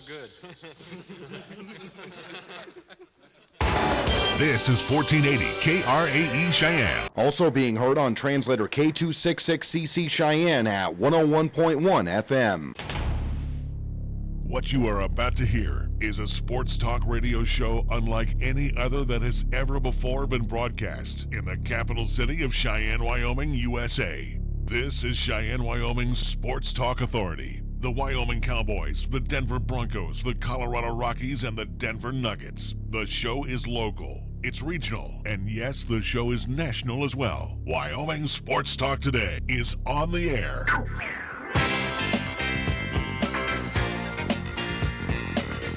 good. This is 1480 KRAE Cheyenne. Also being heard on translator K266CC Cheyenne at 101.1 FM. What you are about to hear is a sports talk radio show unlike any other that has ever before been broadcast in the capital city of Cheyenne, Wyoming, USA. This is Cheyenne, Wyoming's Sports Talk Authority. The Wyoming Cowboys, the Denver Broncos, the Colorado Rockies, and the Denver Nuggets. The show is local, it's regional, and yes, the show is national as well. Wyoming Sports Talk Today is on the air.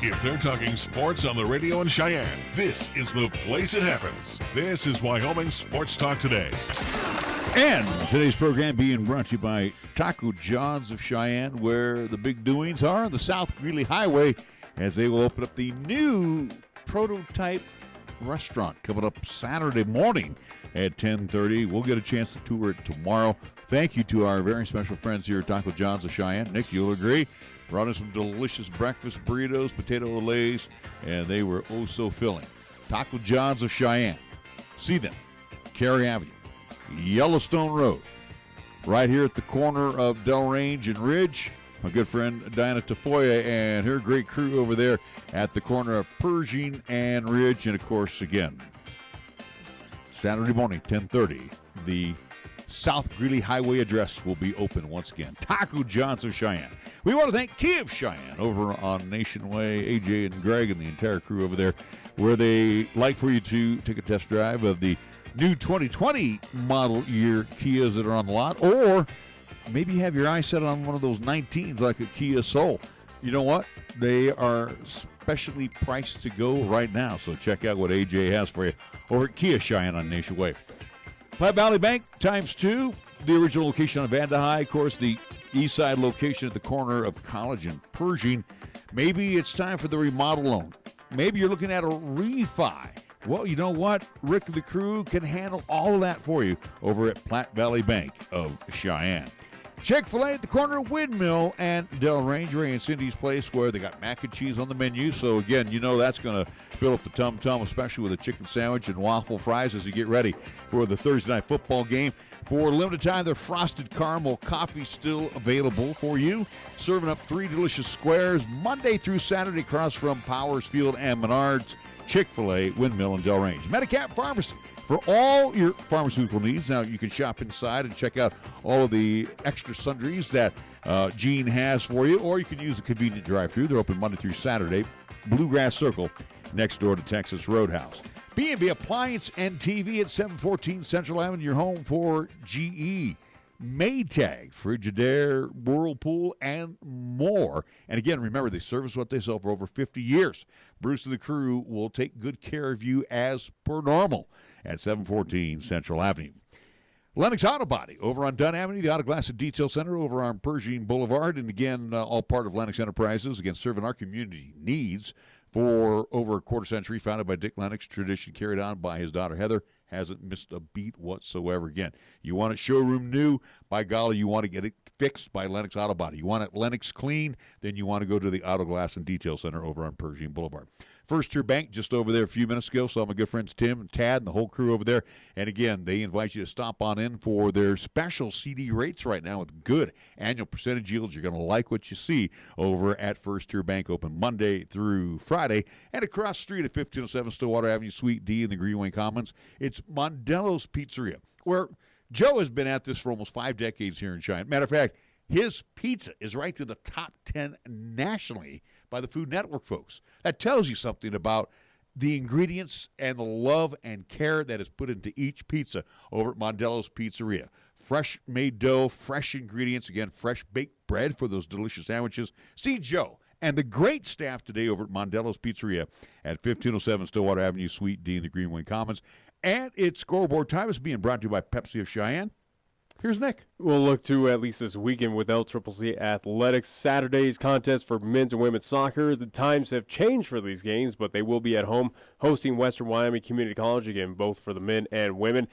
If they're talking sports on the radio in Cheyenne, this is the place it happens. This is Wyoming Sports Talk Today. And today's program being brought to you by Taco John's of Cheyenne, where the big doings are on the South Greeley Highway, as they will open up the new prototype restaurant coming up Saturday morning at 10:30. We'll get a chance to tour it tomorrow. Thank you to our very special friends here at Taco John's of Cheyenne. Nick, you'll agree. Brought in some delicious breakfast burritos, potato olays, and they were oh so filling. Taco John's of Cheyenne. See them. KRAE Avenue, Yellowstone Road, right here at the corner of Delrange and Ridge. My good friend Diana Tafoya and her great crew over there at the corner of Pershing and Ridge. And, of course, again, Saturday morning, 10:30, the South Greeley Highway address will be open once again. Taco John's of Cheyenne. We want to thank Kia of Cheyenne over on Nation Way, AJ and Greg and the entire crew over there, where they like for you to take a test drive of the new 2020 model year Kias that are on the lot, or maybe have your eye set on one of those 19s like a Kia Soul. You know what? They are specially priced to go right now, so check out what AJ has for you over at Kia Cheyenne on Nation Way. Platte Valley Bank ×2, the original location on Vanda High, of course, the east side location at the corner of College and Pershing. Maybe it's time for the remodel loan. Maybe you're looking at a refi. Well, you know what? Rick and the crew can handle all of that for you over at Platte Valley Bank of Cheyenne. Chick-fil-A at the corner of Windmill and Delrange, Ray and Cindy's Place, where they got mac and cheese on the menu. So, again, you know that's going to fill up the tum-tum, especially with a chicken sandwich and waffle fries as you get ready for the Thursday night football game. For a limited time, their frosted caramel coffee still available for you. Serving up 3 delicious squares Monday through Saturday across from Powers Field and Menards. Chick-fil-A, Windmill, and Delrange. Medicap Pharmacy for all your pharmaceutical needs. Now, you can shop inside and check out all of the extra sundries that Gene has for you, or you can use the convenient drive-thru. They're open Monday through Saturday. Bluegrass Circle, next door to Texas Roadhouse. B&B Appliance and TV at 714 Central Avenue, your home for GE, Maytag, Frigidaire, Whirlpool, and more. And again, remember, they service what they sell for over 50 years. Bruce and the crew will take good care of you as per normal at 714 Central Avenue. Lennox Auto Body over on Dunn Avenue, the Auto Glass and Detail Center over on Pershing Boulevard. And again, all part of Lennox Enterprises, again, serving our community needs for over a quarter century, founded by Dick Lennox, tradition carried on by his daughter Heather, hasn't missed a beat whatsoever. Again, you want a showroom new, by golly, you want to get it fixed by Lennox Auto Body. You want it Lennox clean, then you want to go to the Auto Glass and Detail Center over on Pershing Boulevard. First Tier Bank just over there a few minutes ago. Saw my good friends Tim and Tad and the whole crew over there. And again, they invite you to stop on in for their special CD rates right now with good annual percentage yields. You're going to like what you see over at First Tier Bank, open Monday through Friday. And across the street at 1507 Stillwater Avenue, Suite D in the Greenway Commons, it's Mondello's Pizzeria, where Joe has been at this for almost 5 decades here in Cheyenne. Matter of fact, his pizza is right to the top 10 nationally by the Food Network folks. That tells you something about the ingredients and the love and care that is put into each pizza over at Mondello's Pizzeria. Fresh made dough, fresh ingredients, again, fresh baked bread for those delicious sandwiches. See Joe and the great staff today over at Mondello's Pizzeria at 1507 Stillwater Avenue, Suite D in the Greenway Commons. And it's Scoreboard Time. It's being brought to you by Pepsi of Cheyenne. Here's Nick. We'll look to at least this weekend with LCCC Athletics. Saturday's contest for men's and women's soccer. The times have changed for these games, but they will be at home hosting Western Wyoming Community College, again, both for the men and women.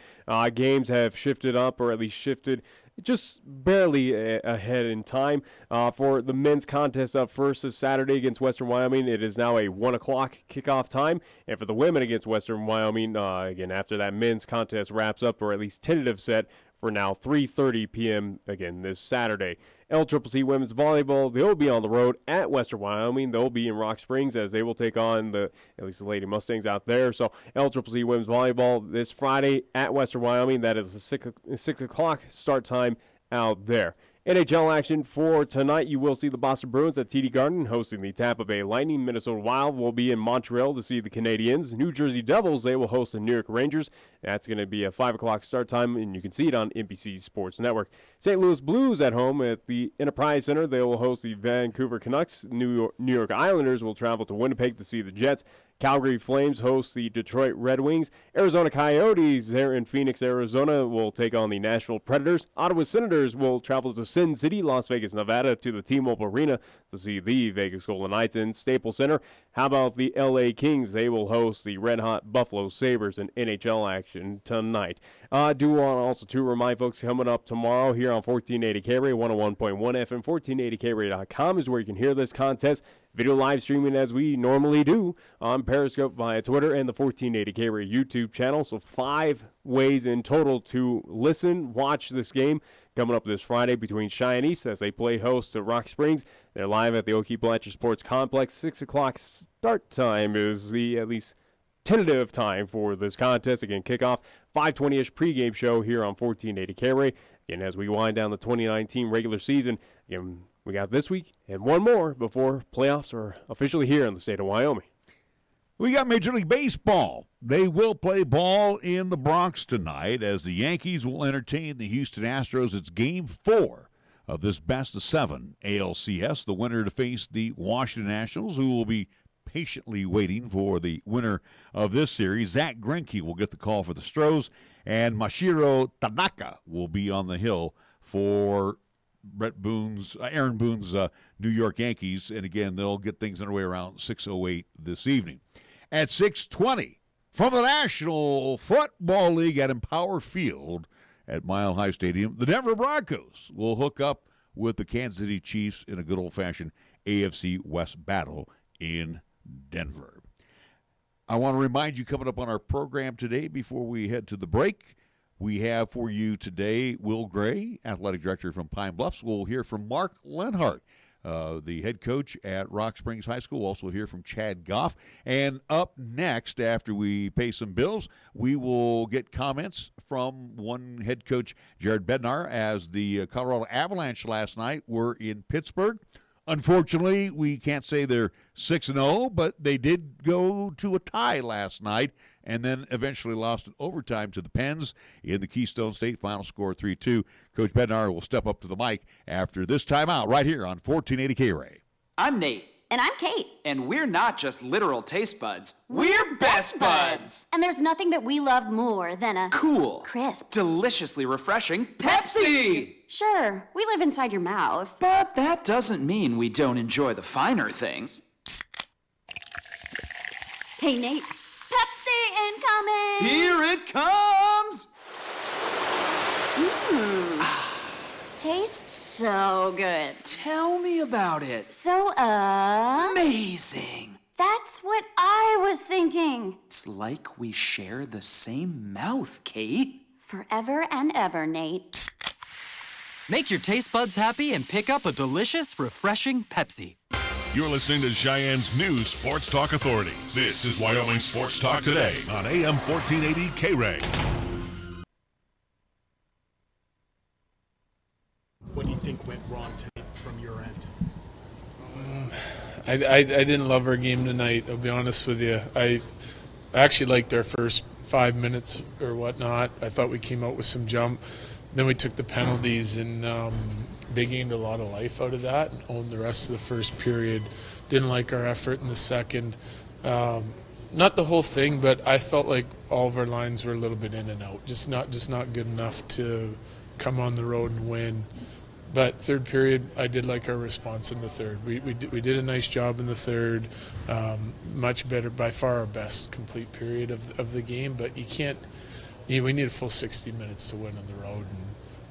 Games have shifted up, or at least shifted just barely ahead in time. For the men's contest up first this Saturday against Western Wyoming, it is now a 1 o'clock kickoff time. And for the women against Western Wyoming, again, after that men's contest wraps up, or at least tentative set, for now 3:30 p.m. again this Saturday. LCCC women's volleyball, they'll be on the road at Western Wyoming. They'll be in Rock Springs as they will take on at least the Lady Mustangs out there. So LCCC women's volleyball this Friday at Western Wyoming. That is a 6 o'clock start time out there. NHL action for tonight. You will see the Boston Bruins at TD Garden hosting the Tampa Bay Lightning. Minnesota Wild will be in Montreal to see the Canadiens. New Jersey Devils, they will host the New York Rangers. That's going to be a 5 o'clock start time, and you can see it on NBC Sports Network. St. Louis Blues at home at the Enterprise Center. They will host the Vancouver Canucks. New York Islanders will travel to Winnipeg to see the Jets. Calgary Flames host the Detroit Red Wings. Arizona Coyotes there in Phoenix, Arizona will take on the Nashville Predators. Ottawa Senators will travel to Sin City, Las Vegas, Nevada to the T-Mobile Arena to see the Vegas Golden Knights in Staples Center. How about the LA Kings? They will host the red-hot Buffalo Sabres in NHL action tonight. Do want also to remind folks coming up tomorrow here on 1480 KRAE, 101.1 FM, 1480KRAE.com is where you can hear this contest. Video live streaming as we normally do on Periscope via Twitter and the 1480 KRAE YouTube channel. So 5 ways in total to listen, watch this game coming up this Friday between Cheyenne East as they play host to Rock Springs. They're live at the Oakey Blanchard Sports Complex. 6 o'clock start time is the at least tentative time for this contest. Again, kickoff 5:20-ish pregame show here on 1480 KRAE. Again, as we wind down the 2019 regular season, again, we got this week and one more before playoffs are officially here in the state of Wyoming. We got Major League Baseball. They will play ball in the Bronx tonight as the Yankees will entertain the Houston Astros. It's Game 4 of this best-of-7 ALCS. The winner to face the Washington Nationals, who will be patiently waiting for the winner of this series. Zach Greinke will get the call for the Stros, and Masahiro Tanaka will be on the hill for Aaron Boone's New York Yankees. And again, they'll get things underway around 6:08 this evening. At 6:20, from the National Football League at Empower Field at Mile High Stadium, the Denver Broncos will hook up with the Kansas City Chiefs in a good old-fashioned AFC West battle in Denver. I want to remind you, coming up on our program today before we head to the break, we have for you today Will Gray, athletic director from Pine Bluffs. We'll hear from Mark Lenhardt, the head coach at Rock Springs High School. We'll also hear from Chad Goff. And up next, after we pay some bills, we will get comments from one head coach, Jared Bednar, as the Colorado Avalanche last night were in Pittsburgh. Unfortunately, we can't say they're 6-0, but they did go to a tie last night and then eventually lost in overtime to the Pens in the Keystone State. Final score 3-2. Coach Bednar will step up to the mic after this timeout right here on 1480 KRAE. I'm Nate. And I'm Kate. And we're not just literal taste buds. We're best buds. And there's nothing that we love more than a cool, crisp, deliciously refreshing Pepsi. Sure, we live inside your mouth. But that doesn't mean we don't enjoy the finer things. Hey, Nate. Pepsi incoming! Here it comes! Tastes so good. Tell me about it. So, amazing. That's what I was thinking. It's like we share the same mouth, Kate. Forever and ever, Nate. Make your taste buds happy and pick up a delicious, refreshing Pepsi. You're listening to Cheyenne's new Sports Talk Authority. This is Wyoming Sports Talk Today on AM 1480 KRAE. What do you think went wrong tonight from your end? I didn't love our game tonight, I'll be honest with you. I actually liked our first 5 minutes or whatnot. I thought we came out with some jump. Then we took the penalties, and they gained a lot of life out of that and owned the rest of the first period. Didn't like our effort in the second. Not the whole thing, but I felt like all of our lines were a little bit in and out. Just not good enough to come on the road and win. But third period, I did like our response in the third. We did a nice job in the third. Much better, by far our best complete period of the game. But you can't. We need a full 60 minutes to win on the road,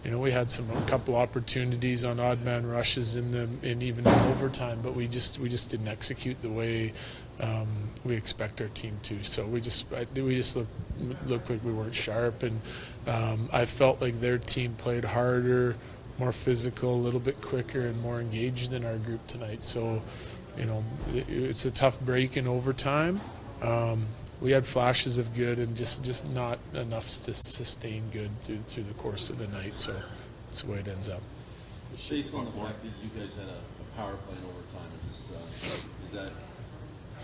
we had a couple opportunities on odd man rushes in even in overtime, but we just didn't execute the way we expect our team to. So we just looked like we weren't sharp, and I felt like their team played harder, more physical, a little bit quicker, and more engaged than our group tonight. So, it's a tough break in overtime. We had flashes of good and just not enough to sustain good through the course of the night. So that's the way it ends up. Based on the fact that you guys had a power play in overtime, does that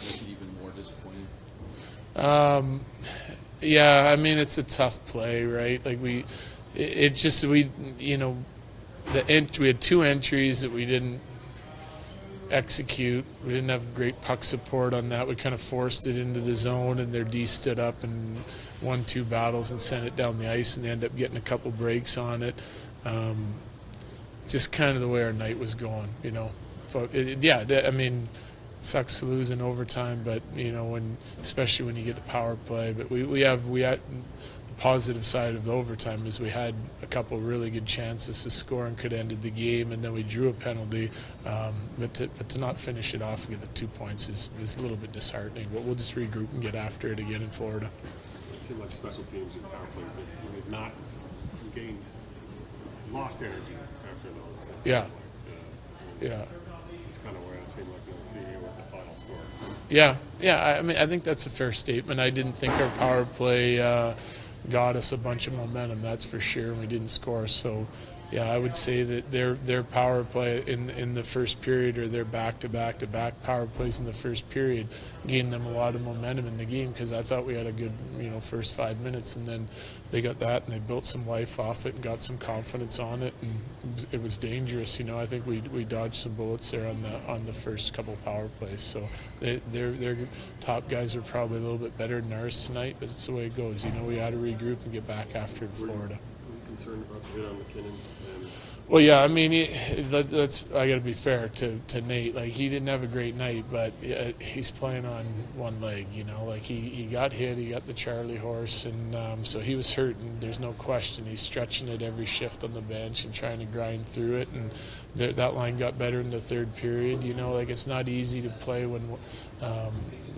make it even more disappointing? Yeah, I mean, it's a tough play, right? Like we had 2 entries that we didn't execute. We didn't have great puck support on that. We kind of forced it into the zone, and their D stood up and won 2 battles and sent it down the ice, and they ended up getting a couple breaks on it. Just kind of the way our night was going, I mean, sucks to lose in overtime, but especially when you get the power play. But we had the positive side of the overtime is we had a couple really good chances to score and could have ended the game, and then we drew a penalty. But to not finish it off and get the 2 points is a little bit disheartening. But we'll just regroup and get after it again in Florida. It seemed like special teams and power play, but you've not lost energy after those. Yeah. It's kind of where it seemed like the team with the final score. Yeah. I mean, I think that's a fair statement. I didn't think our power play got us a bunch of momentum, that's for sure, and we didn't score. So, yeah, I would say that their power play in the first period, or their back-to-back-to-back power plays in the first period, gained them a lot of momentum in the game, because I thought we had a good first 5 minutes, and then they got that and they built some life off it and got some confidence on it, and it was dangerous. I think we dodged some bullets there on the first couple power plays. So their top guys are probably a little bit better than ours tonight, but it's the way it goes. We had to regroup and get back after in Florida. Were you concerned about the hit on McKinnon? Well, yeah, I mean, I got to be fair to Nate. Like, he didn't have a great night, but he's playing on one leg, Like, he got hit, he got the Charlie horse, and so he was hurt, and there's no question. He's stretching it every shift on the bench and trying to grind through it, and that line got better in the third period. Like, it's not easy to play when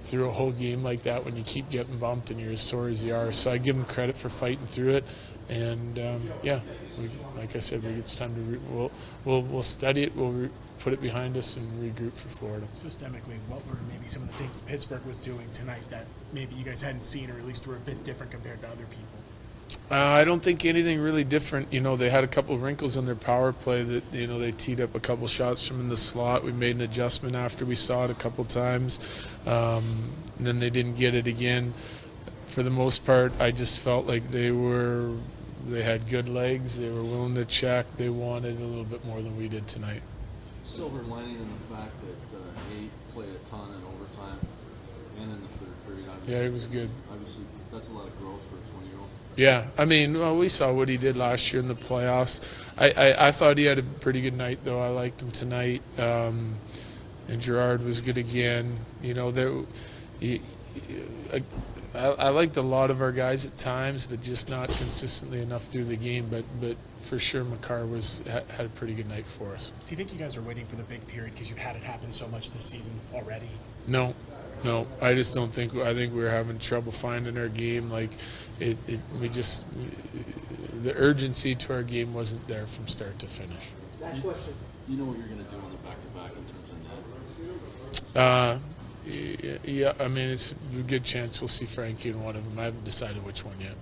through a whole game like that when you keep getting bumped and you're as sore as you are. So I give him credit for fighting through it. And like I said, it's time to we'll study it. We'll put it behind us and regroup for Florida. Systemically, what were maybe some of the things Pittsburgh was doing tonight that maybe you guys hadn't seen, or at least were a bit different compared to other people? I don't think anything really different. They had a couple of wrinkles in their power play that they teed up a couple shots from in the slot. We made an adjustment after we saw it a couple times, and then they didn't get it again. For the most part, I just felt like they had good legs. They were willing to check. They wanted a little bit more than we did tonight. Silver lining in the fact that Nate played a ton in overtime and in the third period. Yeah, he was good. Obviously, that's a lot of growth for a 20-year-old. Yeah, I mean, we saw what he did last year in the playoffs. I thought he had a pretty good night, though. I liked him tonight. And Gerard was good again. I liked a lot of our guys at times, but just not consistently enough through the game. But for sure, Makar had a pretty good night for us. Do you think you guys are waiting for the big period because you've had it happen so much this season already? No, I just don't think. I think we were having trouble finding our game. Like the urgency to our game wasn't there from start to finish. Last question. You know what you're going to do on the back-to-back in terms of net? Yeah, I mean, it's a good chance we'll see Frankie in one of them. I haven't decided which one yet.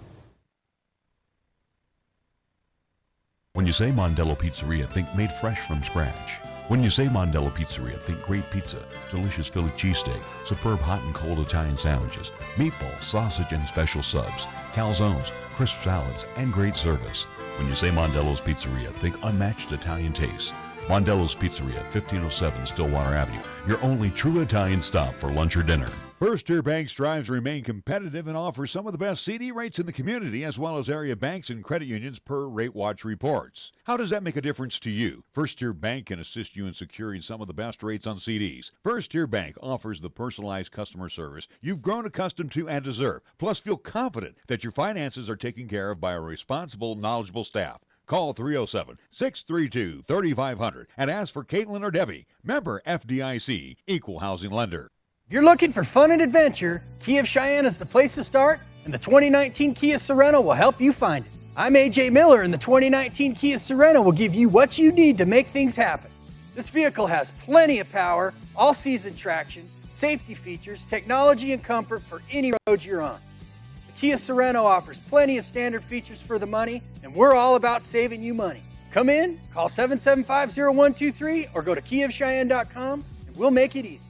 When you say Mondello Pizzeria, think made fresh from scratch. When you say Mondello Pizzeria, think great pizza, delicious Philly cheesesteak, superb hot and cold Italian sandwiches, meatballs, sausage, and special subs, calzones, crisp salads, and great service. When you say Mondello's Pizzeria, think unmatched Italian taste. Mondello's Pizzeria, 1507 Stillwater Avenue, your only true Italian stop for lunch or dinner. First Tier Bank strives to remain competitive and offers some of the best CD rates in the community, as well as area banks and credit unions per Rate Watch reports. How does that make a difference to you? First Tier Bank can assist you in securing some of the best rates on CDs. First Tier Bank offers the personalized customer service you've grown accustomed to and deserve. Plus, feel confident that your finances are taken care of by a responsible, knowledgeable staff. Call 307-632-3500 and ask for Caitlin or Debbie. Member FDIC, Equal Housing Lender. If you're looking for fun and adventure, Kia of Cheyenne is the place to start, and the 2019 Kia Sorento will help you find it. I'm AJ Miller, and the 2019 Kia Sorento will give you what you need to make things happen. This vehicle has plenty of power, all-season traction, safety features, technology, and comfort for any road you're on. The Kia Sorento offers plenty of standard features for the money, and we're all about saving you money. Come in, call 775-0123, or go to KiaofCheyenne.com, and we'll make it easy.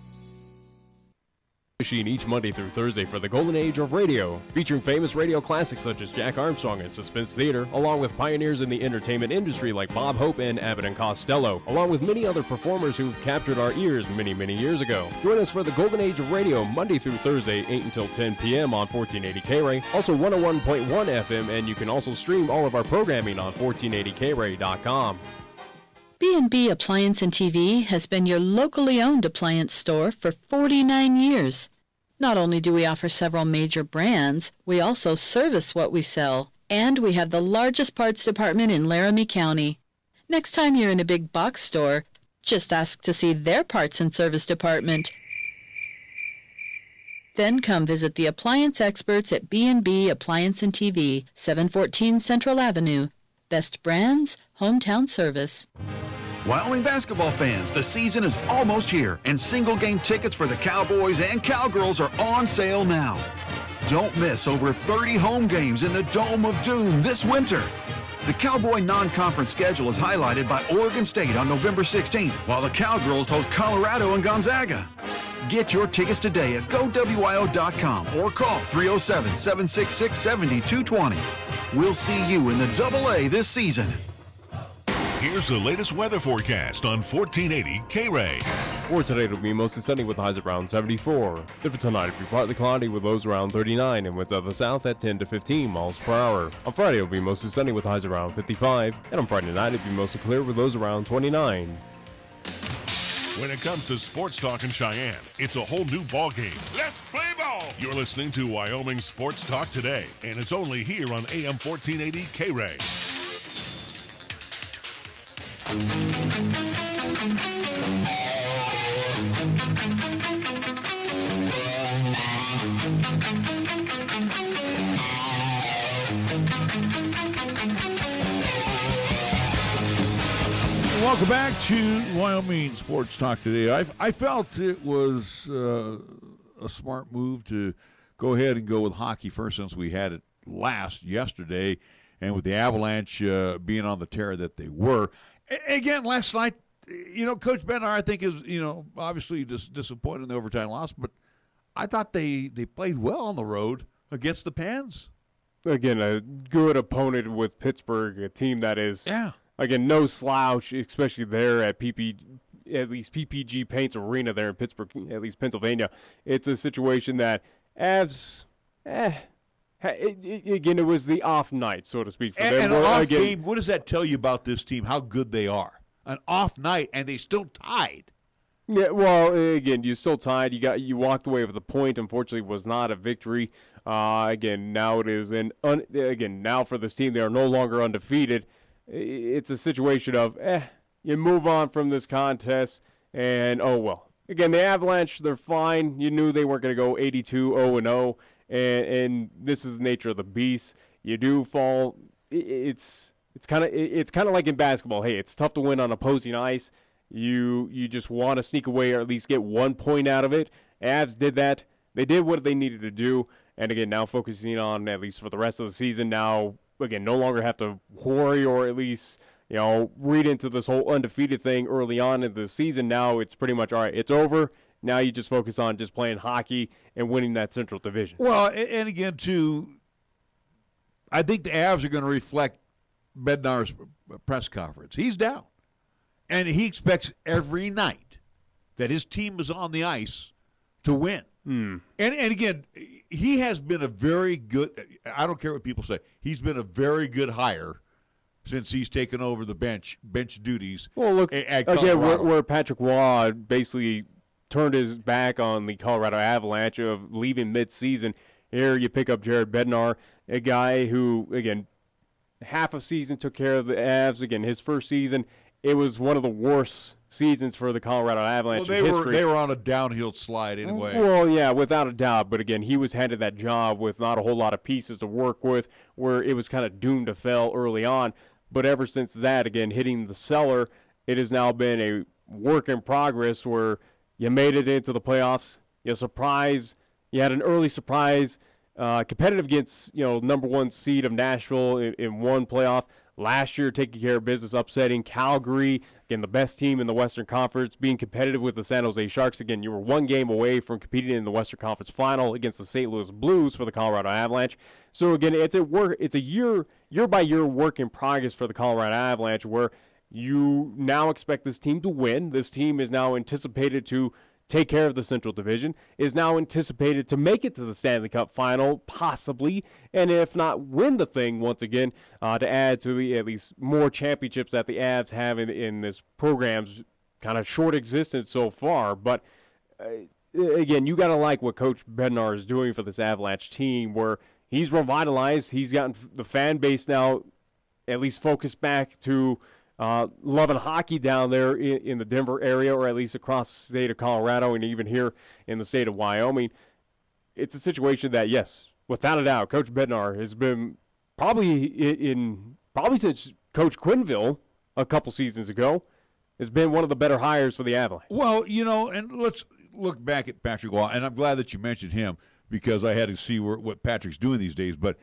Machine each Monday through Thursday for the golden age of radio, featuring famous radio classics such as Jack Armstrong and Suspense Theater, along with pioneers in the entertainment industry like Bob Hope and Abbott and Costello, along with many other performers who've captured our ears many, many years ago. Join us for the golden age of radio Monday through Thursday, 8 until 10 p.m. on 1480 KRAE, also 101.1 FM, and you can also stream all of our programming on 1480KRAE.com. B&B Appliance and TV has been your locally owned appliance store for 49 years. Not only do we offer several major brands, we also service what we sell. And we have the largest parts department in Laramie County. Next time you're in a big box store, just ask to see their parts and service department. Then come visit the appliance experts at B&B Appliance and TV, 714 Central Avenue. Best brands, hometown service. Wyoming basketball fans, the season is almost here, and single-game tickets for the Cowboys and Cowgirls are on sale now. Don't miss over 30 home games in the Dome of Doom this winter. The Cowboy non-conference schedule is highlighted by Oregon State on November 16th, while the Cowgirls host Colorado and Gonzaga. Get your tickets today at GoWyo.com or call 307-766-7220. We'll see you in the AA this season. Here's the latest weather forecast on 1480 KRAE. For today, it'll be mostly sunny with highs around 74. Then for tonight, it'll be partly cloudy with lows around 39 and winds out of the south at 10 to 15 miles per hour. On Friday, it'll be mostly sunny with highs around 55. And on Friday night, it'll be mostly clear with lows around 29. When it comes to sports talk in Cheyenne, it's a whole new ballgame. Let's play ball! You're listening to Wyoming Sports Talk today, and it's only here on AM 1480 KRAE. Welcome back to Wyoming Sports Talk today. I felt it was a smart move to go ahead and go with hockey first since we had it yesterday, and with the Avalanche being on the tear that they were. Again, last night, Coach Bednar, I think, is, obviously disappointed in the overtime loss, but I thought they played well on the road against the Pens. Again, a good opponent with Pittsburgh, a team that is, again, no slouch, especially there at PPG Paints Arena there in Pittsburgh, at least Pennsylvania. It's a situation that Avs, again, it was the off night, so to speak, for them. And an off game, what does that tell you about this team, how good they are? An off night, and they still tied. Yeah, well, again, you still tied. You walked away with a point. Unfortunately, was not a victory. Again, now it is now for this team, they are no longer undefeated. It's a situation of, you move on from this contest, and oh well. Again, the Avalanche, they're fine. You knew they weren't going to go 82-0-0, and this is the nature of the beast. You do fall. It's kind of like in basketball. Hey, it's tough to win on opposing ice. You just want to sneak away or at least get 1 point out of it. Avs did that. They did what they needed to do. And again, now focusing on, at least for the rest of the season, now, again, no longer have to worry or at least, read into this whole undefeated thing early on in the season. Now it's pretty much, all right, it's over. Now you just focus on just playing hockey and winning that Central Division. Well, and again, too, I think the Avs are going to reflect Bednar's press conference. He's down. And he expects every night that his team is on the ice to win. And again, he has been a very good – I don't care what people say. He's been a very good hire since he's taken over the bench duties. Well, look, at again, where Patrick Waugh basically turned his back on the Colorado Avalanche of leaving midseason. Here you pick up Jared Bednar, a guy who, again, half a season took care of the Avs. Again, his first season, it was one of the worst seasons for the Colorado Avalanche in history. They were on a downhill slide anyway. Well, yeah, without a doubt. But again, he was handed that job with not a whole lot of pieces to work with, where it was kind of doomed to fail early on. But ever since that, again, hitting the cellar, it has now been a work in progress where you made it into the playoffs. You had an early surprise, competitive against number one seed of Nashville in one playoff. Last year, taking care of business, upsetting Calgary, again, the best team in the Western Conference, being competitive with the San Jose Sharks. Again, you were one game away from competing in the Western Conference final against the St. Louis Blues for the Colorado Avalanche. So, again, it's a year-by-year work in progress for the Colorado Avalanche where you now expect this team to win. This team is now anticipated to take care of the Central Division, is now anticipated to make it to the Stanley Cup final, possibly, and if not, win the thing once again to add to the at least more championships that the Avs have in this program's kind of short existence so far. But, again, you got to like what Coach Bednar is doing for this Avalanche team where he's revitalized. He's gotten the fan base now at least focused back to loving hockey down there in the Denver area, or at least across the state of Colorado and even here in the state of Wyoming. It's a situation that, yes, without a doubt, Coach Bednar has been probably since Coach Quinville a couple seasons ago, has been one of the better hires for the Avalanche. Well, and let's look back at Patrick Waugh, and I'm glad that you mentioned him because I had to see what Patrick's doing these days, but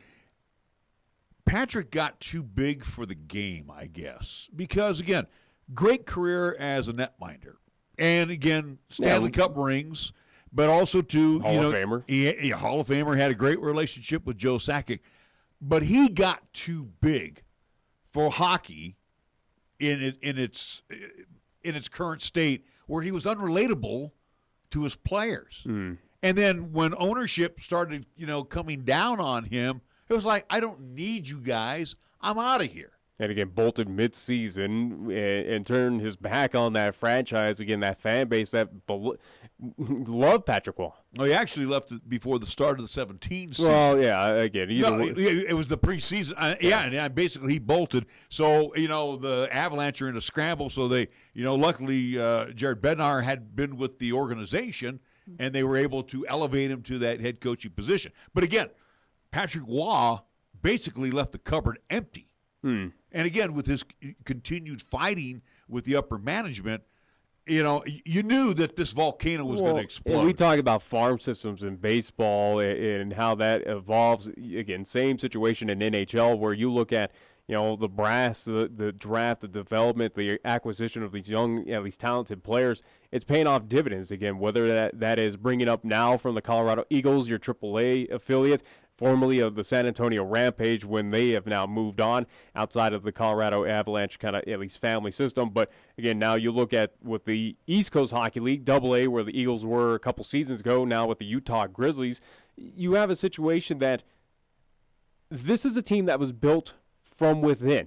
Patrick got too big for the game, I guess, because, again, great career as a netminder. And, again, Stanley Cup rings, but also to, Hall of Famer. Hall of Famer, had a great relationship with Joe Sakic. But he got too big for hockey in its current state where he was unrelatable to his players. And then when ownership started, coming down on him, it was like, I don't need you guys. I'm out of here. And again, bolted mid-season and turned his back on that franchise. Again, that fan base that loved Patrick Waugh. Oh, he actually left before the start of the 17 season. Well, yeah, again. It was the preseason. And basically he bolted. So, the Avalanche are in a scramble. So they, luckily Jared Bednar had been with the organization, and they were able to elevate him to that head coaching position. But again, Patrick Waugh basically left the cupboard empty. And again, with his continued fighting with the upper management, you knew that this volcano was going to explode. And we talk about farm systems in baseball and how that evolves. Again, same situation in NHL where you look at, the brass, the draft, the development, the acquisition of these young, these talented players. It's paying off dividends, again, whether that is bringing up now from the Colorado Eagles, your AAA affiliate, formerly of the San Antonio Rampage, when they have now moved on outside of the Colorado Avalanche kind of at least family system. But again, now you look at with the East Coast Hockey League, AA, where the Eagles were a couple seasons ago, now with the Utah Grizzlies, you have a situation that this is a team that was built from within.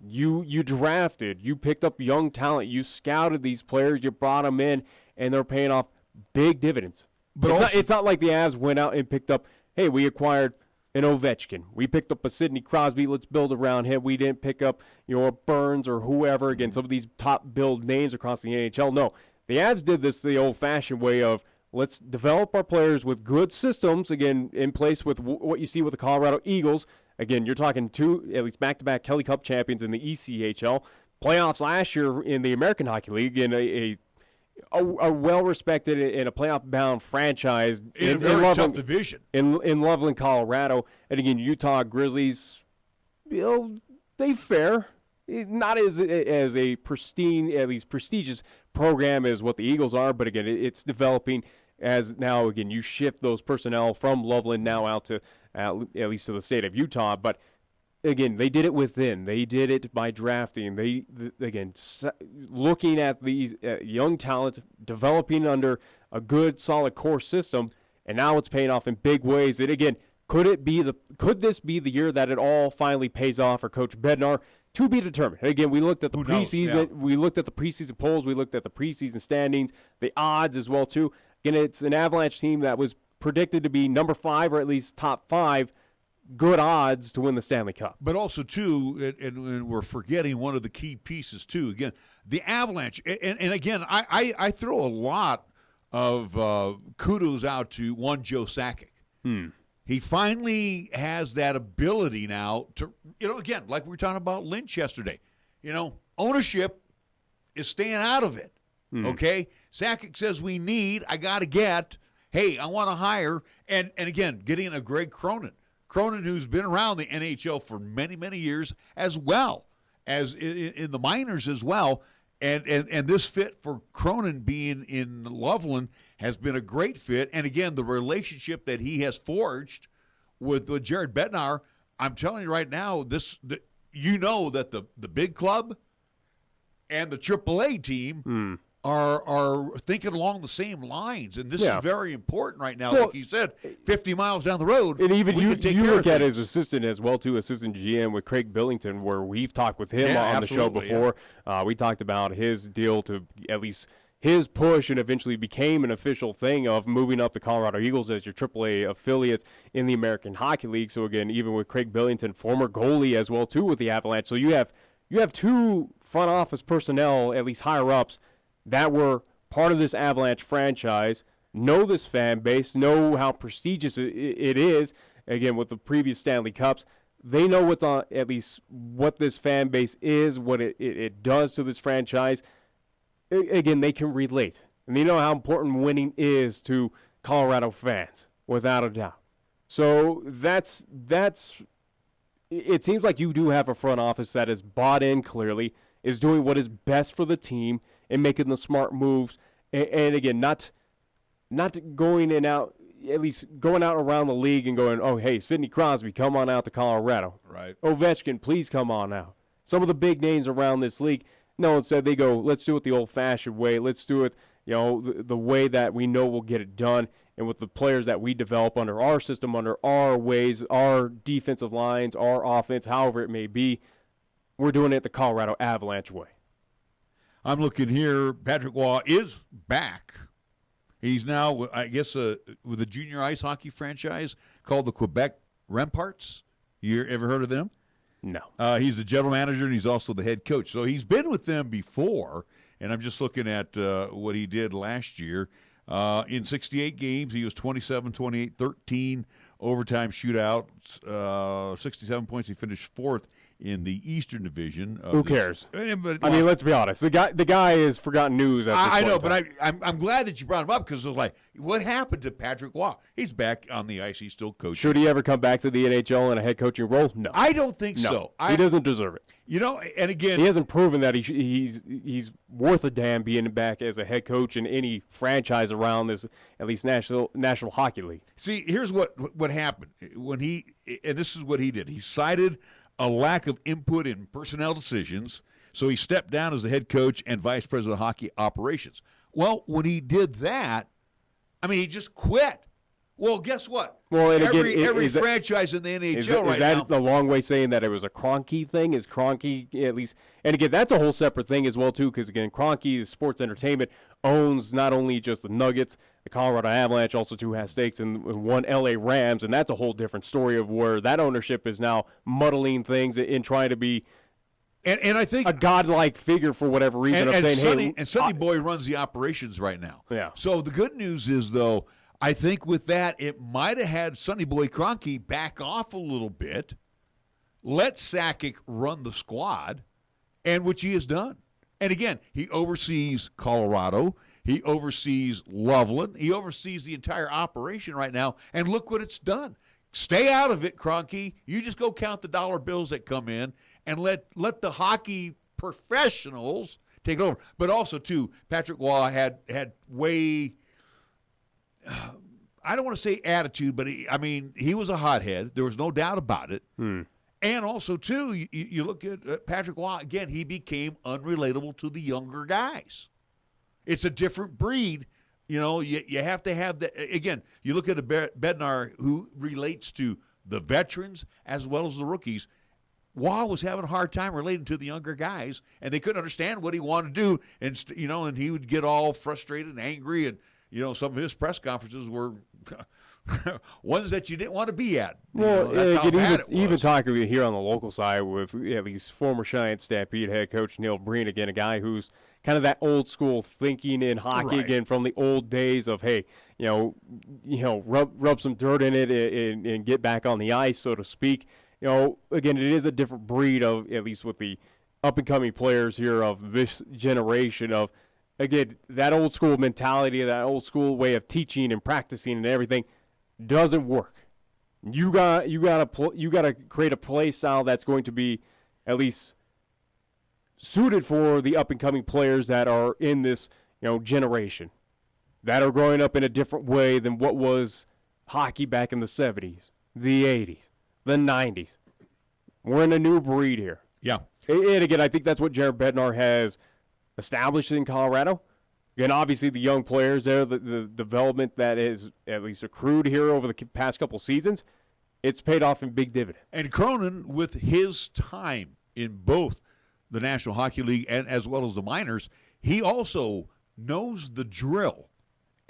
You drafted, you picked up young talent, you scouted these players, you brought them in, and they're paying off big dividends. But it's not like the Avs went out and picked up, hey, we acquired an Ovechkin. We picked up a Sidney Crosby. Let's build around him. We didn't pick up, a Burns or whoever. Again, some of these top build names across the NHL. No, the Avs did this the old-fashioned way of let's develop our players with good systems, again, in place with what you see with the Colorado Eagles. Again, you're talking two, at least back-to-back Kelly Cup champions in the ECHL. Playoffs last year in the American Hockey League, in a well-respected and a playoff-bound franchise in a very tough division in Loveland, Colorado. And again, Utah Grizzlies, they fare not as a pristine, at least prestigious program as what the Eagles are, but again, it's developing as now again you shift those personnel from Loveland now out to at least to the state of Utah, but. Again, they did it within. They did it by drafting. Again, looking at these young talent, developing under a good, solid core system, and now it's paying off in big ways. And again, could this be the year that it all finally pays off for Coach Bednar? To be determined. And again, we looked at the preseason. Yeah. We looked at the preseason polls. We looked at the preseason standings, the odds as well too. Again, it's an Avalanche team that was predicted to be number 5 or at least top 5. good odds to win the Stanley Cup. But also, too, and we're forgetting one of the key pieces, too. Again, the Avalanche. And again, I throw a lot of kudos out to one Joe Sakic. He finally has that ability now to, again, like we were talking about Lynch yesterday, ownership is staying out of it, okay? Sakic says I got to get, hey, I want to hire, and again, getting a Greg Cronin. Cronin, who's been around the NHL for many, many years, as well as in the minors as well. And this fit for Cronin being in Loveland has been a great fit. And again, the relationship that he has forged with Jared Bednar, I'm telling you right now, that the big club and the AAA team are thinking along the same lines, and this is very important right now. Well, like you said, 50 miles down the road, and even you look at his assistant as well, too, assistant GM with Craig Billington, where we've talked with him on the show before. Yeah. We talked about his deal to at least his push, and eventually became an official thing of moving up the Colorado Eagles as your AAA affiliate in the American Hockey League. So again, even with Craig Billington, former goalie as well, too, with the Avalanche. So you have two front office personnel, at least higher ups, that were part of this Avalanche franchise, know this fan base, know how prestigious it is. Again, with the previous Stanley Cups, they know what's on, at least what this fan base is, what it does to this franchise. Again, they can relate. And they know how important winning is to Colorado fans, without a doubt. So that's it seems like you do have a front office that is bought in clearly, is doing what is best for the team, and making the smart moves, and again, not going in out, at least going out around the league and going, oh, hey, Sidney Crosby, come on out to Colorado. Right. Ovechkin, please come on out. Some of the big names around this league, no, instead they go, let's do it the old-fashioned way. Let's do it, the way that we know we'll get it done, and with the players that we develop under our system, under our ways, our defensive lines, our offense, however it may be, we're doing it the Colorado Avalanche way. I'm looking here. Patrick Waugh is back. He's now, I guess, with a junior ice hockey franchise called the Quebec Remparts. You ever heard of them? No. He's the general manager, and he's also the head coach. So he's been with them before, and I'm just looking at what he did last year. In 68 games, he was 27, 28, 13 overtime shootouts, 67 points. He finished fourth in the Eastern Division. Who cares? I mean, let's be honest. The guy is forgotten news. At this I know, but I'm glad that you brought him up, because it was like, what happened to Patrick Waugh? He's back on the ice. He's still coaching. Should he ever come back to the NHL in a head coaching role? No. I don't think so. He doesn't deserve it. And again, he hasn't proven that he's worth a damn being back as a head coach in any franchise around this, at least National Hockey League. See, here's what happened when and this is what he did. He cited a lack of input in personnel decisions, so he stepped down as the head coach and vice president of hockey operations. Well, when he did that, he just quit. Well, guess what? Well, and every franchise in the NHL is that a long way saying that it was a Kroenke thing? Is Kroenke at least? And again, that's a whole separate thing as well too, because again, Kroenke, Sports Entertainment, owns not only just the Nuggets, the Colorado Avalanche, also too has stakes in one LA Rams, and that's a whole different story of where that ownership is now muddling things and trying to be. And I think a godlike figure for whatever reason of saying, hey, Sonny Boy runs the operations right now. Yeah. So the good news is, though, I think with that, it might have had Sonny Boy Kroenke back off a little bit, let Sakic run the squad, and which he has done. And again, he oversees Colorado. He oversees Loveland. He oversees the entire operation right now, and look what it's done. Stay out of it, Kroenke. You just go count the dollar bills that come in, and let the hockey professionals take over. But also, too, Patrick Waugh had way I don't want to say attitude, but he was a hothead. There was no doubt about it. And also, too, you look at Patrick Waugh, again, he became unrelatable to the younger guys. It's a different breed. You have to have that. Again, you look at a Bednar who relates to the veterans as well as the rookies. Waugh was having a hard time relating to the younger guys, and they couldn't understand what he wanted to do. And he would get all frustrated and angry, and some of his press conferences were ones that you didn't want to be at. Well, that's how bad it was. Even talking here on the local side with at least former Cheyenne Stampede head coach Neil Breen, again, a guy who's kind of that old school thinking in hockey again from the old days of, hey, rub some dirt in it and get back on the ice, so to speak. Again, it is a different breed of, at least with the up-and-coming players here of this generation of, again, that old school mentality, that old school way of teaching and practicing and everything doesn't work. You gotta create a play style that's going to be at least suited for the up-and-coming players that are in this generation, that are growing up in a different way than what was hockey back in the 70s, the 80s, the 90s. We're in a new breed here. Yeah. And again, I think that's what Jared Bednar has established in Colorado. Again, obviously the young players there, the development that is at least accrued here over the past couple seasons, it's paid off in big dividends. And Cronin, with his time in both the National Hockey League and as well as the minors, he also knows the drill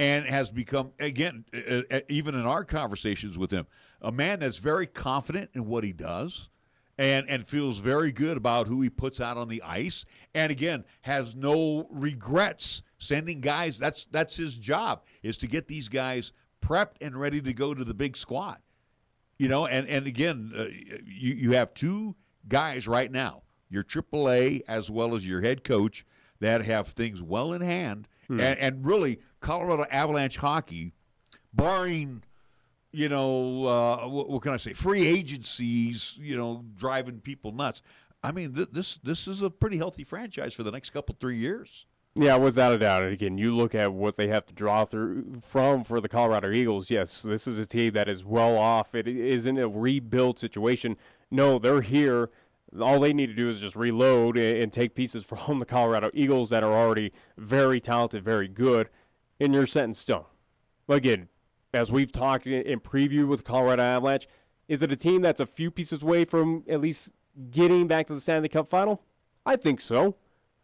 and has become, again, even in our conversations with him, a man that's very confident in what he does and feels very good about who he puts out on the ice, and again, has no regrets sending guys. That's his job, is to get these guys prepped and ready to go to the big squad. And again, you have two guys right now, your AAA as well as your head coach, that have things well in hand. And really, Colorado Avalanche hockey, barring, what can I say, free agencies, driving people nuts. I mean, this is a pretty healthy franchise for the next 3 years. Yeah, without a doubt. And again, you look at what they have to draw from for the Colorado Eagles. Yes, this is a team that is well off. It isn't a rebuild situation. No, they're here. All they need to do is just reload and take pieces from the Colorado Eagles that are already very talented, very good, and you're set in stone. Again, as we've talked in preview with Colorado Avalanche, is it a team that's a few pieces away from at least getting back to the Stanley Cup final? I think so.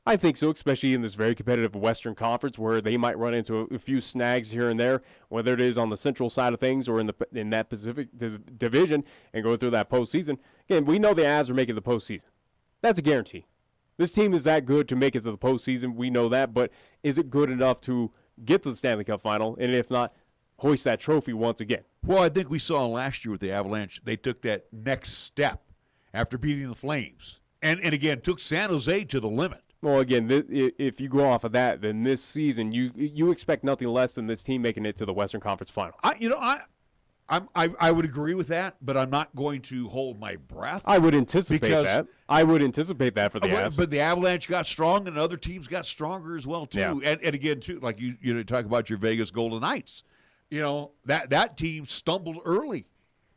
Especially in this very competitive Western Conference where they might run into a few snags here and there, whether it is on the central side of things or in that Pacific division and go through that postseason. Again, we know the Avs are making the postseason. That's a guarantee. This team is that good to make it to the postseason. We know that, but is it good enough to get to the Stanley Cup final? And if not, hoist that trophy once again. Well, I think we saw last year with the Avalanche, they took that next step after beating the Flames. And again, took San Jose to the limit. Well, again, if you go off of that, then this season you expect nothing less than this team making it to the Western Conference Final. I would agree with that, but I'm not going to hold my breath. I would anticipate that. I would anticipate that for the Avs. But the Avalanche got strong, and other teams got stronger as well too. Yeah. And again, too, like you talk about your Vegas Golden Knights. That team stumbled early.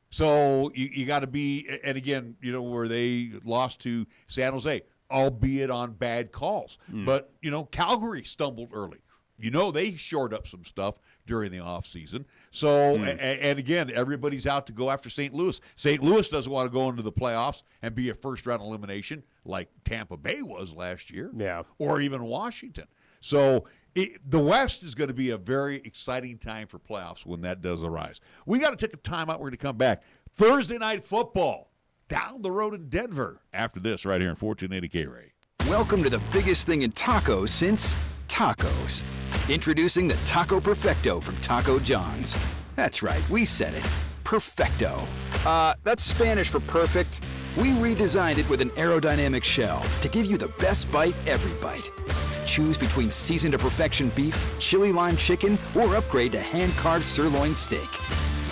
So you got to be, and again, where they lost to San Jose, albeit on bad calls. But, Calgary stumbled early. They shored up some stuff during the offseason. So, and again, everybody's out to go after St. Louis. St. Louis doesn't want to go into the playoffs and be a first-round elimination like Tampa Bay was last year. Yeah. Or even Washington. So, the West is going to be a very exciting time for playoffs when that does arise. We got to take a time out. We're going to come back. Thursday night football down the road in Denver after this right here in 1480 KRAE. Welcome to the biggest thing in tacos since tacos. Introducing the Taco Perfecto from Taco John's. That's right, we said it. Perfecto. That's Spanish for perfect. We redesigned it with an aerodynamic shell to give you the best bite every bite. Choose between seasoned to perfection beef, chili lime chicken, or upgrade to hand-carved sirloin steak.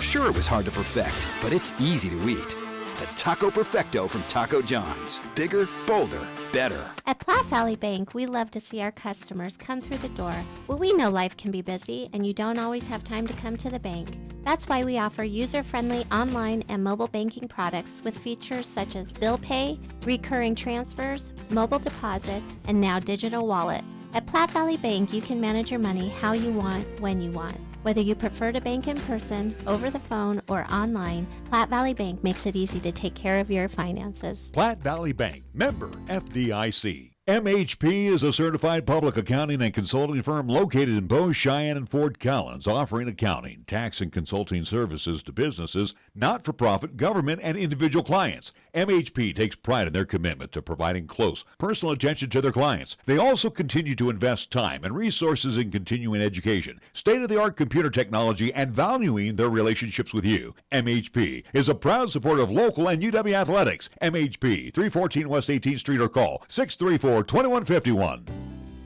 Sure, it was hard to perfect, but it's easy to eat. The Taco Perfecto from Taco John's. Bigger, bolder, better. At Platte Valley Bank, we love to see our customers come through the door. Well, we know life can be busy and you don't always have time to come to the bank. That's why we offer user-friendly online and mobile banking products with features such as bill pay, recurring transfers, mobile deposit, and now digital wallet. At Platte Valley Bank, you can manage your money how you want, when you want. Whether you prefer to bank in person, over the phone, or online, Platte Valley Bank makes it easy to take care of your finances. Platte Valley Bank, member FDIC. MHP is a certified public accounting and consulting firm located in Bow, Cheyenne, and Fort Collins, offering accounting, tax, and consulting services to businesses, not-for-profit, government, and individual clients. MHP takes pride in their commitment to providing close, personal attention to their clients. They also continue to invest time and resources in continuing education, state-of-the-art computer technology, and valuing their relationships with you. MHP is a proud supporter of local and UW athletics. MHP, 314 West 18th Street, or call 634-2151.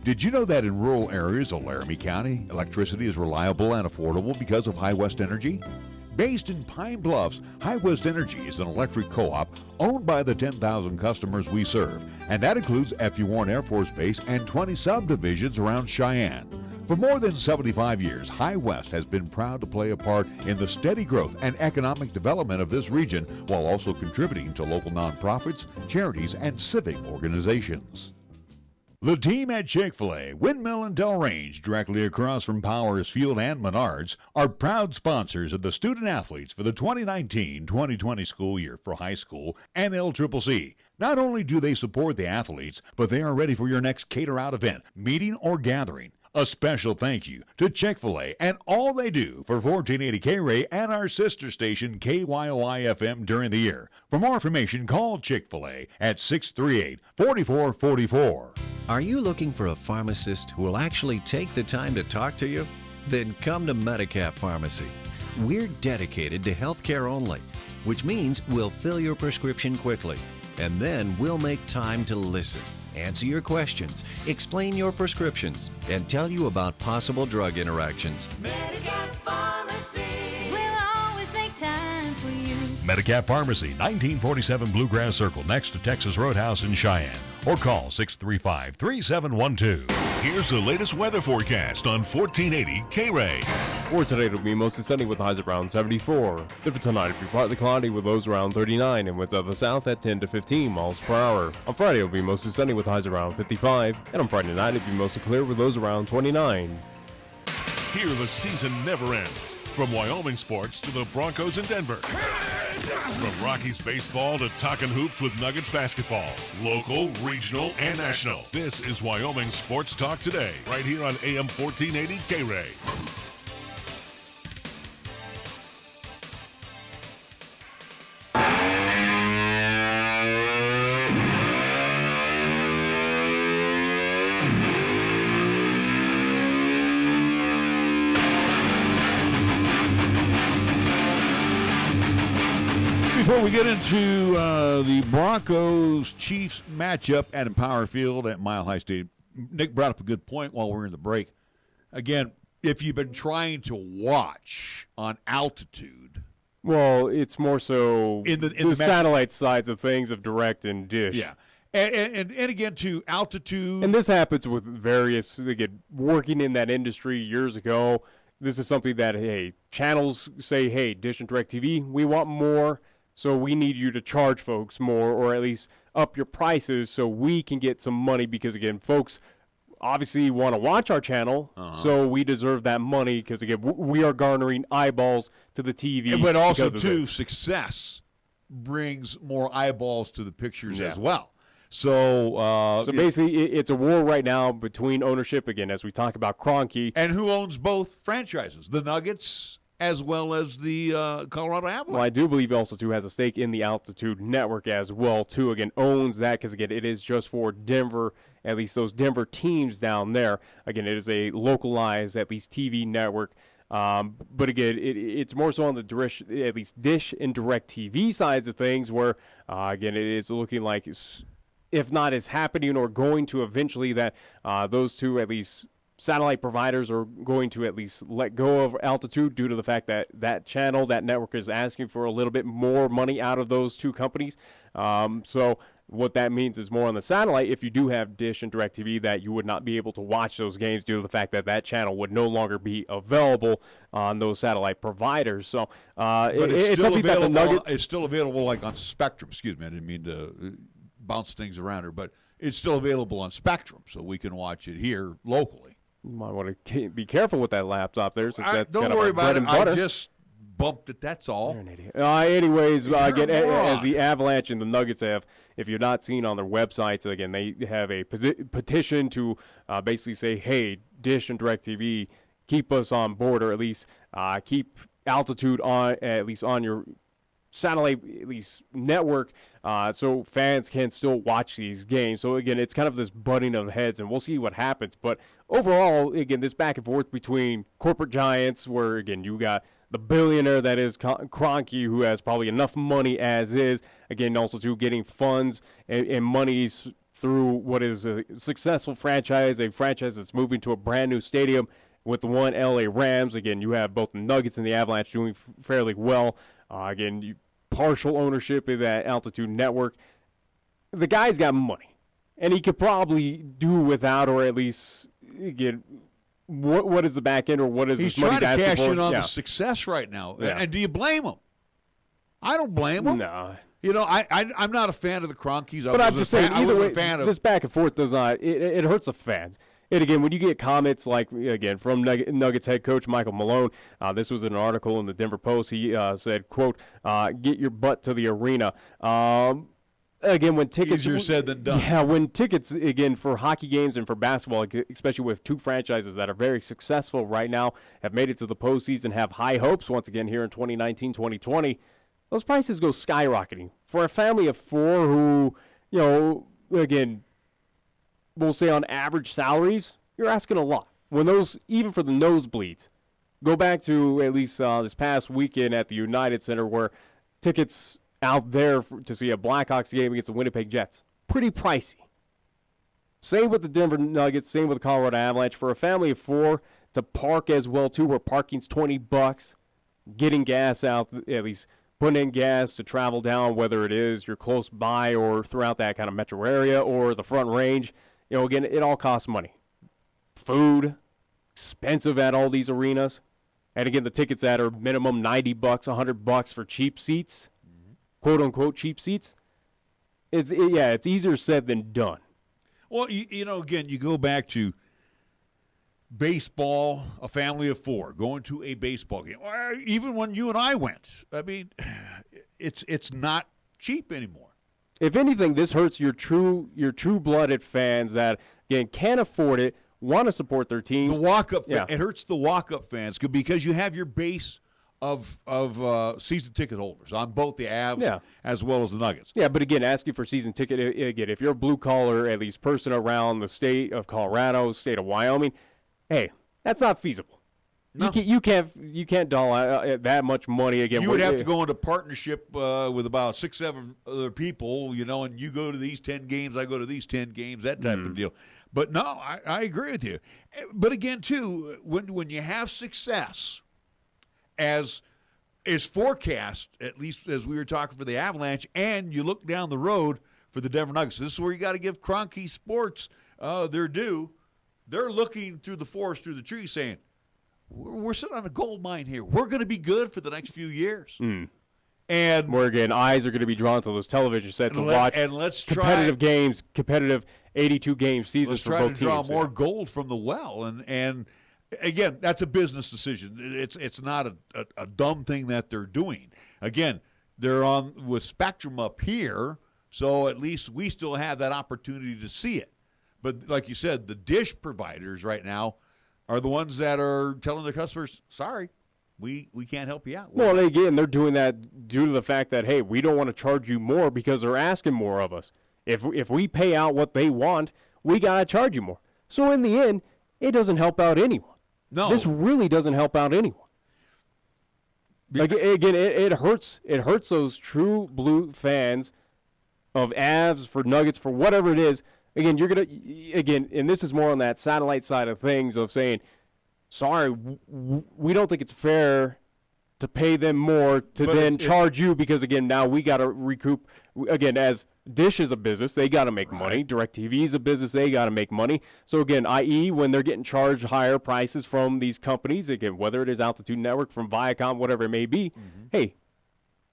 Did you know that in rural areas of Laramie County, electricity is reliable and affordable because of High West Energy? Based in Pine Bluffs, High West Energy is an electric co-op owned by the 10,000 customers we serve, and that includes F.U. Warren Air Force Base and 20 subdivisions around Cheyenne. For more than 75 years, High West has been proud to play a part in the steady growth and economic development of this region, while also contributing to local nonprofits, charities, and civic organizations. The team at Chick-fil-A, Windmill and Del Range, directly across from Powers Field and Menards, are proud sponsors of the student-athletes for the 2019-2020 school year for high school and LCCC. Not only do they support the athletes, but they are ready for your next cater-out event, meeting, or gathering. A special thank you to Chick-fil-A and all they do for 1480 KRAE and our sister station KYOI-FM during the year. For more information, call Chick-fil-A at 638-4444. Are you looking for a pharmacist who will actually take the time to talk to you? Then come to Medicap Pharmacy. We're dedicated to healthcare only, which means we'll fill your prescription quickly, and then we'll make time to listen, answer your questions, explain your prescriptions, and tell you about possible drug interactions. Medicap Pharmacy will always make time for you. Medicap Pharmacy, 1947 Bluegrass Circle, next to Texas Roadhouse in Cheyenne. Or call 635-3712. Here's the latest weather forecast on 1480 KRAE. For today, it'll be mostly sunny with highs around 74. Then for tonight, it'll be partly cloudy with lows around 39 and winds out of the south at 10 to 15 miles per hour. On Friday, it'll be mostly sunny with highs around 55. And on Friday night, it'll be mostly clear with lows around 29. Here the season never ends. From Wyoming sports to the Broncos in Denver. From Rockies baseball to talking hoops with Nuggets basketball. Local, regional, and national. This is Wyoming Sports Talk Today, right here on AM 1480 KRAE. Before we get into the Broncos-Chiefs matchup at Empower Field at Mile High Stadium, Nick brought up a good point while we were in the break. Again, if you've been trying to watch on altitude. Well, it's more so in the satellite sides of things of direct and dish. Yeah. And again, to altitude. And this happens with various, again, working in that industry years ago. This is something that, hey, channels say, hey, Dish and DirecTV, we want more. So we need you to charge folks more, or at least up your prices so we can get some money because, again, folks obviously want to watch our channel, so we deserve that money because, again, we are garnering eyeballs to the TV. But also, too, success brings more eyeballs to the pictures as well. So basically, it's a war right now between ownership, again, as we talk about Kroenke. And who owns both franchises, the Nuggets as well as the Colorado Avalanche. Well, I do believe also, too, has a stake in the Altitude Network as well, too. Again, owns that because, again, it is just for Denver, at least those Denver teams down there. Again, it is a localized, at least, TV network. But, again, it's more so on the Dish and DirecTV sides of things where, again, it is looking like, if not is happening or going to eventually, that those two, at least, satellite providers are going to at least let go of Altitude due to the fact that that channel, that network is asking for a little bit more money out of those two companies. So what that means is more on the satellite, if you do have Dish and DirecTV, that you would not be able to watch those games due to the fact that that channel would no longer be available on those satellite providers. So it's still something available, that the Nuggets... It's still available like on Spectrum. Excuse me, I didn't mean to bounce things around here, but it's still available on Spectrum, so we can watch it here locally. You might want to be careful with that laptop there, since that's don't kind worry of about bread it. and butter. I just bumped it, that's all. Anyways, again, a moron. as the Avalanche and the Nuggets have, if you're not seeing on their websites, again, they have a petition to basically say, hey, Dish and DirecTV, keep us on board, or at least keep altitude on, at least on your satellite, at least network, so fans can still watch these games. So again, it's kind of this butting of heads, and we'll see what happens. But overall, again, this back and forth between corporate giants, where again you got the billionaire that is Kroenke, who has probably enough money as is. Again, also too getting funds and monies through what is a successful franchise, a franchise that's moving to a brand new stadium with the one LA Rams. Again, you have both the Nuggets and the Avalanche doing fairly well. Again, partial ownership of that Altitude Network. The guy's got money, and he could probably do without, or at least again, what is the back end, or what is he's this money trying to cash for? in on the success right now. Yeah. And do you blame him? I don't blame him. No. You know, I'm not a fan of the Kroenkes. But I'm just saying, either way, fan of this back and forth does not. It hurts the fans. And again, when you get comments like, again, from Nuggets head coach Michael Malone, this was an article in the Denver Post. He said, quote, get your butt to the arena. Again, when tickets... Easier said than done. Yeah, when tickets, again, for hockey games and for basketball, especially with two franchises that are very successful right now, have made it to the postseason, have high hopes once again here in 2019-2020, those prices go skyrocketing. For a family of four who, you know, again, we'll say on average salaries, you're asking a lot. When those, even for the nosebleeds, go back to at least this past weekend at the United Center, where tickets out there to see a Blackhawks game against the Winnipeg Jets, pretty pricey. Same with the Denver Nuggets, same with the Colorado Avalanche. For a family of four to park as well, too, where parking's $20, getting gas out, at least putting in gas to travel down, whether it is you're close by or throughout that kind of metro area or the Front Range. You know, again, it all costs money. Food, expensive at all these arenas. And again, the tickets that are minimum $90, $100 for cheap seats, quote-unquote cheap seats. It's easier said than done. Well, you know, again, you go back to baseball, a family of four, going to a baseball game. Or even when you and I went, I mean, it's not cheap anymore. If anything, this hurts your true-blooded fans that, again, can't afford it, want to support their teams. The walk-up, it hurts the walk-up fans because you have your base of season ticket holders on both the Avs as well as the Nuggets. Yeah, but again, asking for season ticket, again, if you're a blue-collar, at least person around the state of Colorado, state of Wyoming, hey, that's not feasible. No. You can't doll out that much money again. You would have to go into partnership with about 6-7 other people, you know, and you go to these 10 games, I go to these 10 games, that type of deal. But no, I agree with you. But again, too, when you have success, as is forecast, at least as we were talking for the Avalanche, and you look down the road for the Denver Nuggets, this is where you got to give Kroenke Sports their due. They're looking through the forest, through the trees, saying, we're sitting on a gold mine here. We're going to be good for the next few years. And where, again, eyes are going to be drawn to those television sets and watch competitive games, competitive 82-game seasons for both teams. Let's try to draw more gold from the well. And again, that's a business decision. It's not a dumb thing that they're doing. Again, they're on with Spectrum up here, so at least we still have that opportunity to see it. But like you said, the dish providers right now are the ones that are telling their customers, sorry, we can't help you out. Well, again, they're doing that due to the fact that, hey, we don't want to charge you more because they're asking more of us. If we pay out what they want, we got to charge you more. So in the end, it doesn't help out anyone. No. This really doesn't help out anyone. Like, again, it hurts those true blue fans of Avs, for Nuggets, for whatever it is. Again, and this is more on that satellite side of things of saying, sorry, we don't think it's fair to pay them more to then charge you because, again, now we got to recoup. Again, as Dish is a business, they got to make money. DirecTV is a business, they got to make money. So, again, i.e., when they're getting charged higher prices from these companies, again, whether it is Altitude Network, from Viacom, whatever it may be, hey,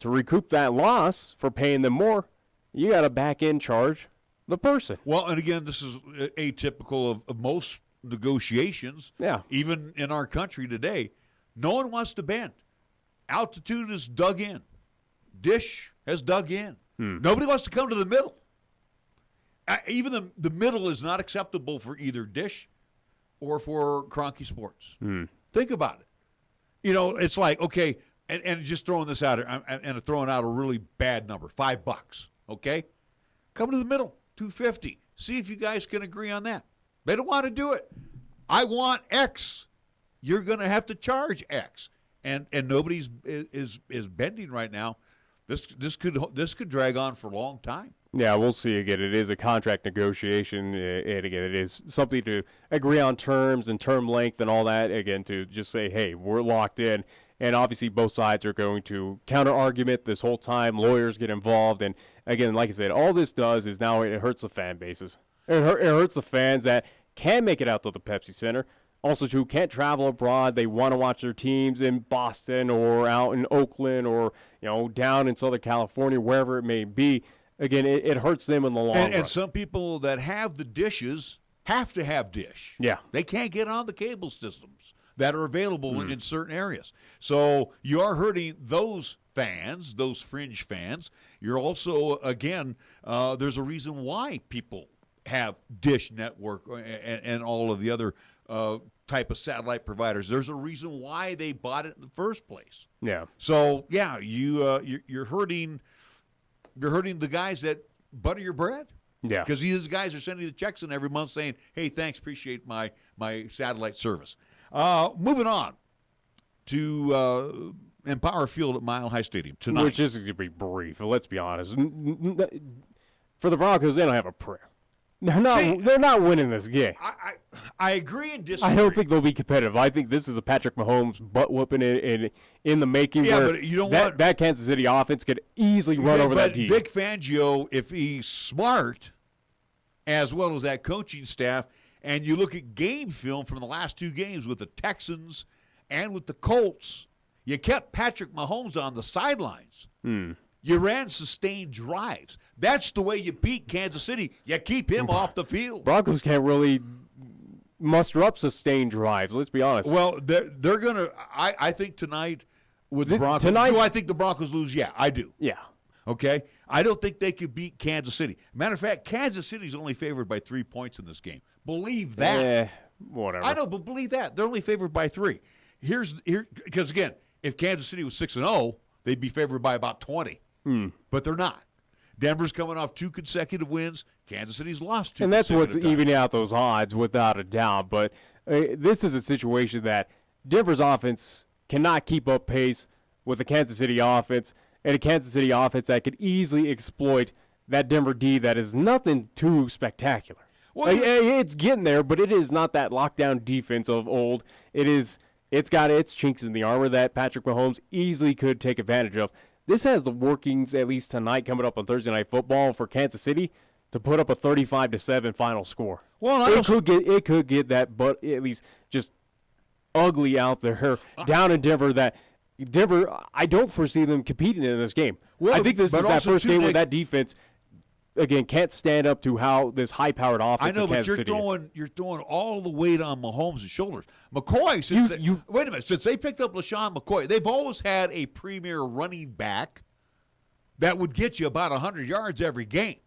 to recoup that loss for paying them more, you got to back in charge the person. Well, and again, this is atypical of most negotiations. Yeah. Even in our country today, no one wants to bend. altitude is dug in. Dish has dug in. Nobody wants to come to the middle. Even the middle is not acceptable for either Dish or for Kroenke Sports. Think about it. You know, it's like, okay, and just throwing this out, and throwing out a really bad number, $5, okay? Come to the middle, $2.50. See if you guys can agree on that. They don't want to do it. I want X. You're going to have to charge X. And nobody's is bending right now. This could drag on for a long time. Yeah, we'll see. Again, it is a contract negotiation, and again, it is something to agree on terms and term length and all that. Again, to just say, hey, we're locked in, and obviously both sides are going to counter argument this whole time. Lawyers get involved, and again, like I said, all this does is now it hurts the fan bases. It hurts the fans that can make it out to the Pepsi Center. Also, too, can't travel abroad. They want to watch their teams in Boston or out in Oakland or, down in Southern California, wherever it may be. Again, it hurts them in the long run. And some people that have the dishes have to have Dish. Yeah. They can't get on the cable systems that are available in certain areas. So you are hurting those fans, those fringe fans. You're also, again, there's a reason why people have Dish Network and all of the other type of satellite providers. There's a reason why they bought it in the first place. Yeah. So yeah, you're hurting the guys that butter your bread. Yeah. Because these guys are sending the checks in every month saying, "Hey, thanks, appreciate my satellite service." Moving on to Empower Field at Mile High Stadium tonight, which is going to be brief. Let's be honest. For the Broncos, they don't have a prayer. They're not winning this game. I agree and disagree. I don't think they'll be competitive. I think this is a Patrick Mahomes butt whooping in the making. Yeah, where but you know what? That Kansas City offense could easily run over that team. Vic Fangio, if he's smart, as well as that coaching staff, and you look at game film from the last two games with the Texans and with the Colts, you kept Patrick Mahomes on the sidelines. You ran sustained drives. That's the way you beat Kansas City. You keep him off the field. Broncos can't really muster up sustained drives. Let's be honest. Well, they're going to – I think tonight with the Broncos – do I think the Broncos lose? Yeah, I do. Yeah. Okay? I don't think they could beat Kansas City. Matter of fact, Kansas City's only favored by 3 points in this game. Believe that. Whatever. I know, but believe that. They're only favored by 3. Because, again, if Kansas City was 6-0, they'd be favored by about 20. But they're not. Denver's coming off 2 consecutive wins. Kansas City's lost 2 and that's what's consecutive evening out those odds without a doubt. But this is a situation that Denver's offense cannot keep up pace with the Kansas City offense, and a Kansas City offense that could easily exploit that Denver D that is nothing too spectacular. Well, it's getting there, but it is not that lockdown defense of old. It's got its chinks in the armor that Patrick Mahomes easily could take advantage of. This has the workings, at least tonight, coming up on Thursday Night Football for Kansas City, to put up a 35-7 final score. Well, it could get that, but at least just ugly out there down in Denver. That Denver, I don't foresee them competing in this game. Well, I think this is that first game where that defense, again, can't stand up to how this high-powered offense. I know, but you're throwing all the weight on Mahomes' shoulders. McCoy, wait a minute, since they picked up LaShawn McCoy, they've always had a premier running back that would get you about 100 yards every game.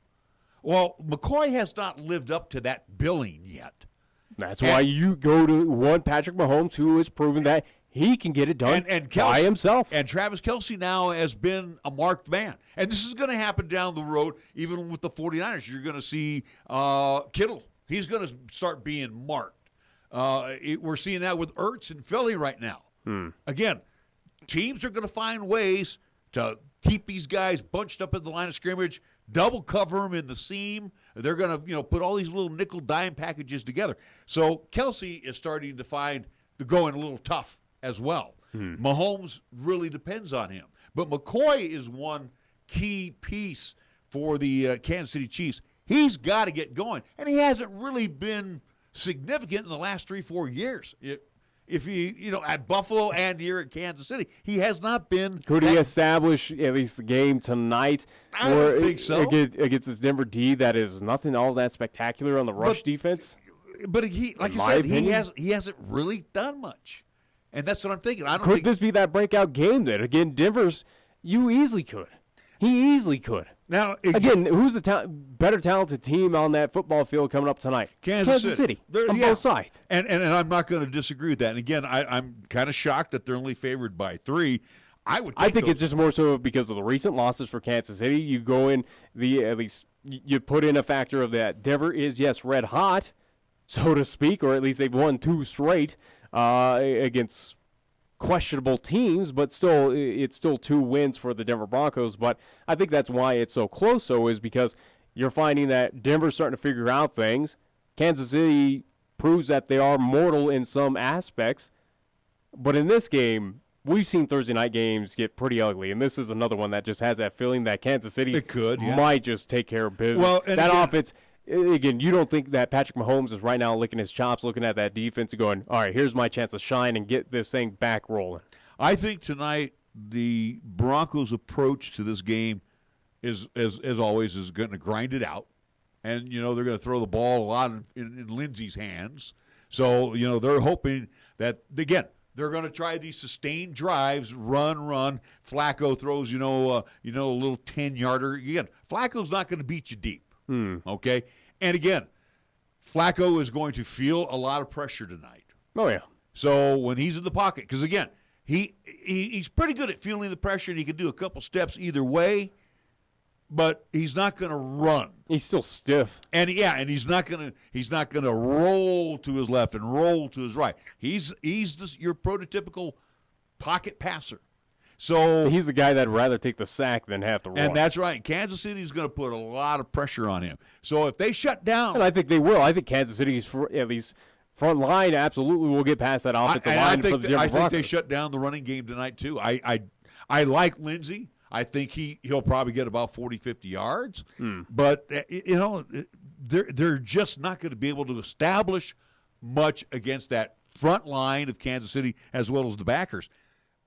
Well, McCoy has not lived up to that billing yet. That's why you go to one Patrick Mahomes, who has proven that he can get it done by himself. And Travis Kelce now has been a marked man. And this is going to happen down the road, even with the 49ers. You're going to see Kittle. He's going to start being marked. We're seeing that with Ertz in Philly right now. Again, teams are going to find ways to keep these guys bunched up in the line of scrimmage, double cover them in the seam. They're going to put all these little nickel dime packages together. So Kelce is starting to find the going a little tough as well. Mahomes really depends on him. But McCoy is one key piece for the Kansas City Chiefs. He's got to get going. And he hasn't really been significant in the last 3-4 years. If he, at Buffalo and here at Kansas City, he has not been. Could he establish at least the game tonight? I don't think so. Against this Denver D that is nothing all that spectacular on the rush defense? But he hasn't really done much. And that's what I'm thinking. I don't Could think this be that breakout game that, again, Denver's, you easily could. He easily could. Now, again, who's the better talented team on that football field coming up tonight? Kansas City. On yeah. both sides. And I'm not going to disagree with that. And again, I'm kind of shocked that they're only favored by 3. I think it's just more so because of the recent losses for Kansas City. You go in at least you put in a factor of that. Denver is, yes, red hot, so to speak, or at least they've won 2 straight against questionable teams, but still, it's still 2 wins for the Denver Broncos. But I think that's why it's so close, is because you're finding that Denver's starting to figure out things. Kansas City proves that they are mortal in some aspects. But in this game, we've seen Thursday night games get pretty ugly, and this is another one that just has that feeling that Kansas City might just take care of business. Well, that offense, again, you don't think that Patrick Mahomes is right now licking his chops, looking at that defense and going, all right, here's my chance to shine and get this thing back rolling. I think tonight the Broncos' approach to this game is, as always, is going to grind it out. And, they're going to throw the ball a lot in Lindsey's hands. So, they're hoping that, again, they're going to try these sustained drives, run. Flacco throws, a little 10-yarder. Again, Flacco's not going to beat you deep, okay? And, again, Flacco is going to feel a lot of pressure tonight. Oh, yeah. So when he's in the pocket, because, again, he's pretty good at feeling the pressure, and he can do a couple steps either way, but he's not going to run. He's still stiff. And he's not going to roll to his left and roll to his right. He's your prototypical pocket passer. So he's the guy that'd rather take the sack than have to run. And that's right. Kansas City is going to put a lot of pressure on him. So if they shut down, and I think they will. I think Kansas City's at least front line absolutely will get past that offensive line for the Denver Broncos. I think they shut down the running game tonight too. I like Lindsey. I think he'll probably get about 40, 50 yards. But, they're just not going to be able to establish much against that front line of Kansas City as well as the backers.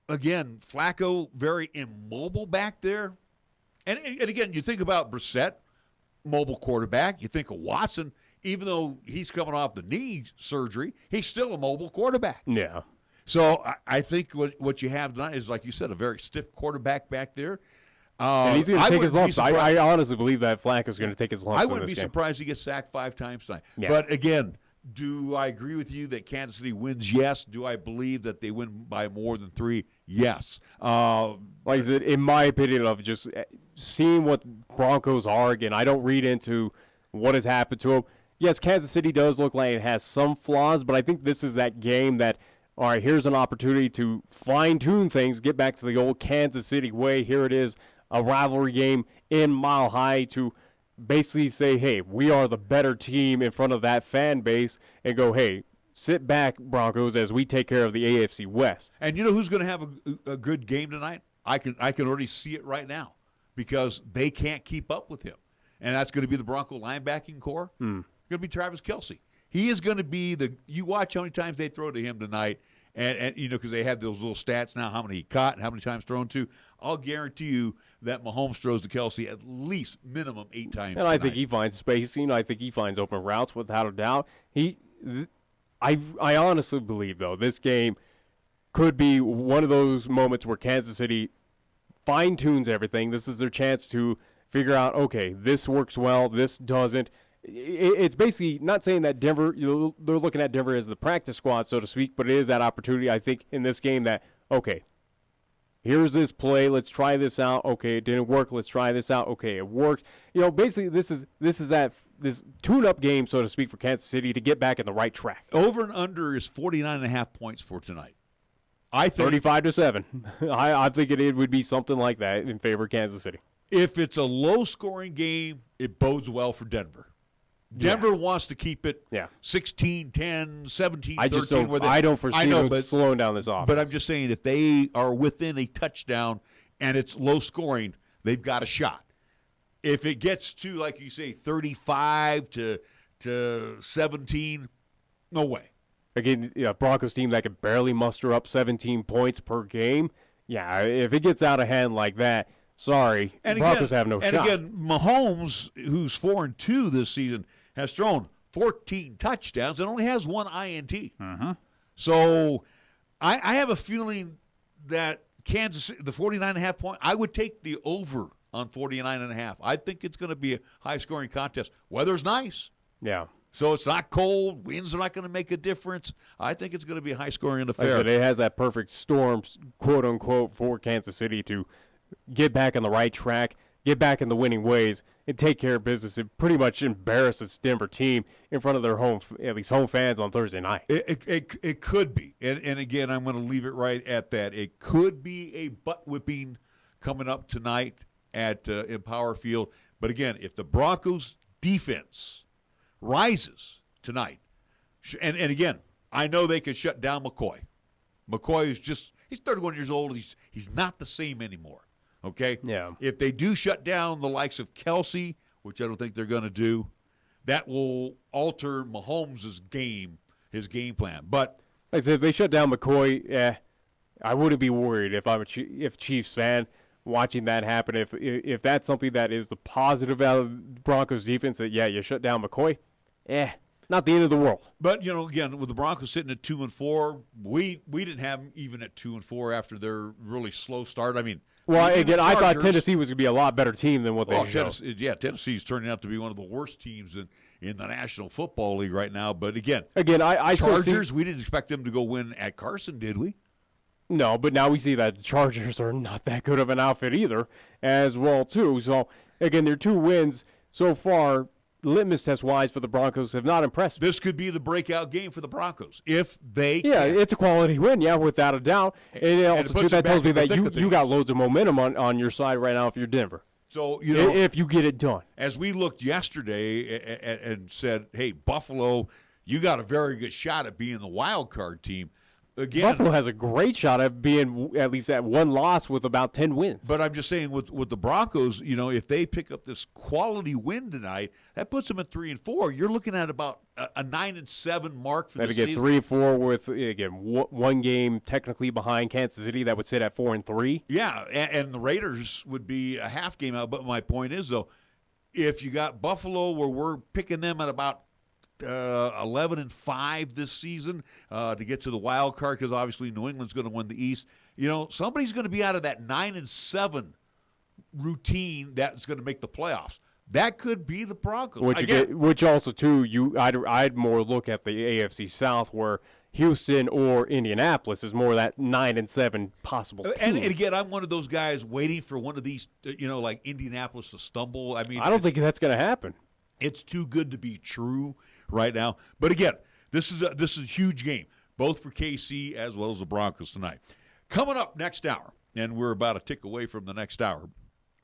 Again, Flacco, very immobile back there. And again, you think about Brissett, mobile quarterback. You think of Watson, even though he's coming off the knee surgery, he's still a mobile quarterback. Yeah. So I think what you have tonight is, like you said, a very stiff quarterback back there. And he's going to take his lumps. I honestly believe that Flacco's going to take his lumps. I wouldn't be surprised he gets sacked 5 times tonight. Yeah. But again, do I agree with you that Kansas City wins? Yes. Do I believe that they win by more than 3? Yes. Like I said, in my opinion, of just seeing what Broncos are, again, I don't read into what has happened to them. Yes, Kansas City does look like it has some flaws, but I think this is that game that, all right, here's an opportunity to fine-tune things, get back to the old Kansas City way. Here it is, a rivalry game in Mile High to basically say, hey, we are the better team in front of that fan base, and go, hey, sit back, Broncos, as we take care of the AFC West. And you know who's going to have a good game tonight? I can already see it right now because they can't keep up with him. And that's going to be the Bronco linebacking core. Going to be Travis Kelce. He is going to be you watch how many times they throw to him tonight, and because they have those little stats now, how many he caught and how many times thrown to. I'll guarantee you that Mahomes throws to Kelce at least minimum 8 times. And I think he finds spacing. I think he finds open routes without a doubt. I honestly believe, though, this game could be one of those moments where Kansas City fine-tunes everything. This is their chance to figure out, okay, this works well, this doesn't. It's basically not saying that Denver, they're looking at Denver as the practice squad, so to speak, but it is that opportunity, I think, in this game that, okay, here's this play, let's try this out. Okay, it didn't work, let's try this out. Okay, it worked. Basically this is this tune-up game, so to speak, for Kansas City to get back in the right track. Over and under is 49.5 points for tonight. I think 35-7. I think it would be something like that in favor of Kansas City. If it's a low-scoring game, it bodes well for Denver. Denver wants to keep it 16-10, 17-13. I don't foresee them slowing down this offense. But I'm just saying, if they are within a touchdown and it's low-scoring, they've got a shot. If it gets to, like you say, 35 to 17, no way. Again, Broncos team that could barely muster up 17 points per game. Yeah, if it gets out of hand like that, sorry, Broncos have no shot. And again, Mahomes, who's 4-2 this season, has thrown 14 touchdowns and only has 1 INT. Mm-hmm. So I have a feeling that Kansas, the 49.5 point, I would take the over on 49.5. I think it's going to be a high-scoring contest. Weather's nice. Yeah. So it's not cold. Winds are not going to make a difference. I think it's going to be a high-scoring affair. Like I said, it has that perfect storm, quote-unquote, for Kansas City to get back on the right track, get back in the winning ways, and take care of business and pretty much embarrass this Denver team in front of their home fans on Thursday night. It could be. And again, I'm going to leave it right at that. It could be a butt-whipping coming up tonight at Empower Field. But again, if the Broncos' defense rises tonight, and again, I know they could shut down McCoy. McCoy is he's 31 years old. He's not the same anymore. Okay? Yeah. If they do shut down the likes of Kelsey, which I don't think they're going to do, that will alter Mahomes' his game plan. But like I said, if they shut down McCoy, I wouldn't be worried if I'm a Chiefs fan watching that happen. If that's something that is the positive out of Broncos defense, that you shut down McCoy, not the end of the world. But again, with the Broncos sitting at 2-4, we didn't have them even at 2-4 after their really slow start. I mean, again, I thought Tennessee was going to be a lot better team than what they showed. Tennessee's turning out to be one of the worst teams in the National Football League right now. But again, I Chargers, we didn't expect them to go win at Carson, did we? No, but now we see that the Chargers are not that good of an outfit either as well, too. So, again, their 2 wins so far, litmus test-wise for the Broncos, have not impressed me. This could be the breakout game for the Broncos if they it's a quality win, without a doubt. And also, too, that tells me that you got loads of momentum on your side right now if you're Denver. So, if you get it done. As we looked yesterday and said, hey, Buffalo, you got a very good shot at being the wild card team. Again, Buffalo has a great shot at being at least at 1 loss with about 10 wins. But I'm just saying with the Broncos, if they pick up this quality win tonight, that puts them at 3-4. You're looking at about a 9-7 mark for the season. They get 3-4 with, again, 1 game technically behind Kansas City. That would sit at 4-3. Yeah, and the Raiders would be a half game out. But my point is, though, if you got Buffalo where we're picking them at about 11-5 this season to get to the wild card, because obviously New England's going to win the East. Somebody's going to be out of that 9-7 routine that's going to make the playoffs. That could be the Broncos. Which also too, I'd more look at the AFC South where Houston or Indianapolis is more that 9-7 possible team. And again, I'm one of those guys waiting for one of these, like Indianapolis to stumble. I mean, I don't think that's going to happen. It's too good to be true right now. But again, this is a huge game, both for KC as well as the Broncos tonight. Coming up next hour, and we're about a tick away from the next hour,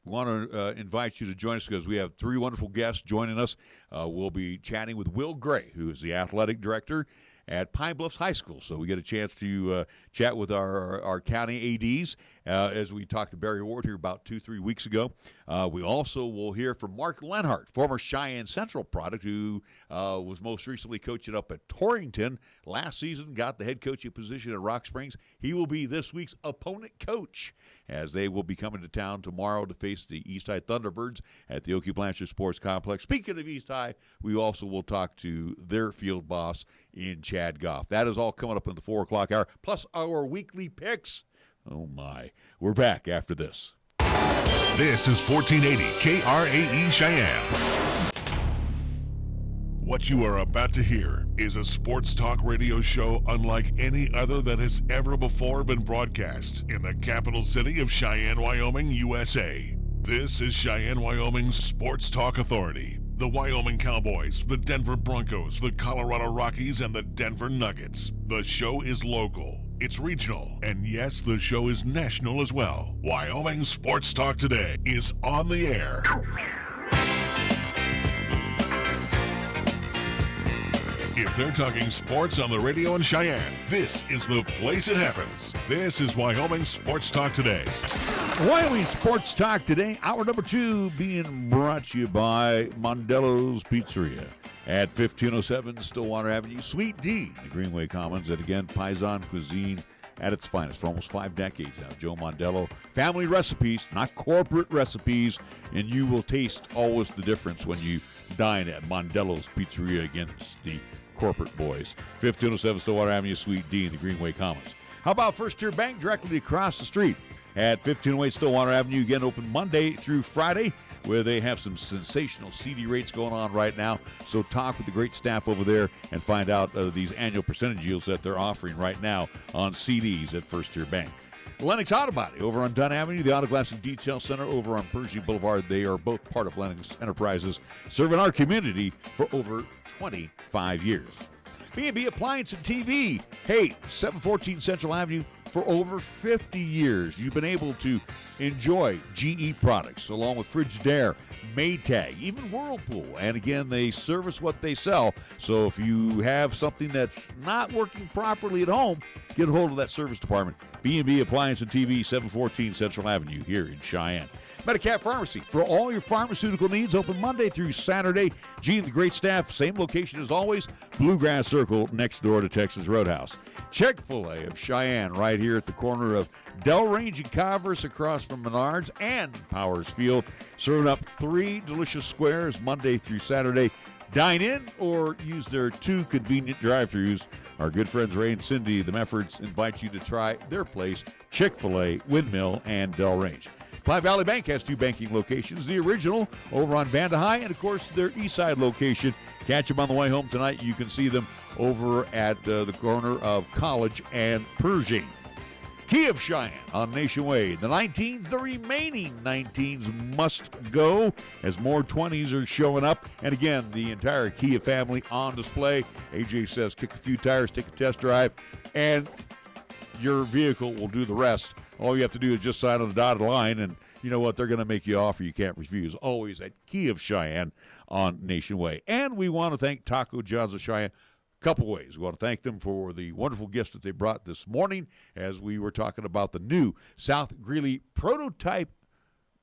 we want to invite you to join us because we have 3 wonderful guests joining us. We'll be chatting with Will Gray, who is the athletic director at Pine Bluffs High School. So we get a chance to chat with our county ADs as we talked to Barry Ward here about 2-3 weeks ago. We also will hear from Mark Lenhardt, former Cheyenne Central product, who was most recently coaching up at Torrington last season, got the head coaching position at Rock Springs. He will be this week's opponent coach as they will be coming to town tomorrow to face the East High Thunderbirds at the Oakey Blanchard Sports Complex. Speaking of East High, we also will talk to their field boss in Chad Goff. That is all coming up in the 4 o'clock hour, plus our weekly picks. Oh, my. We're back after this. This is 1480 KRAE Cheyenne. What you are about to hear is a sports talk radio show unlike any other that has ever before been broadcast in the capital city of Cheyenne, Wyoming, USA. This is Cheyenne, Wyoming's Sports Talk Authority. The Wyoming Cowboys, the Denver Broncos, the Colorado Rockies, and the Denver Nuggets. The show is local, it's regional, and yes, the show is national as well. Wyoming Sports Talk Today is on the air. If they're talking sports on the radio in Cheyenne, this is the place it happens. This is Wyoming Sports Talk Today. Wyoming Sports Talk Today, hour number 2, being brought to you by Mondello's Pizzeria at 1507 Stillwater Avenue, Suite D, the Greenway Commons. And again, Paisan cuisine at its finest for almost 5 decades now. Joe Mondello, family recipes, not corporate recipes, and you will taste always the difference when you dine at Mondello's Pizzeria against the corporate boys. 1507 Stillwater Avenue, Suite D, in the Greenway Commons. How about First Tier Bank directly across the street at 1508 Stillwater Avenue? Again, open Monday through Friday, where they have some sensational CD rates going on right now. So talk with the great staff over there and find out these annual percentage yields that they're offering right now on CDs at First Tier Bank. Lennox Auto Body over on Dunn Avenue, the Auto Glass and Detail Center over on Pershing Boulevard. They are both part of Lennox Enterprises, serving our community for over 25 years. B&B Appliance and TV. Hey, 714 Central Avenue. For over 50 years, you've been able to enjoy GE products along with Frigidaire, Maytag, even Whirlpool. And again, they service what they sell. So if you have something that's not working properly at home, get a hold of that service department. B&B Appliance and TV, 714 Central Avenue here in Cheyenne. Medicap Pharmacy, for all your pharmaceutical needs, open Monday through Saturday. Gene and the great staff, same location as always, Bluegrass Circle next door to Texas Roadhouse. Chick-fil-A of Cheyenne, right here at the corner of Del Range and Converse, across from Menards and Powers Field, serving up 3 delicious squares Monday through Saturday. Dine in or use their 2 convenient drive-thrus. Our good friends Ray and Cindy, the Meffords, invite you to try their place, Chick-fil-A, Windmill, and Del Range. Pine Valley Bank has 2 banking locations, the original over on Vanda High and, of course, their east side location. Catch them on the way home tonight. You can see them over at the corner of College and Pershing. Key of Cheyenne on Nation Way. The 19s, the remaining 19s must go as more 20s are showing up. And again, the entire Kia family on display. AJ says kick a few tires, take a test drive, and your vehicle will do the rest. All you have to do is just sign on the dotted line, and you know what? They're going to make you an offer you can't refuse. Always at Key of Cheyenne on Nation Way. And we want to thank Taco John's of Cheyenne a couple ways. We want to thank them for the wonderful gifts that they brought this morning as we were talking about the new South Greeley prototype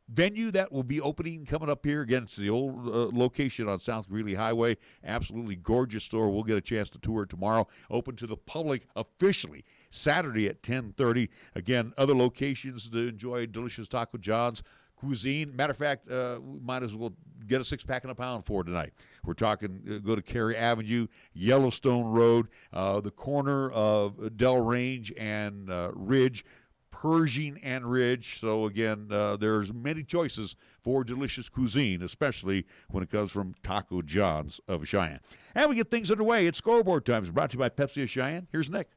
venue that will be opening coming up here. Again, it's the old location on South Greeley Highway. Absolutely gorgeous store. We'll get a chance to tour it tomorrow. Open to the public officially Saturday at 10:30. Again, other locations to enjoy delicious Taco John's cuisine. Matter of fact, we might as well get a 6-pack and a pound for tonight. We're talking, go to KRAE Avenue, Yellowstone Road, the corner of Del Range and Ridge, Pershing and Ridge. So again, there's many choices for delicious cuisine, especially when it comes from Taco John's of Cheyenne. And we get things underway. It's Scoreboard Time. It's brought to you by Pepsi of Cheyenne. Here's Nick.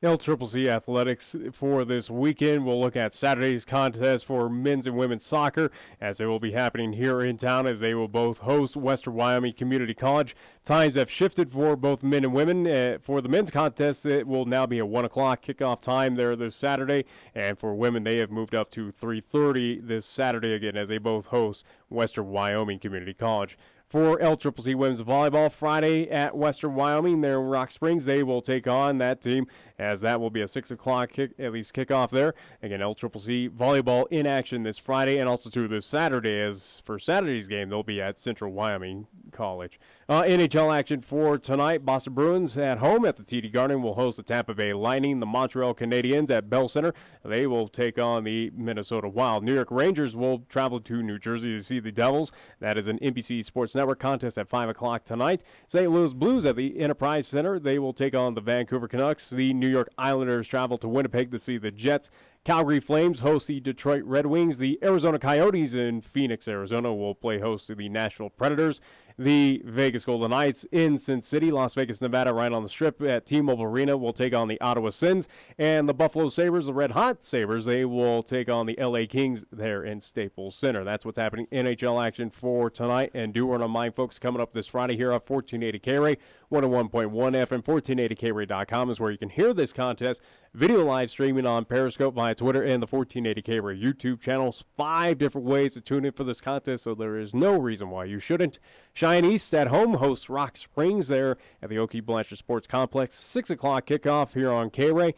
LCCC Athletics for this weekend. We'll look at Saturday's contest for men's and women's soccer, as they will be happening here in town, as they will both host Western Wyoming Community College. Times have shifted for both men and women. For the men's contest, it will now be a 1 o'clock kickoff time there this Saturday, and for women, they have moved up to 3:30 this Saturday again, as they both host Western Wyoming Community College. For LCCC Women's Volleyball, Friday at Western Wyoming, there in Rock Springs, they will take on that team, as that will be a 6 o'clock kickoff there. Again, LCCC Volleyball in action this Friday and also to this Saturday, as for Saturday's game, they'll be at Central Wyoming College. NHL action for tonight. Boston Bruins at home at the TD Garden will host the Tampa Bay Lightning. The Montreal Canadiens at Bell Center, they will take on the Minnesota Wild. New York Rangers will travel to New Jersey to see the Devils. That is an NBC Sports Network contest at 5 o'clock tonight. St. Louis Blues at the Enterprise Center, they will take on the Vancouver Canucks. The New York Islanders travel to Winnipeg to see the Jets. Calgary Flames host the Detroit Red Wings. The Arizona Coyotes in Phoenix, Arizona will play host to the Nashville Predators. The Vegas Golden Knights in Sin City, Las Vegas, Nevada, right on the Strip at T-Mobile Arena, will take on the Ottawa Sens. And the Buffalo Sabres, the Red Hot Sabres, they will take on the LA Kings there in Staples Center. That's what's happening. NHL action for tonight. And do want to mind, folks, coming up this Friday here on 1480 KRAE, 101.1 FM, 1480KRAE.com is where you can hear this contest. Video live streaming on Periscope, via Twitter, and the 1480 KRAE YouTube channels. 5 different ways to tune in for this contest, so there is no reason why you shouldn't. Cheyenne East at home hosts Rock Springs there at the Okie Blanchard Sports Complex. 6 o'clock kickoff here on KRAE.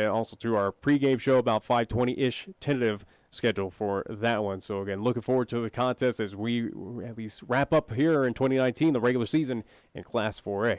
Also to our pregame show about 5:20-ish tentative schedule for that one. So again, looking forward to the contest as we at least wrap up here in 2019, the regular season in Class 4A.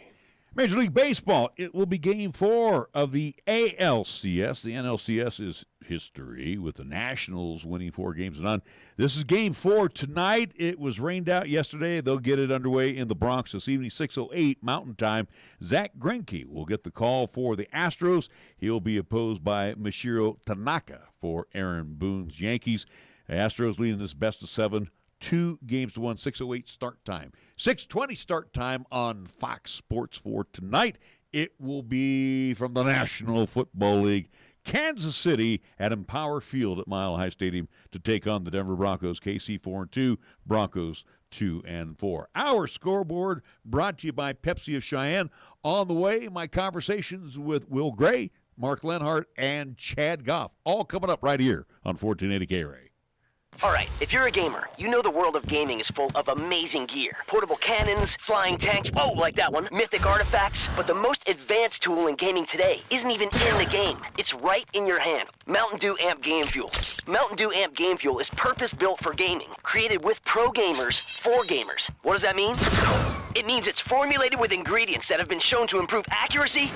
Major League Baseball, it will be Game 4 of the ALCS. The NLCS is history with the Nationals winning 4 games to none. This is Game 4 tonight. It was rained out yesterday. They'll get it underway in the Bronx this evening, 6:08 Mountain Time. Zach Greinke will get the call for the Astros. He'll be opposed by Masahiro Tanaka for Aaron Boone's Yankees. The Astros leading this best of 7. 2 games to 1, 6:08 start time. 6:20 start time on Fox Sports for tonight. It will be from the National Football League. Kansas City at Empower Field at Mile High Stadium to take on the Denver Broncos. KC 4-2, Broncos 2-4. Our scoreboard brought to you by Pepsi of Cheyenne. On the way, my conversations with Will Gray, Mark Lenhardt, and Chad Goff. All coming up right here on 1480 KRAE. Alright, if you're a gamer, you know the world of gaming is full of amazing gear. Portable cannons, flying tanks, whoa, like that one, mythic artifacts. But the most advanced tool in gaming today isn't even in the game. It's right in your hand. Mountain Dew Amp Game Fuel. Mountain Dew Amp Game Fuel is purpose-built for gaming, created with pro gamers for gamers. What does that mean? It means it's formulated with ingredients that have been shown to improve accuracy,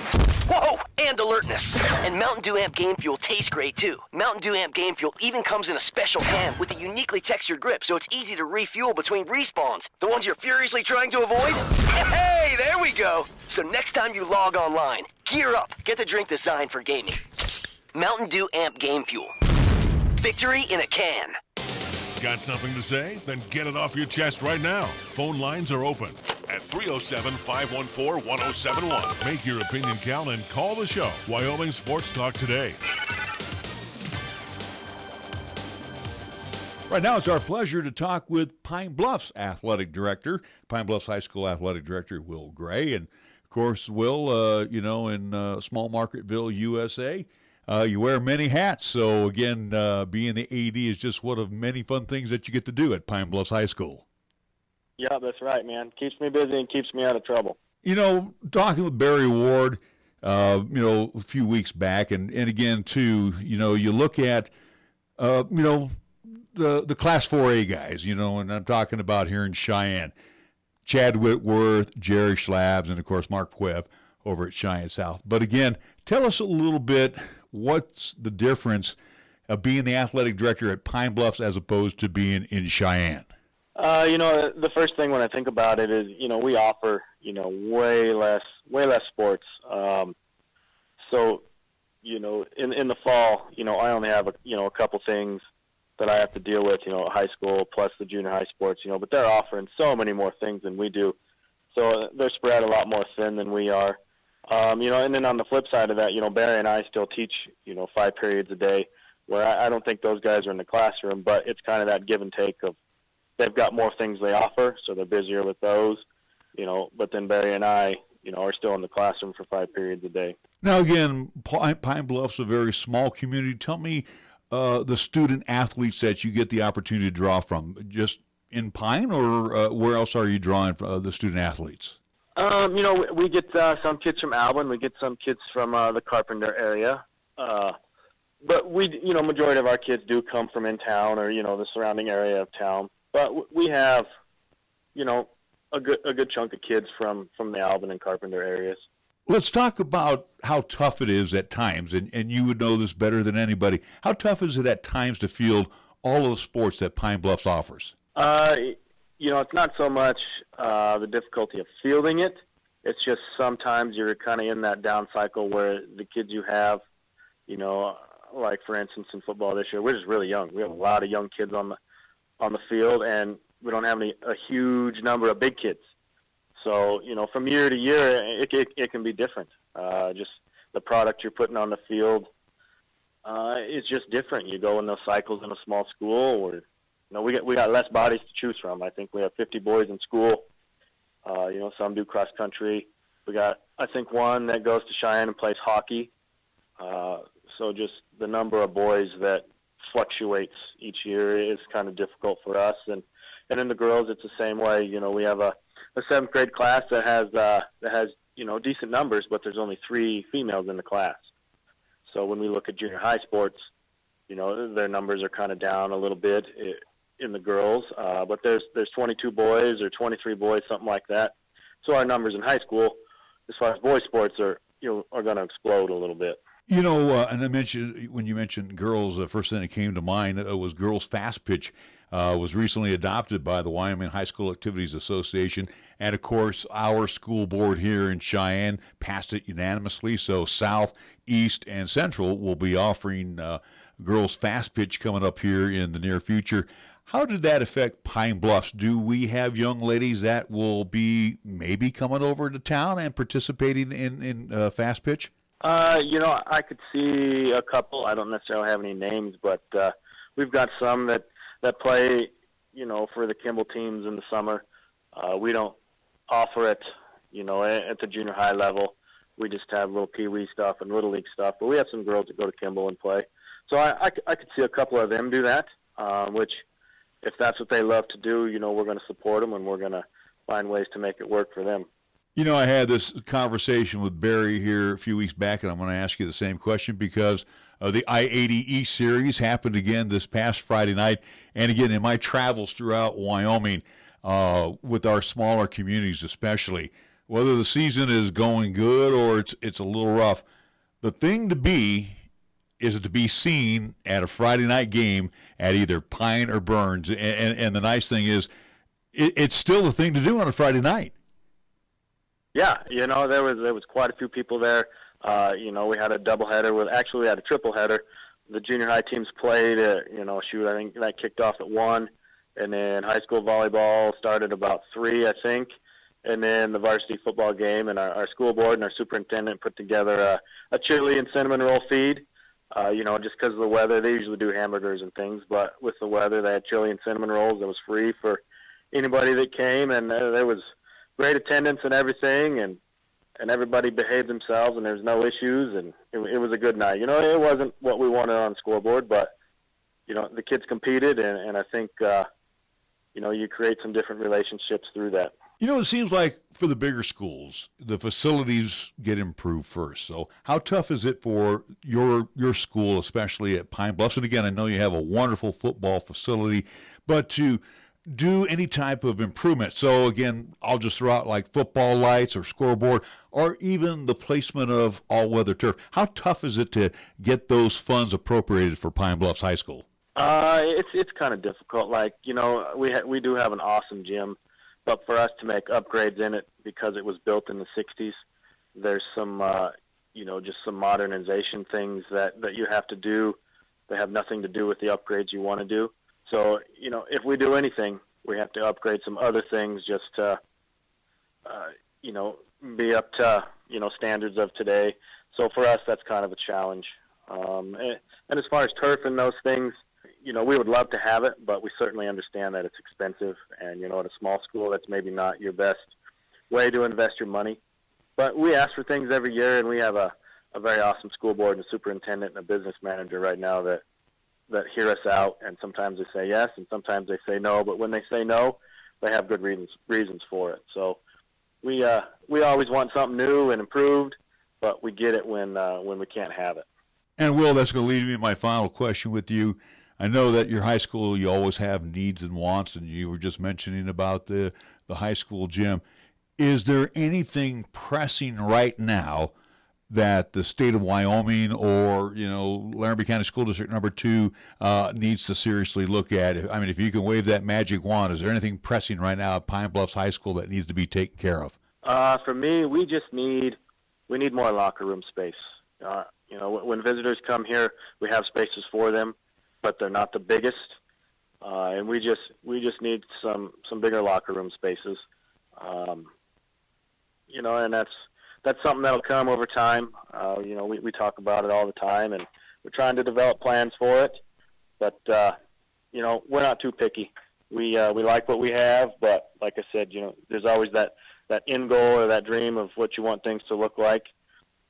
whoa, and alertness. And Mountain Dew Amp Game Fuel tastes great too. Mountain Dew Amp Game Fuel even comes in a special can with a uniquely textured grip, so it's easy to refuel between respawns. The ones you're furiously trying to avoid? Hey, there we go. So next time you log online, gear up. Get the drink designed for gaming. Mountain Dew Amp Game Fuel. Victory in a can. Got something to say? Then get it off your chest right now. Phone lines are open at 307-514-1071. Make your opinion count and call the show. Wyoming Sports Talk today. Right now, it's our pleasure to talk with Pine Bluffs Athletic Director, Pine Bluffs High School Athletic Director Will Gray. And, of course, Will, in small marketville, USA, you wear many hats. So, again, being the AD is just one of many fun things that you get to do at Pine Bluffs High School. Yeah, that's right, man. Keeps me busy and keeps me out of trouble. You know, talking with Barry Ward, a few weeks back, and again, too, you look at, the Class 4A guys, and I'm talking about here in Cheyenne. Chad Whitworth, Jerry Schlabs, and, of course, Mark Webb over at Cheyenne South. But, again, tell us a little bit what's the difference of being the athletic director at Pine Bluffs as opposed to being in Cheyenne? The first thing when I think about it is, we offer, way less sports. So, in the fall, I only have, a couple things that I have to deal with, high school plus the junior high sports, but they're offering so many more things than we do. So they're spread a lot more thin than we are. And then on the flip side of that, Barry and I still teach, 5 periods a day, where I don't think those guys are in the classroom, but it's kind of that give and take of they've got more things they offer, so they're busier with those, but then Barry and I, are still in the classroom for 5 periods a day. Now, again, Pine Bluff's a very small community. Tell me the student athletes that you get the opportunity to draw from, just in Pine, or where else are you drawing the student athletes? We get some kids from Alvin. We get some kids from the Carpenter area. But majority of our kids do come from in town or, the surrounding area of town. But we have, a good chunk of kids from the Alvin and Carpenter areas. Let's talk about how tough it is at times, and you would know this better than anybody. How tough is it at times to field all of the sports that Pine Bluffs offers? It's not so much the difficulty of fielding it. It's just sometimes you're kind of in that down cycle where the kids you have, like for instance in football this year, we're just really young. We have a lot of young kids on the field, and we don't have a huge number of big kids. So, from year to year, it can be different. Just the product you're putting on the field is just different. You go in those cycles in a small school, or we got less bodies to choose from. I think we have 50 boys in school. Some do cross country. We got, I think, one that goes to Cheyenne and plays hockey. So just the number of boys that fluctuates each year is kind of difficult for us. And in the girls, it's the same way. We have a 7th grade class that has decent numbers, but there's only 3 females in the class. So when we look at junior high sports, their numbers are kind of down a little bit in the girls, but there's 22 boys or 23 boys, something like that. So our numbers in high school, as far as boys sports are going to explode a little bit. You know, and I mentioned when you mentioned girls, the first thing that came to mind was girls fast pitch. Was recently adopted by the Wyoming High School Activities Association, and of course our school board here in Cheyenne passed it unanimously. So South, East, and Central will be offering girls fast pitch coming up here in the near future. How did that affect Pine Bluffs? Do we have young ladies that will be maybe coming over to town and participating in fast pitch? I could see a couple. I don't necessarily have any names, but we've got some that play, for the Kimball teams in the summer. We don't offer it, at the junior high level. We just have little pee-wee stuff and little league stuff. But we have some girls that go to Kimball and play. So I could see a couple of them do that, which if that's what they love to do, we're going to support them and we're going to find ways to make it work for them. I had this conversation with Barry here a few weeks back, and I'm going to ask you the same question because the I-80 East Series happened again this past Friday night. And again, in my travels throughout Wyoming, with our smaller communities especially, whether the season is going good or it's a little rough, the thing to be is to be seen at a Friday night game at either Pine or Burns. And the nice thing is it's still the thing to do on a Friday night. Yeah, there was quite a few people there. We had a doubleheader actually we had a tripleheader. The junior high teams played I think that kicked off at 1, and then high school volleyball started about 3, I think, and then the varsity football game, and our school board and our superintendent put together a chili and cinnamon roll feed. Just because of the weather, they usually do hamburgers and things, but with the weather, they had chili and cinnamon rolls that was free for anybody that came, and there was great attendance and everything, and everybody behaved themselves, and there was no issues, and it was a good night. It wasn't what we wanted on the scoreboard, but the kids competed, and I think you create some different relationships through that. It seems like for the bigger schools, the facilities get improved first. So how tough is it for your school, especially at Pine Bluffs? And again, I know you have a wonderful football facility, but to do any type of improvement. So again, I'll just throw out like football lights or scoreboard or even the placement of all-weather turf. How tough is it to get those funds appropriated for Pine Bluffs High School? It's kind of difficult. We do have an awesome gym, but for us to make upgrades in it because it was built in the 60s, there's some just some modernization things that you have to do that have nothing to do with the upgrades you want to do. So, if we do anything, we have to upgrade some other things just to, be up to, standards of today. So for us, that's kind of a challenge. And as far as turf and those things, we would love to have it, but we certainly understand that it's expensive. And, at a small school, that's maybe not your best way to invest your money. But we ask for things every year, and we have a very awesome school board and a superintendent and a business manager right now that hear us out, and sometimes they say yes, and sometimes they say no. But when they say no, they have good reasons for it. So we always want something new and improved, but we get it when we can't have it. And Will, that's going to lead me to my final question with you. I know that your high school, you always have needs and wants, and you were just mentioning about the high school gym. Is there anything pressing right now that the state of Wyoming or, Laramie County School District number 2 needs to seriously look at? If you can wave that magic wand, is there anything pressing right now at Pine Bluffs High School that needs to be taken care of? For me, we need more locker room space. When visitors come here, we have spaces for them, but they're not the biggest. And we just need some bigger locker room spaces. And that's something that'll come over time. We talk about it all the time, and we're trying to develop plans for it. But we're not too picky. We like what we have, but like I said, there's always that end goal or that dream of what you want things to look like,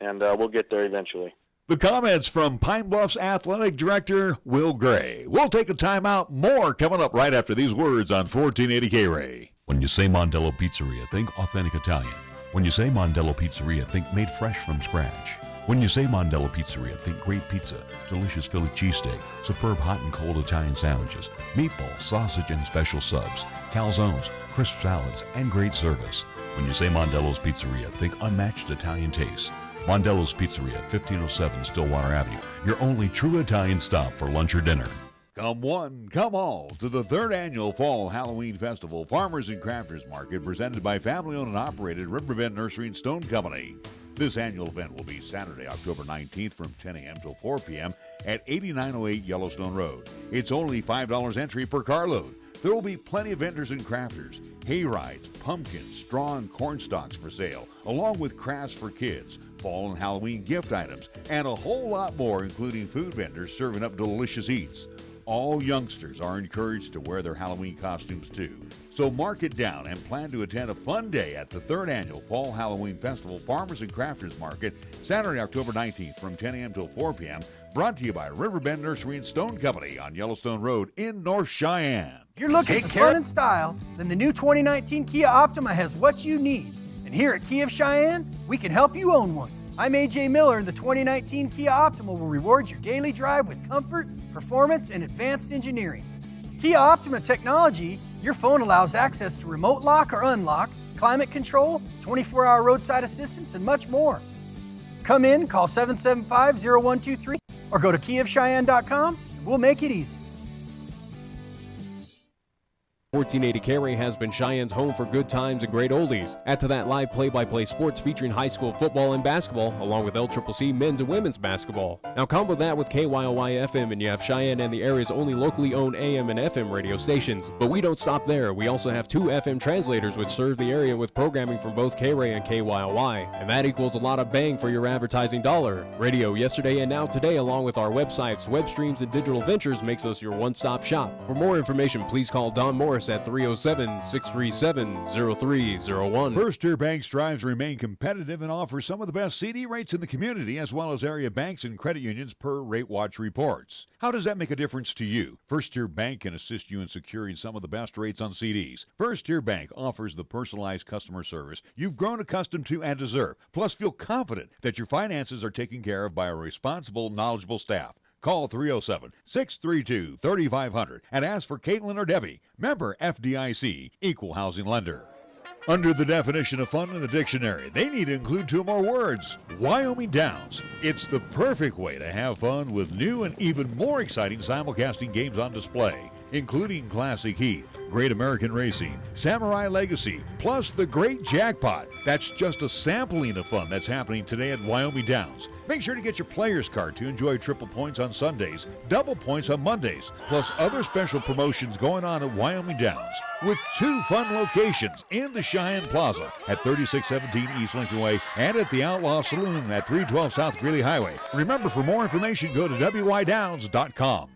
and we'll get there eventually. The comments from Pine Bluffs Athletic Director Will Gray. We'll take a timeout. More coming up right after these words on 1480 KRAE. When you say Mondello Pizzeria, think authentic Italian. When you say Mondello Pizzeria, think made fresh from scratch. When you say Mondello Pizzeria, think great pizza, delicious Philly cheesesteak, superb hot and cold Italian sandwiches, meatballs, sausage, and special subs, calzones, crisp salads, and great service. When you say Mondello's Pizzeria, think unmatched Italian taste. Mondello's Pizzeria, 1507 Stillwater Avenue, your only true Italian stop for lunch or dinner. Come one, come all to the 3rd Annual Fall Halloween Festival Farmers and Crafters Market presented by family-owned and operated Riverbend Nursery and Stone Company. This annual event will be Saturday, October 19th from 10 a.m. till 4 p.m. at 8908 Yellowstone Road. It's only $5 entry per carload. There will be plenty of vendors and crafters, hay rides, pumpkins, straw and corn stalks for sale, along with crafts for kids, fall and Halloween gift items, and a whole lot more, including food vendors serving up delicious eats. All youngsters are encouraged to wear their Halloween costumes too. So mark it down and plan to attend a fun day at the 3rd Annual Fall Halloween Festival Farmers and Crafters Market, Saturday, October 19th from 10 a.m. till 4 p.m. Brought to you by Riverbend Nursery and Stone Company on Yellowstone Road in North Cheyenne. If you're looking for fun and style, then the new 2019 Kia Optima has what you need. And here at Kia of Cheyenne, we can help you own one. I'm AJ Miller, and the 2019 Kia Optima will reward your daily drive with comfort, performance, and advanced engineering. Kia Optima technology, your phone allows access to remote lock or unlock, climate control, 24-hour roadside assistance, and much more. Come in, call 775-0123, or go to KiaofCheyenne.com, and we'll make it easy. 1480 KRAE has been Cheyenne's home for good times and great oldies. Add to that live play-by-play sports featuring high school football and basketball, along with LCCC men's and women's basketball. Now combo that with KYOY FM, and you have Cheyenne and the area's only locally owned AM and FM radio stations. But we don't stop there. We also have 2 FM translators which serve the area with programming from both KRAE and KYOY. And that equals a lot of bang for your advertising dollar. Radio yesterday and now today, along with our websites, web streams, and digital ventures, makes us your one-stop shop. For more information, please call Don Morris at 307-637-0301. First Tier Bank's drives remain competitive and offer some of the best CD rates in the community, as well as area banks and credit unions per Rate Watch reports. How does that make a difference to you? First Tier Bank can assist you in securing some of the best rates on CDs. First Tier Bank offers the personalized customer service you've grown accustomed to and deserve. Plus, feel confident that your finances are taken care of by a responsible, knowledgeable staff. Call 307-632-3500 and ask for Caitlin or Debbie. Member FDIC, Equal Housing Lender. Under the definition of fun in the dictionary, they need to include 2 more words: Wyoming Downs. It's the perfect way to have fun with new and even more exciting simulcasting games on display, including Classic Heat, Great American Racing, Samurai Legacy, plus the Great Jackpot. That's just a sampling of fun that's happening today at Wyoming Downs. Make sure to get your player's card to enjoy triple points on Sundays, double points on Mondays, plus other special promotions going on at Wyoming Downs, with 2 fun locations in the Cheyenne Plaza at 3617 East Lincoln Way and at the Outlaw Saloon at 312 South Greeley Highway. Remember, for more information, go to wydowns.com.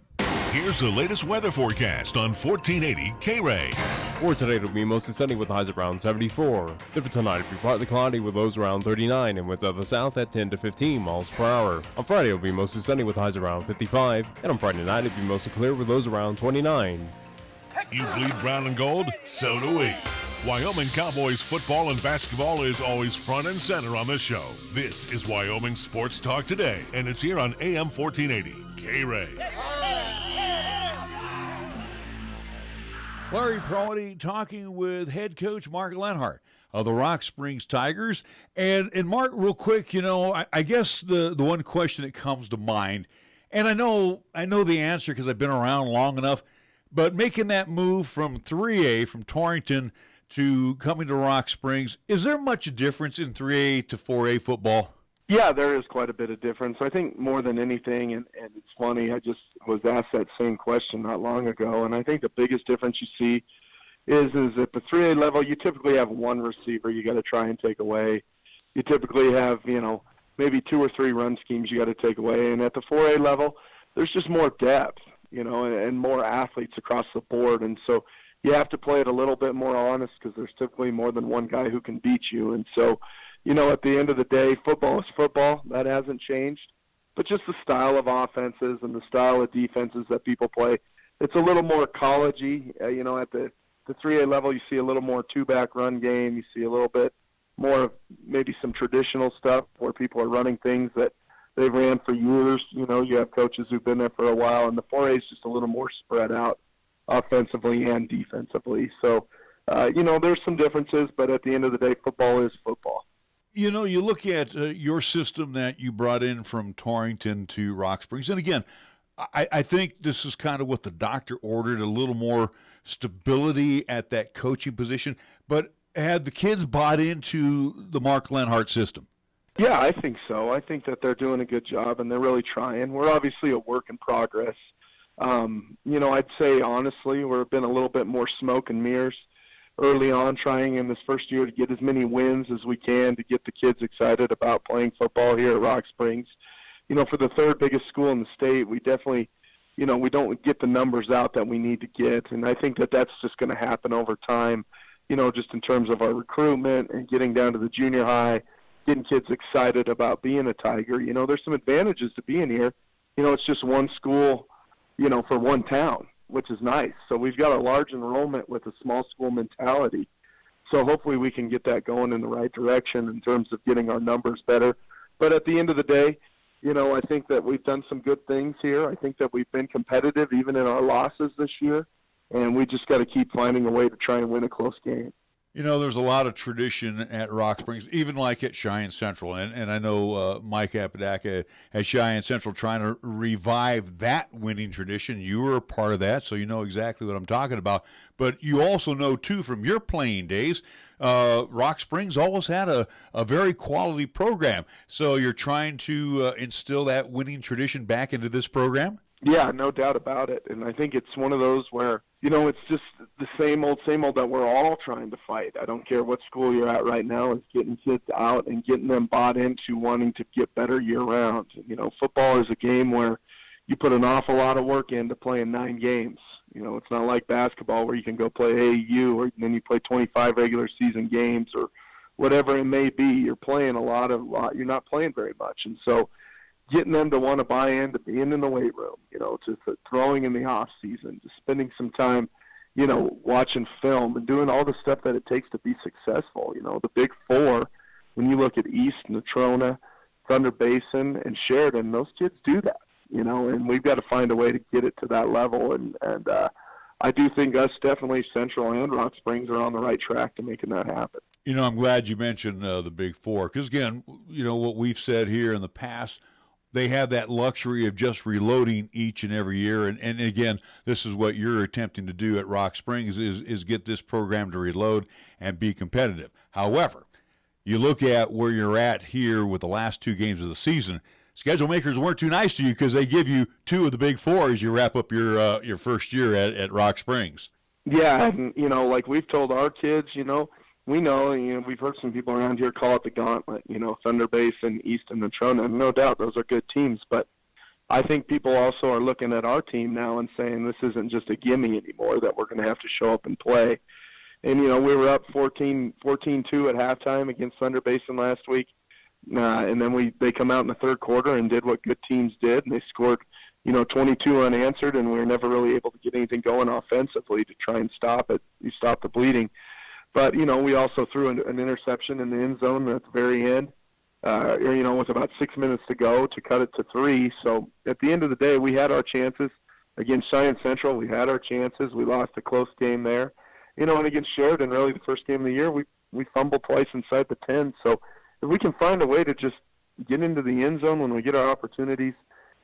Here's the latest weather forecast on 1480 KRAE. For today, it'll be mostly sunny with highs around 74. For tonight, it'll be partly cloudy with lows around 39 and winds out of the south at 10 to 15 miles per hour. On Friday, it'll be mostly sunny with highs around 55. And on Friday night, it'll be mostly clear with lows around 29. You bleed brown and gold? So do we. Wyoming Cowboys football and basketball is always front and center on this show. This is Wyoming Sports Talk Today, and it's here on AM 1480 KRAE. Larry Prody talking with head coach Mark Lenhardt of the Rock Springs Tigers. And Mark, real quick, I guess the one question that comes to mind, and I know the answer because I've been around long enough, but making that move from 3A, from Torrington, to coming to Rock Springs, is there much difference in 3A to 4A football? Yeah, there is quite a bit of difference. I think more than anything, and it's funny, I just was asked that same question not long ago, and I think the biggest difference you see is at the 3A level, you typically have one receiver you got to try and take away. You typically have, maybe 2 or 3 run schemes you got to take away, and at the 4A level, there's just more depth, and more athletes across the board, and so you have to play it a little bit more honest because there's typically more than one guy who can beat you, and so at the end of the day, football is football. That hasn't changed. But just the style of offenses and the style of defenses that people play, it's a little more college-y. At the 3A level, you see a little more 2-back run game. You see a little bit more of maybe some traditional stuff where people are running things that they've ran for years. You have coaches who've been there for a while. And the 4A is just a little more spread out offensively and defensively. So there's some differences, but at the end of the day, football is football. You know, you look at your system that you brought in from Torrington to Rock Springs, and again, I think this is kind of what the doctor ordered, a little more stability at that coaching position, but had the kids bought into the Mark Lenhardt system? Yeah, I think so. I think that they're doing a good job, and they're really trying. We're obviously a work in progress. I'd say, honestly, we've been a little bit more smoke and mirrors early on, trying in this first year to get as many wins as we can to get the kids excited about playing football here at Rock Springs. For the third biggest school in the state, we definitely, we don't get the numbers out that we need to get, and I think that that's just going to happen over time, just in terms of our recruitment and getting down to the junior high, getting kids excited about being a Tiger. There's some advantages to being here. It's just one school, for one town, which is nice. So we've got a large enrollment with a small school mentality. So hopefully we can get that going in the right direction in terms of getting our numbers better. But at the end of the day, I think that we've done some good things here. I think that we've been competitive even in our losses this year, and we just got to keep finding a way to try and win a close game. There's a lot of tradition at Rock Springs, even like at Cheyenne Central. And I know Mike Apodaca at Cheyenne Central trying to revive that winning tradition. You were a part of that, so you know exactly what I'm talking about. But you also know, too, from your playing days, Rock Springs always had a very quality program. So you're trying to instill that winning tradition back into this program? Yeah, no doubt about it. And I think it's one of those where, it's just the same old that we're all trying to fight. I don't care what school you're at right now. It's getting kids out and getting them bought into wanting to get better year-round. Football is a game where you put an awful lot of work into playing 9 games. It's not like basketball where you can go play AAU or then you play 25 regular season games or whatever it may be. You're playing a lot. You're not playing very much. And so getting them to want to buy into being in the weight room, to throwing in the off season, to spending some time, watching film and doing all the stuff that it takes to be successful. The Big Four, when you look at East, Natrona, Thunder Basin, and Sheridan, those kids do that, and we've got to find a way to get it to that level. And I do think us, definitely Central and Rock Springs, are on the right track to making that happen. I'm glad you mentioned the Big Four because, again, what we've said here in the past, they have that luxury of just reloading each and every year. And again, this is what you're attempting to do at Rock Springs is get this program to reload and be competitive. However, you look at where you're at here with the last 2 games of the season, schedule makers weren't too nice to you because they give you 2 of the Big Four as you wrap up your first year at Rock Springs. Yeah, and, like we've told our kids, we know, we've heard some people around here call it the gauntlet, Thunder Basin, East, and Natrona. And no doubt those are good teams, but I think people also are looking at our team now and saying this isn't just a gimme anymore, that we're going to have to show up and play. And, we were up 14-2 at halftime against Thunder Basin last week. And then they come out in the third quarter and did what good teams did, and they scored, 22 unanswered, and we were never really able to get anything going offensively to try and stop the bleeding. But, we also threw an interception in the end zone at the very end, with about 6 minutes to go to cut it to 3. So at the end of the day, we had our chances. Against Cheyenne Central, we had our chances. We lost a close game there. And against Sheridan, really the first game of the year, we fumbled twice inside the 10. So if we can find a way to just get into the end zone when we get our opportunities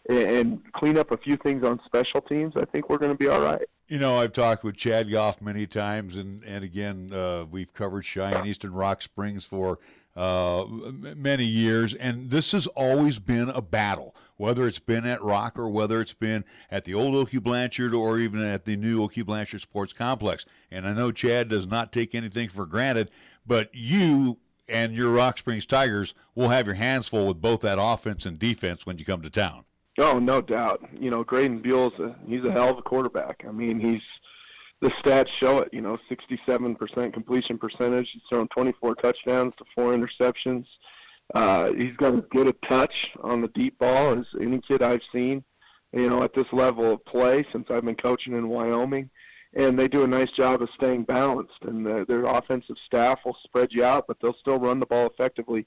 and clean up a few things on special teams, I think we're going to be all right. I've talked with Chad Goff many times, and again, we've covered Cheyenne, Eastern Rock Springs for many years, and this has always been a battle, whether it's been at Rock or whether it's been at the old Oakey Blanchard or even at the new Oakey Blanchard Sports Complex. And I know Chad does not take anything for granted, but you and your Rock Springs Tigers will have your hands full with both that offense and defense when you come to town. Oh, no doubt. Graydon Buell's he's a hell of a quarterback. I mean, the stats show it, 67% completion percentage. He's thrown 24 touchdowns to 4 interceptions. He's got as good a touch on the deep ball as any kid I've seen, at this level of play since I've been coaching in Wyoming. And they do a nice job of staying balanced. And their offensive staff will spread you out, but they'll still run the ball effectively.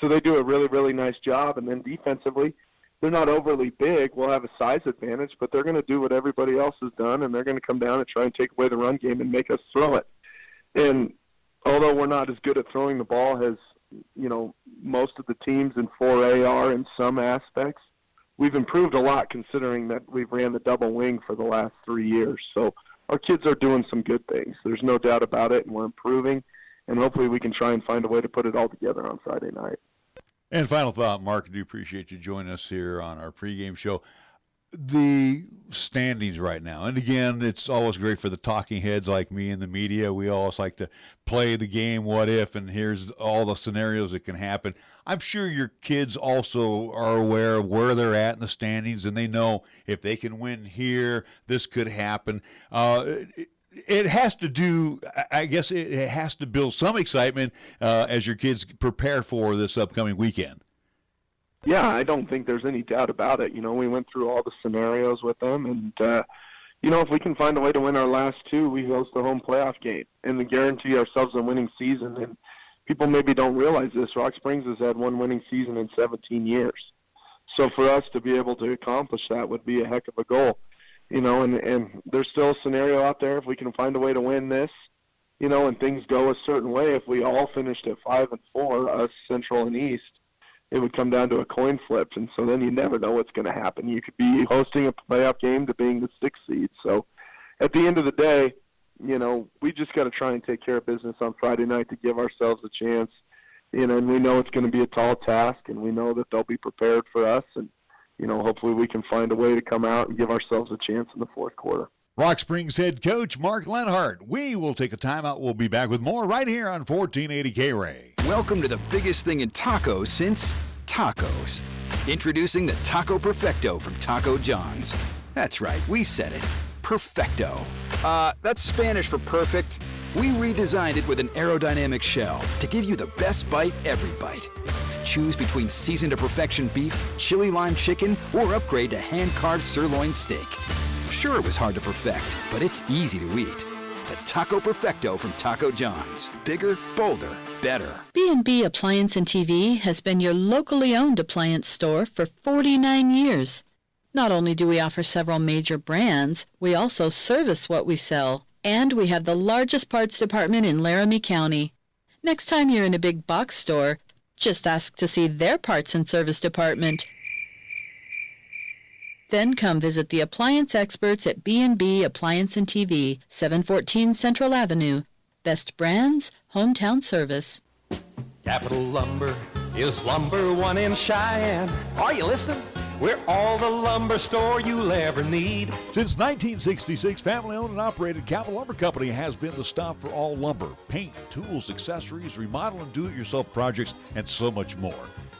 So they do a really, really nice job. And then defensively, they're not overly big. We'll have a size advantage, but they're going to do what everybody else has done, and they're going to come down and try and take away the run game and make us throw it. And although we're not as good at throwing the ball as, most of the teams in 4A are in some aspects, we've improved a lot considering that we've ran the double wing for the last 3 years. So our kids are doing some good things. There's no doubt about it, and we're improving. And hopefully we can try and find a way to put it all together on Friday night. And final thought, Mark, I do appreciate you joining us here on our pregame show. The standings right now, and again, it's always great for the talking heads like me in the media. We always like to play the game what if, and here's all the scenarios that can happen. I'm sure your kids also are aware of where they're at in the standings, and they know if they can win here, this could happen. It has to do, I guess it has to build some excitement as your kids prepare for this upcoming weekend. Yeah, I don't think there's any doubt about it. We went through all the scenarios with them, and, if we can find a way to win our last two, we host a home playoff game and we guarantee ourselves a winning season. And people maybe don't realize this. Rock Springs has had one winning season in 17 years. So for us to be able to accomplish that would be a heck of a goal, and there's still a scenario out there if we can find a way to win this, and things go a certain way. If we all finished at 5-4, us Central and East, it would come down to a coin flip, and so then you never know what's going to happen. You could be hosting a playoff game to being the 6th seed. So at the end of the day, we just got to try and take care of business on Friday night to give ourselves a chance. And we know it's going to be a tall task, and we know that they'll be prepared for us, and hopefully we can find a way to come out and give ourselves a chance in the fourth quarter. Rock Springs head coach Mark Lenhardt. We will take a timeout. We'll be back with more right here on 1480 KRAE. Welcome to the biggest thing in tacos since tacos. Introducing the Taco Perfecto from Taco John's. That's right, we said it. Perfecto. That's Spanish for perfect. We redesigned it with an aerodynamic shell to give you the best bite every bite. Choose between seasoned to perfection beef, chili lime chicken, or upgrade to hand-carved sirloin steak. Sure, it was hard to perfect, but it's easy to eat. The Taco Perfecto from Taco John's. Bigger, bolder, better. B&B Appliance and TV has been your locally owned appliance store for 49 years. Not only do we offer several major brands, we also service what we sell. And we have the largest parts department in Laramie County. Next time you're in a big box store, just ask to see their parts and service department. Then come visit the appliance experts at B&B Appliance and TV, 714 Central Avenue. Best brands, hometown service. Capital Lumber is number one in Cheyenne. Are you listening? We're all the lumber store you'll ever need. Since 1966, family-owned and operated Capital Lumber Company has been the stop for all lumber, paint, tools, accessories, remodel and do-it-yourself projects, and so much more.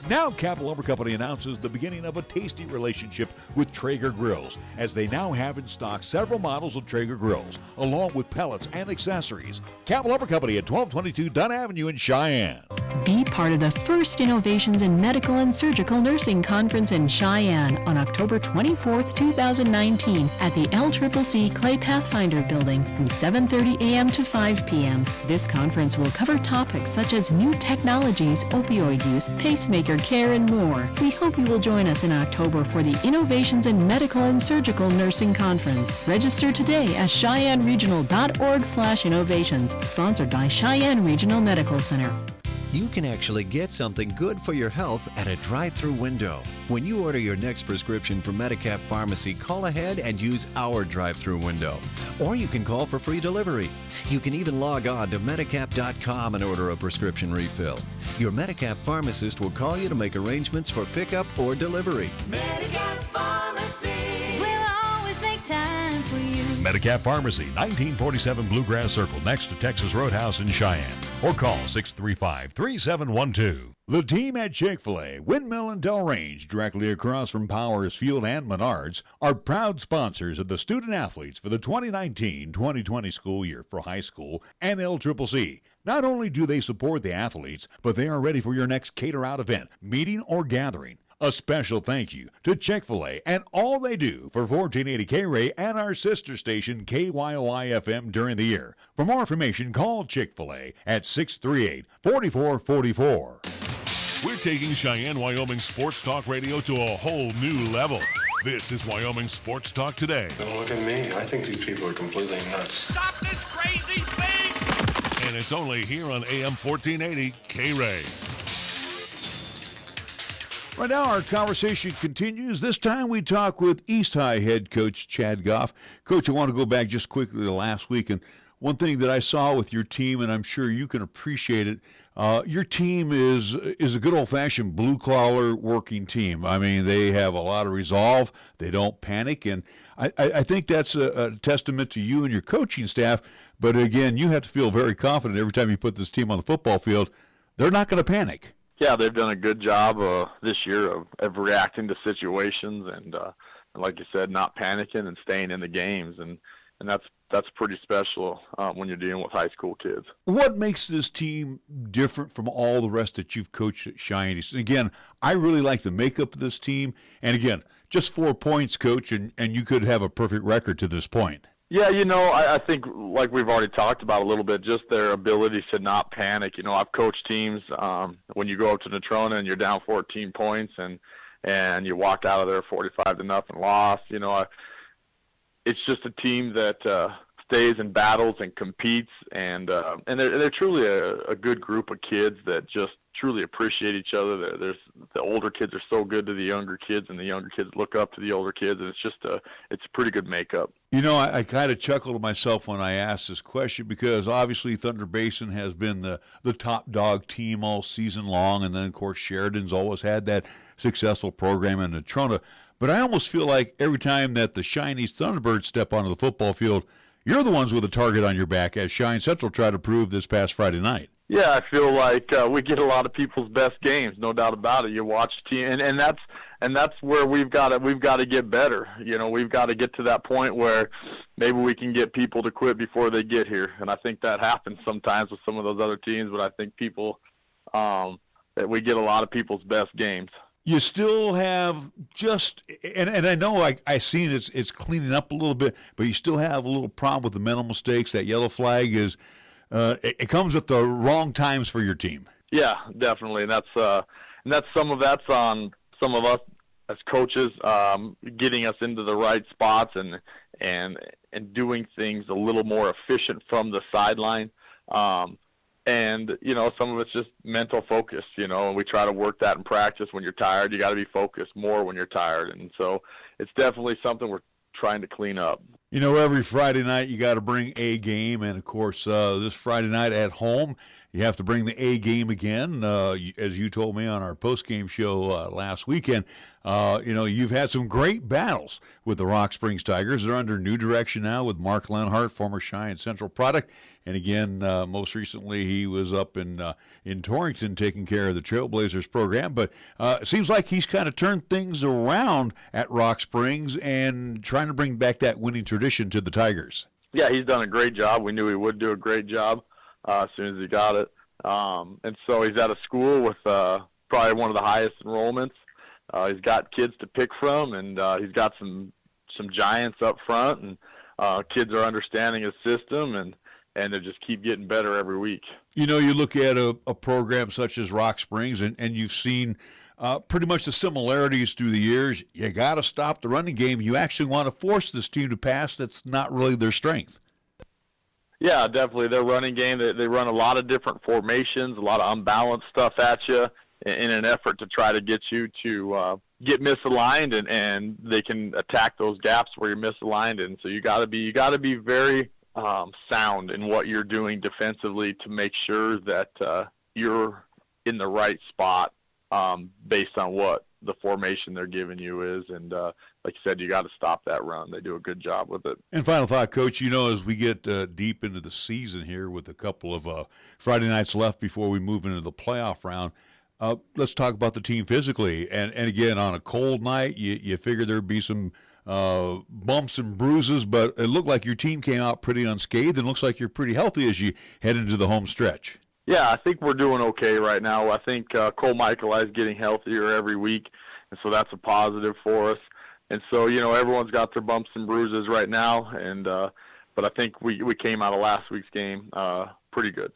Now, Capital Lumber Company announces the beginning of a tasty relationship with Traeger grills, as they now have in stock several models of Traeger grills, along with pellets and accessories. Capital Lumber Company at 1222 Dunn Avenue in Cheyenne. Be part of the first Innovations in Medical and Surgical Nursing Conference in Cheyenne on October 24th, 2019 at the LCCC Clay Pathfinder Building from 7:30 a.m. to 5 p.m. This conference will cover topics such as new technologies, opioid use, pacemaker care, and more. We hope you will join us in October for the Innovations in Medical and Surgical Nursing Conference. Register today at CheyenneRegional.org/innovations, sponsored by Cheyenne Regional Medical Center. You can actually get something good for your health at a drive-thru window. When you order your next prescription from Medicap Pharmacy, call ahead and use our drive-thru window. Or you can call for free delivery. You can even log on to Medicap.com and order a prescription refill. Your Medicap pharmacist will call you to make arrangements for pickup or delivery. Medicap Pharmacy will always make time for you. Medicap Pharmacy, 1947 Bluegrass Circle, next to Texas Roadhouse in Cheyenne. Or call 635-3712. The team at Chick-fil-A, Windmill and Delrange, directly across from Powers Field and Menards, are proud sponsors of the student-athletes for the 2019-2020 school year for high school and LCCC. Not only do they support the athletes, but they are ready for your next cater-out event, meeting, or gathering. A special thank you to Chick-fil-A and all they do for 1480 KRAE and our sister station KYOI-FM during the year. For more information, call Chick-fil-A at 638-4444. We're taking Cheyenne, Wyoming Sports Talk Radio to a whole new level. This is Wyoming Sports Talk Today. Don't look at me. I think these people are completely nuts. Stop this crazy thing! And and it's only here on AM 1480 KRAE. Right now, our conversation continues. This time we talk with East High head coach Chad Goff. Coach, I want to go back just quickly to last week, and one thing that I saw with your team, and I'm sure you can appreciate it, your team is a good old-fashioned blue-collar working team. I mean, they have a lot of resolve. They don't panic, and I think that's a testament to you and your coaching staff. But, again, you have to feel very confident every time you put this team on the football field. They're not going to panic. Yeah, they've done a good job this year of reacting to situations and like you said, not panicking and staying in the games, and that's pretty special when you're dealing with high school kids. What makes this team different from all the rest that you've coached at Cheyenne? And again, I really like the makeup of this team. And again, just 4 points, Coach, and you could have a perfect record to this point. Yeah, I think like we've already talked about a little bit, just their ability to not panic. I've coached teams when you go up to Natrona and you're down 14 points and you walk out of there 45-0 loss. It's just a team that stays in battles and competes, and they're truly a good group of kids that just truly appreciate each other. The older kids are so good to the younger kids, and the younger kids look up to the older kids, and it's a pretty good makeup. I kind of chuckled to myself when I asked this question because obviously Thunder Basin has been the top dog team all season long, and then, of course, Sheridan's always had that successful program in Natrona. But I almost feel like every time that the Shiny Thunderbirds step onto the football field, you're the ones with a target on your back, as Cheyenne Central tried to prove this past Friday night. Yeah, I feel like we get a lot of people's best games, no doubt about it. You watch team, and that's where we've got to get better. We've got to get to that point where maybe we can get people to quit before they get here, and I think that happens sometimes with some of those other teams. But I think that we get a lot of people's best games. You still have and I know I seen it's cleaning up a little bit, but you still have a little problem with the mental mistakes. That yellow flag is. It comes at the wrong times for your team. Yeah, definitely, and that's some of that's on some of us as coaches, getting us into the right spots and doing things a little more efficient from the sideline. And some of it's just mental focus. And we try to work that in practice. When you're tired, you got to be focused more when you're tired, and so it's definitely something we're trying to clean up. Every Friday night you got to bring A game, and of course this Friday night at home you have to bring the A game again. As you told me on our postgame show last weekend, you've had some great battles with the Rock Springs Tigers. They're under new direction now with Mark Lenhardt, former Cheyenne Central product, and again, most recently he was up in Torrington taking care of the Trailblazers program. But it seems like he's kind of turned things around at Rock Springs and trying to bring back that winning tradition to the Tigers. Yeah, he's done a great job. We knew he would do a great job as soon as he got it. And so he's at a school with probably one of the highest enrollments. He's got kids to pick from, and he's got some giants up front, and kids are understanding his system, and they just keep getting better every week. You look at a program such as Rock Springs, and you've seen pretty much the similarities through the years. You got to stop the running game. You actually want to force this team to pass. That's not really their strength. Yeah, definitely. Their running game, they run a lot of different formations, a lot of unbalanced stuff at you in an effort to try to get you to get misaligned, and they can attack those gaps where you're misaligned. And so you got to be very sound in what you're doing defensively to make sure that you're in the right spot based on what the formation they're giving you is. And like you said, you got to stop that run. They do a good job with it. And final thought, Coach, as we get deep into the season here with a couple of Friday nights left before we move into the playoff round, let's talk about the team physically. And again, on a cold night, you figure there'd be some bumps and bruises, but it looked like your team came out pretty unscathed, and looks like you're pretty healthy as you head into the home stretch. Yeah, I think we're doing okay right now. I think Cole Michael is getting healthier every week, and so that's a positive for us. And so, everyone's got their bumps and bruises right now, and but I think we came out of last week's game pretty good.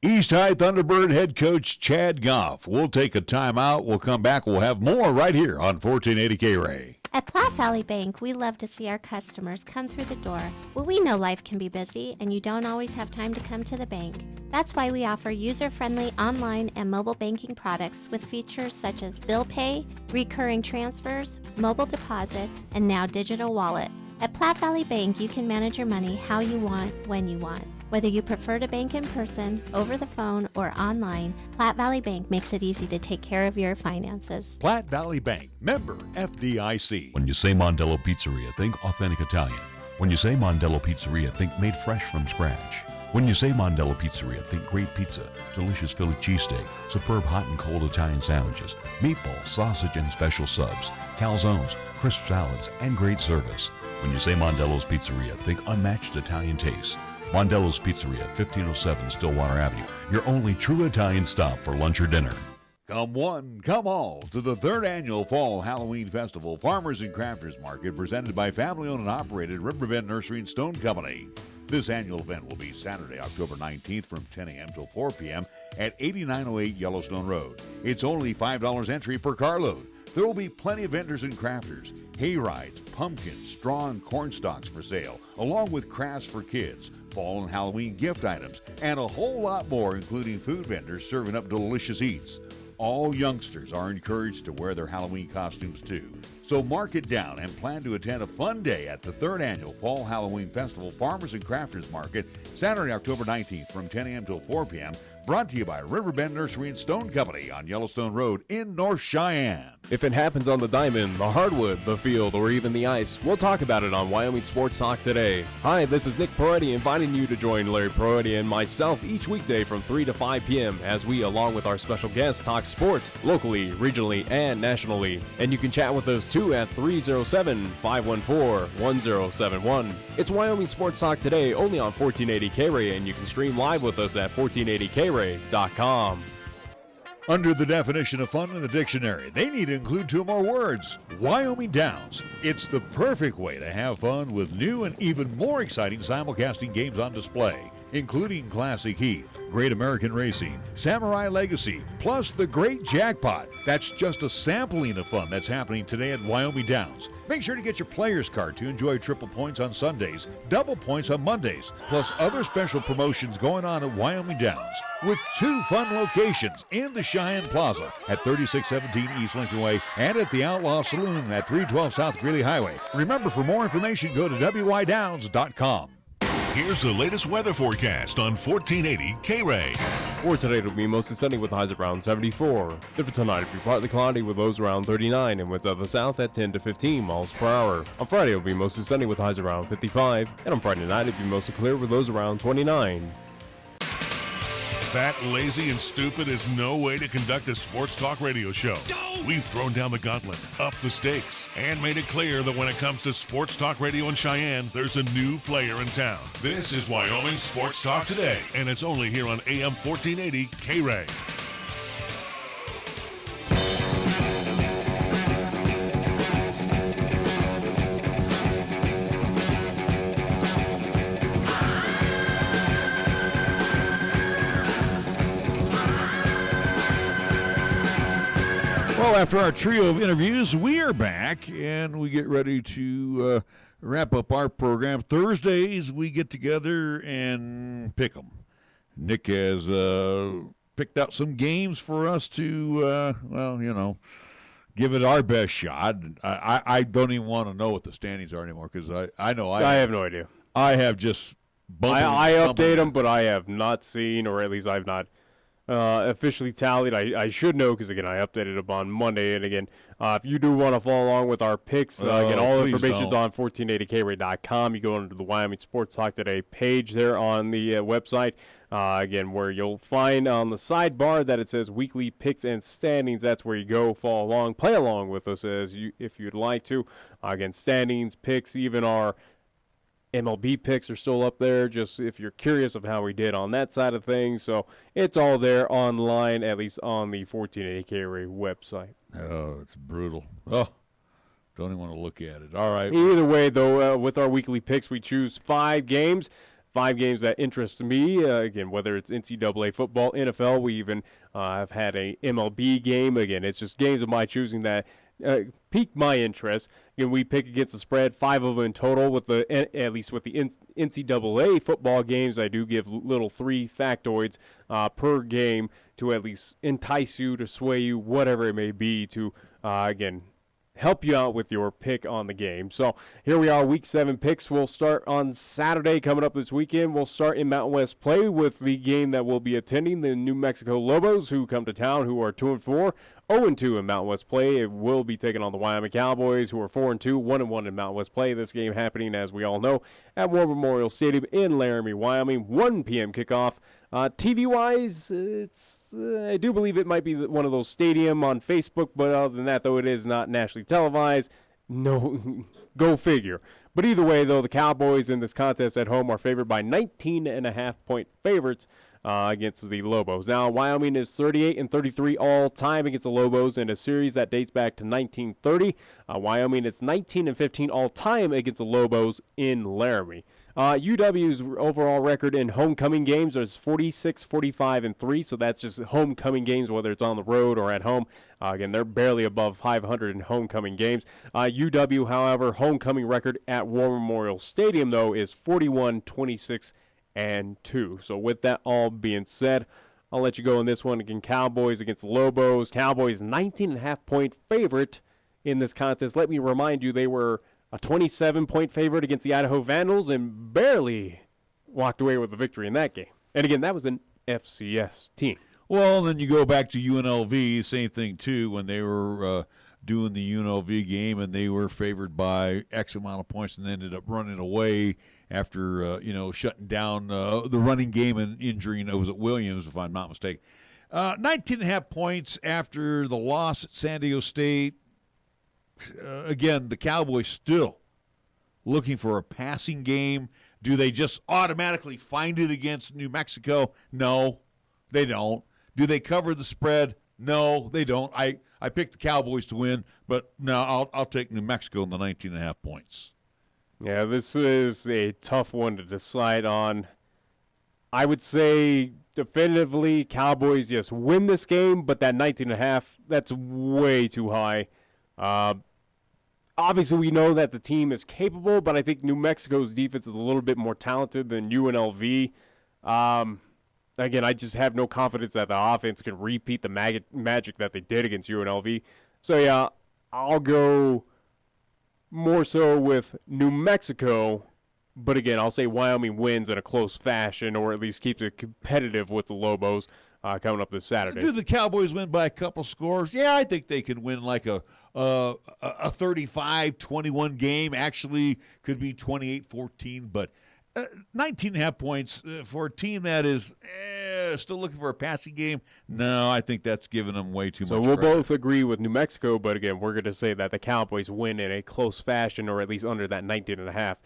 East High Thunderbird head coach Chad Goff. We'll take a timeout. We'll come back. We'll have more right here on 1480 KRAE. At Platte Valley Bank, we love to see our customers come through the door. Well, we know life can be busy and you don't always have time to come to the bank. That's why we offer user-friendly online and mobile banking products with features such as bill pay, recurring transfers, mobile deposit, and now digital wallet. At Platte Valley Bank, you can manage your money how you want, when you want. Whether you prefer to bank in person, over the phone, or online, Platte Valley Bank makes it easy to take care of your finances. Platte Valley Bank, member FDIC. When you say Mondello Pizzeria, think authentic Italian. When you say Mondello Pizzeria, think made fresh from scratch. When you say Mondello Pizzeria, think great pizza, delicious Philly cheesesteak, superb hot and cold Italian sandwiches, meatballs, sausage, and special subs, calzones, crisp salads, and great service. When you say Mondello's Pizzeria, think unmatched Italian taste. Mondello's Pizzeria, 1507 Stillwater Avenue, your only true Italian stop for lunch or dinner. Come one, come all to the 3rd Annual Fall Halloween Festival Farmers and Crafters Market presented by family-owned and operated Riverbend Nursery and Stone Company. This annual event will be Saturday, October 19th from 10 a.m. till 4 p.m. at 8908 Yellowstone Road. It's only $5 entry per carload. There will be plenty of vendors and crafters, hay rides, pumpkins, straw and corn stalks for sale, along with crafts for kids, fall and Halloween gift items, and a whole lot more, including food vendors serving up delicious eats. All youngsters are encouraged to wear their Halloween costumes too. So mark it down and plan to attend a fun day at the 3rd Annual Fall Halloween Festival Farmers and Crafters Market, Saturday, October 19th from 10 a.m. till 4 p.m., brought to you by Riverbend Nursery and Stone Company on Yellowstone Road in North Cheyenne. If it happens on the diamond, the hardwood, the field, or even the ice, we'll talk about it on Wyoming Sports Talk today. Hi, this is Nick Peretti inviting you to join Larry Peretti and myself each weekday from 3 to 5 p.m. as we, along with our special guests, talk sports locally, regionally, and nationally. And you can chat with us too at 307-514-1071. It's Wyoming Sports Talk today only on 1480 KRAE, and you can stream live with us at 1480KRAE.com. Under the definition of fun in the dictionary, they need to include 2 more words: Wyoming Downs. It's the perfect way to have fun with new and even more exciting simulcasting games on display, including Classic Heat, Great American Racing, Samurai Legacy, plus the Great Jackpot. That's just a sampling of fun that's happening today at Wyoming Downs. Make sure to get your player's card to enjoy triple points on Sundays, double points on Mondays, plus other special promotions going on at Wyoming Downs, with 2 fun locations in the Cheyenne Plaza at 3617 East Lincoln Way and at the Outlaw Saloon at 312 South Greeley Highway. Remember, for more information, go to wydowns.com. Here's the latest weather forecast on 1480 KRAE. For today, it'll be mostly sunny with highs around 74. Then for tonight, it'll be partly cloudy with lows around 39 and winds out of the south at 10 to 15 miles per hour. On Friday, it'll be mostly sunny with highs around 55. And on Friday night, it'll be mostly clear with lows around 29. Fat, lazy, and stupid is no way to conduct a sports talk radio show. We've thrown down the gauntlet, upped the stakes, and made it clear that when it comes to sports talk radio in Cheyenne, there's a new player in town. This is Wyoming Sports Talk Today, and it's only here on AM 1480 KRAE. Well, after our trio of interviews, we are back, and we get ready to wrap up our program. Thursdays, we get together and pick them. Nick has picked out some games for us to, give it our best shot. I don't even want to know what the standings are anymore, because I know I have no idea. I have just I update them, but I have not seen, or at least I've not officially tallied. I should know, because again, I updated them on Monday. And again, if you do want to follow along with our picks, again, all the information's on 1480KRAE.com. You go under the Wyoming Sports Talk Today page there on the website. Again, where you'll find on the sidebar that it says weekly picks and standings. That's where you go, follow along, play along with us if you'd like to. Again, standings, picks, even our MLB picks are still up there, just if you're curious of how we did on that side of things. So it's all there online, at least on the 1480 KRAE website. Oh, it's brutal. Oh, don't even want to look at it. All right. Either way, though, with our weekly picks, we choose 5 games. 5 games that interest me, again, whether it's NCAA football, NFL, we even have had a MLB game. Again, it's just games of my choosing that pique my interest. Again, we pick against the spread, 5 of them in total. At least with the NCAA football games, I do give little 3 factoids per game to at least entice you, to sway you, whatever it may be, to, again, help you out with your pick on the game. So here we are, Week 7 picks. We'll start on Saturday coming up this weekend. We'll start in Mountain West play with the game that we'll be attending, the New Mexico Lobos, who come to town, who are 2-4, 0-2 in Mountain West play. It will be taking on the Wyoming Cowboys, who are 4-2, 1-1 in Mountain West play. This game happening, as we all know, at War Memorial Stadium in Laramie, Wyoming, 1 p.m. kickoff. TV-wise, I do believe it might be one of those stadium on Facebook, but other than that, though, it is not nationally televised. No, go figure. But either way, though, the Cowboys in this contest at home are favored by 19.5-point favorites against the Lobos. Now, Wyoming is 38-33 all-time against the Lobos in a series that dates back to 1930. Wyoming is 19-15 all-time against the Lobos in Laramie. UW's overall record in homecoming games is 46-45-3, so that's just homecoming games, whether it's on the road or at home. Again, they're barely above 500 in homecoming games. UW, however, homecoming record at War Memorial Stadium, though, is 41-26-2. So with that all being said, I'll let you go on this one. Again, Cowboys against Lobos. Cowboys 19.5-point favorite in this contest. Let me remind you, they were a 27-point favorite against the Idaho Vandals and barely walked away with the victory in that game. And again, that was an FCS team. Well, then you go back to UNLV, same thing too, when they were doing the UNLV game and they were favored by X amount of points and ended up running away after shutting down the running game and injuring, was it Williams, if I'm not mistaken. 19.5 points after the loss at San Diego State. Again, the Cowboys still looking for a passing game. Do they just automatically find it against New Mexico? No, they don't. Do they cover the spread? No, they don't. I picked the Cowboys to win, but no, I'll take New Mexico in the 19.5 points. Yeah, this is a tough one to decide on. I would say definitively Cowboys, yes, win this game, but that 19.5, that's way too high. Obviously, we know that the team is capable, but I think New Mexico's defense is a little bit more talented than UNLV. Again, I just have no confidence that the offense can repeat the magic that they did against UNLV. So, yeah, I'll go more so with New Mexico. But, again, I'll say Wyoming wins in a close fashion, or at least keeps it competitive with the Lobos coming up this Saturday. Do the Cowboys win by a couple scores? Yeah, I think they could win like a 35-21 game. Actually, could be 28-14, but 19.5 points for a team that is still looking for a passing game. No, I think that's giving them way too much So we'll credit. both agree with New Mexico, but again, we're going to say that the Cowboys win in a close fashion, or at least under that 19.5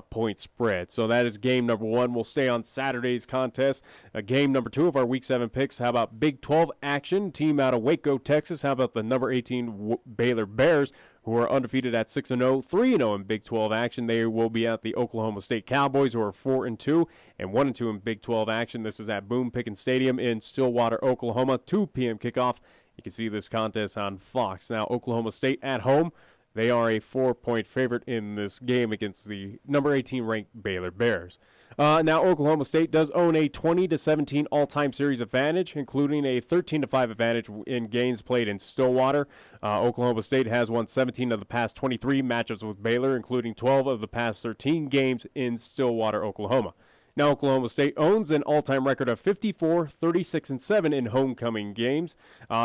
point spread. So that is game number 1. We'll stay on Saturday's contest. Game number 2 of our Week 7 picks. How about Big 12 action? Team out of Waco, Texas. How about the number 18 Baylor Bears, who are undefeated at 6-0, 3-0 in Big 12 action? They will be at the Oklahoma State Cowboys, who are 4-2 and 1-2 in Big 12 action. This is at Boone Pickens Stadium in Stillwater, Oklahoma. 2 p.m. kickoff. You can see this contest on Fox. Now, Oklahoma State at home. They are a 4-point favorite in this game against the number 18 ranked Baylor Bears. Now, Oklahoma State does own a 20-17 all-time series advantage, including a 13-5 advantage in games played in Stillwater. Oklahoma State has won 17 of the past 23 matchups with Baylor, including 12 of the past 13 games in Stillwater, Oklahoma. Now, Oklahoma State owns an all-time record of 54, 36-7 in homecoming games.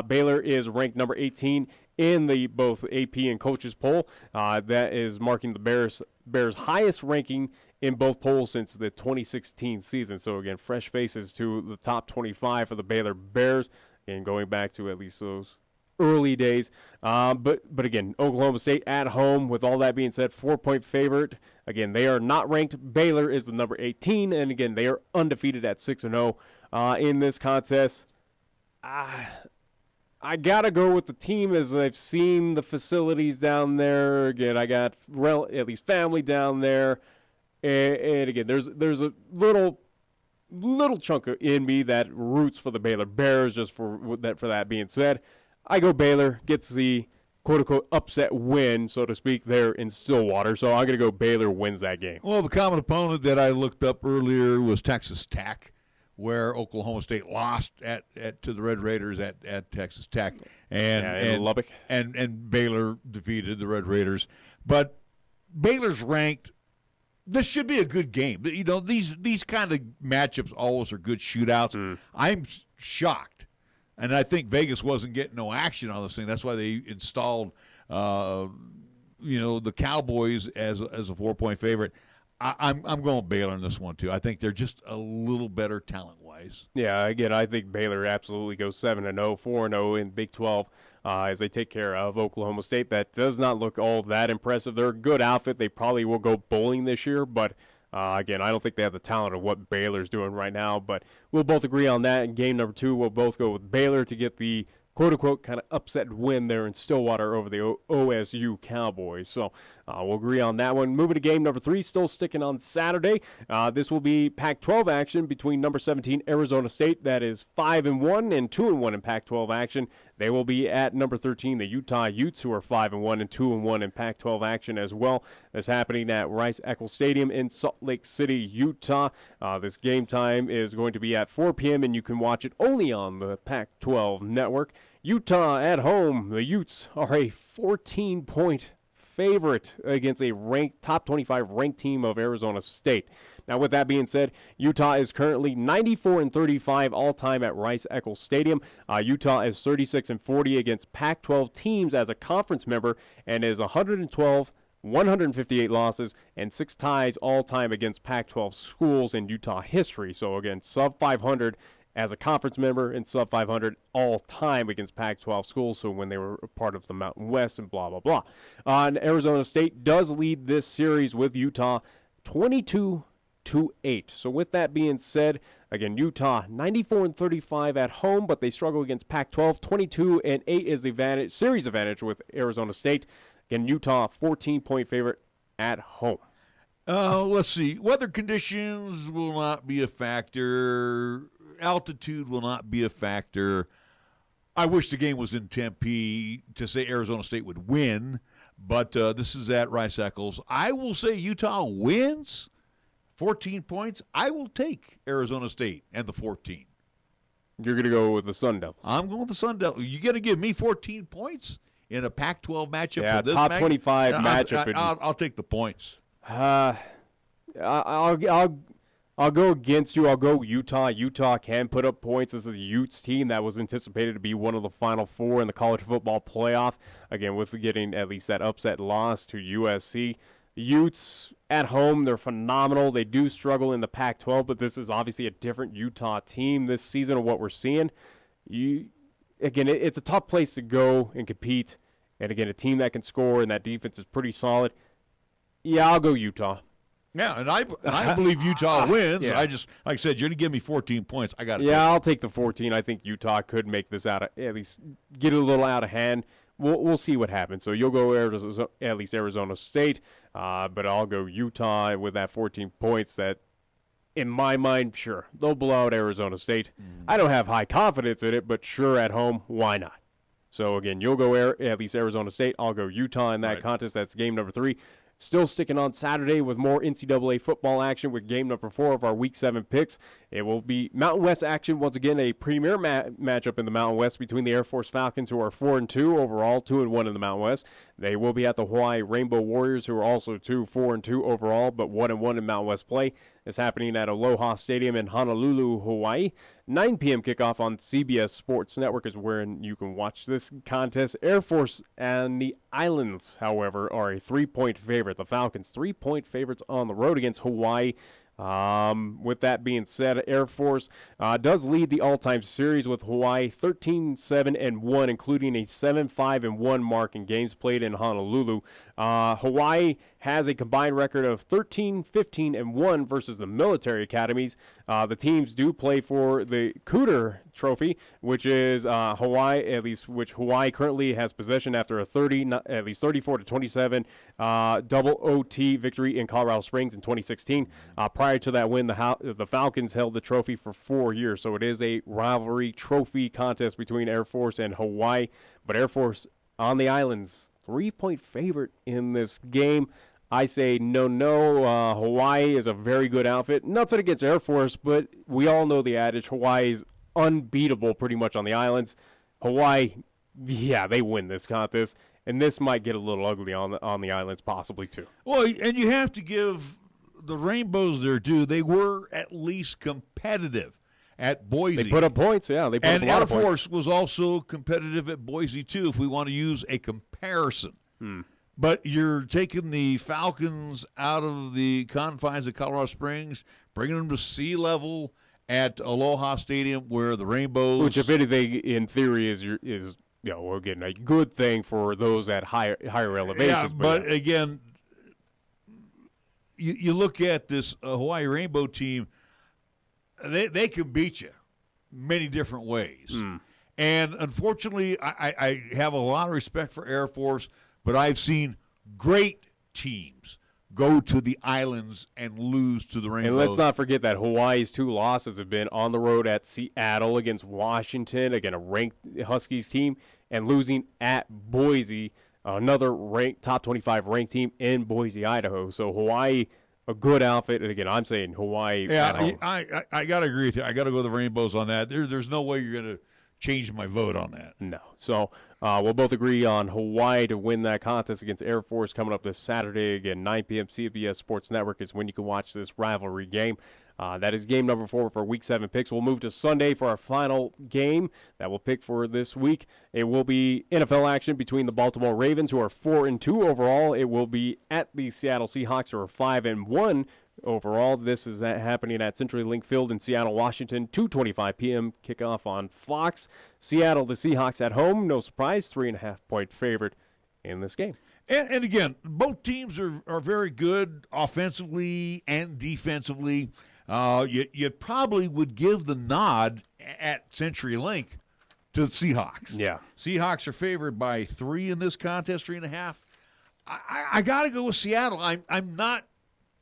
Baylor is ranked number 18 in the both AP and coaches poll. That is marking the Bears' highest ranking in both polls since the 2016 season. So, again, fresh faces to the top 25 for the Baylor Bears, and going back to at least those early days. But again, Oklahoma State at home. With all that being said, 4-point favorite. Again, they are not ranked. Baylor is the number 18, and again, they are undefeated at 6-0 in this contest. I got to go with the team as I've seen the facilities down there. Again, I got at least family down there. And again, there's a little chunk in me that roots for the Baylor Bears. Just for that being said, I go Baylor gets the quote-unquote upset win, so to speak, there in Stillwater. So I'm going to go Baylor wins that game. Well, the common opponent that I looked up earlier was Texas Tech, where Oklahoma State lost to the Red Raiders at Texas Tech. And Lubbock. And Baylor defeated the Red Raiders. But Baylor's ranked. This should be a good game. You know, these kind of matchups always are good shootouts. I'm shocked. And I think Vegas wasn't getting no action on this thing. That's why they installed, the Cowboys as a 4-point favorite. I'm going Baylor in this one too. I think they're just a little better talent-wise. Yeah, again, I think Baylor absolutely goes 7-0, 4-0 in Big 12 as they take care of Oklahoma State. That does not look all that impressive. They're a good outfit. They probably will go bowling this year, but again, I don't think they have the talent of what Baylor's doing right now, but we'll both agree on that. In game number 2, we'll both go with Baylor to get the quote-unquote kind of upset win there in Stillwater over the OSU Cowboys. So we'll agree on that one. Moving to game number 3, still sticking on Saturday. This will be Pac-12 action between number 17 Arizona State, that is 5-1 and 2-1 in Pac-12 action. They will be at number 13, the Utah Utes, who are 5-1 and 2-1 in Pac-12 action as well. That's happening at Rice-Eccles Stadium in Salt Lake City, Utah. This game time is going to be at 4 p.m., and you can watch it only on the Pac-12 network. Utah at home. The Utes are a 14-point favorite against a top 25 ranked team of Arizona State. Now, with that being said, Utah is currently 94-35 all-time at Rice-Eccles Stadium. Utah is 36-40 against Pac-12 teams as a conference member and is 112, 158 losses, and 6 ties all-time against Pac-12 schools in Utah history. So, again, sub-500 as a conference member and sub-500 all-time against Pac-12 schools, so when they were a part of the Mountain West and blah, blah, blah. And Arizona State does lead this series with Utah 22-8. So with that being said, again, Utah 94-35 at home, but they struggle against Pac-12. 22-8 is the series advantage with Arizona State. Again, Utah 14-point favorite at home. Let's see. Weather conditions will not be a factor. Altitude will not be a factor. I wish the game was in Tempe to say Arizona State would win, but this is at Rice-Eccles. I will say Utah wins 14 points. I will take Arizona State and the 14. You're going to go with the Sun Devils. I'm going with the Sun Devils. You're going to give me 14 points in a Pac-12 matchup? Yeah, top 25 matchup. I'll take the points. I'll go against you. I'll go Utah. Utah can put up points. This is a Utes team that was anticipated to be one of the Final Four in the college football playoff. Again, with getting at least that upset loss to USC. Utes at home, they're phenomenal. They do struggle in the Pac-12, but this is obviously a different Utah team this season of what we're seeing. Again, it's a tough place to go and compete. And again, a team that can score and that defense is pretty solid. Yeah, I'll go Utah. Yeah, and I believe Utah wins. Yeah. I just, like I said, you're going to give me 14 points. I got it. Yeah, I'll take the 14. I think Utah could make this at least get it a little out of hand. We'll see what happens. So you'll go at least Arizona State, but I'll go Utah with that 14 points. That, in my mind, sure, they'll blow out Arizona State. I don't have high confidence in it, but sure, at home, why not? So again, you'll go at least Arizona State. I'll go Utah in that contest. That's game number 3. Still sticking on Saturday with more NCAA football action with game number 4 of our Week 7 picks. It will be Mountain West action. Once again, a premier matchup in the Mountain West between the Air Force Falcons, who are 4-2 overall, 2-1 in the Mountain West. They will be at the Hawaii Rainbow Warriors, who are also 4-2 overall, but 1-1 in Mountain West play. It's happening at Aloha Stadium in Honolulu, Hawaii. 9 p.m. kickoff on CBS Sports Network is where you can watch this contest. Air Force and the Islands, however, are a 3-point favorite. The Falcons, 3-point favorites on the road against Hawaii. With that being said, Air Force does lead the all-time series with Hawaii 13-7-1, including a 7-5-1 mark in games played in Honolulu. Hawaii has a combined record of 13-15-1 versus the military academies. The teams do play for the Cooter Trophy, which is which Hawaii currently has possession after a 34-27 double OT victory in Colorado Springs in 2016. Prior to that win, the Falcons held the trophy for 4 years, so it is a rivalry trophy contest between Air Force and Hawaii. But Air Force on the islands, 3-point favorite in this game. I say no. Hawaii is a very good outfit. Nothing against Air Force, but we all know the adage. Hawaii is unbeatable pretty much on the islands. Hawaii, yeah, they win this contest, and this might get a little ugly on the islands possibly too. Well, and you have to give the Rainbows their due. They were at least competitive at Boise. They put up points, yeah. They put up a lot of points. And Air Force was also competitive at Boise too, if we want to use a comparison. But you're taking the Falcons out of the confines of Colorado Springs, bringing them to sea level at Aloha Stadium, where the Rainbows, which, if anything, in theory, is we're getting a good thing for those at higher elevations. Yeah, but again, you look at this Hawaii Rainbow team, they can beat you many different ways. And unfortunately, I have a lot of respect for Air Force, but I've seen great teams go to the islands and lose to the Rainbows. And let's not forget that Hawaii's 2 losses have been on the road at Seattle against Washington, again, a ranked Huskies team, and losing at Boise, another ranked top 25 ranked team in Boise, Idaho. So Hawaii, a good outfit. And again, I'm saying Hawaii. Yeah, I got to agree with you. I got to go with the Rainbows on that. There's no way you're going to change my vote on that. No. So we'll both agree on Hawaii to win that contest against Air Force coming up this Saturday. Again, 9 p.m. CBS Sports Network is when you can watch this rivalry game. That is game number 4 for Week 7 picks. We'll move to Sunday for our final game that we'll pick for this week. It will be NFL action between the Baltimore Ravens, who are 4-2 overall. It will be at the Seattle Seahawks, who are 5-1 overall. This is happening at CenturyLink Field in Seattle, Washington. 2:25 p.m. kickoff on Fox. Seattle, the Seahawks at home. No surprise, 3.5-point favorite in this game. And again, both teams are very good offensively and defensively. You probably would give the nod at CenturyLink to the Seahawks. Yeah. Seahawks are favored by 3 in this contest, 3.5. I got to go with Seattle. I'm not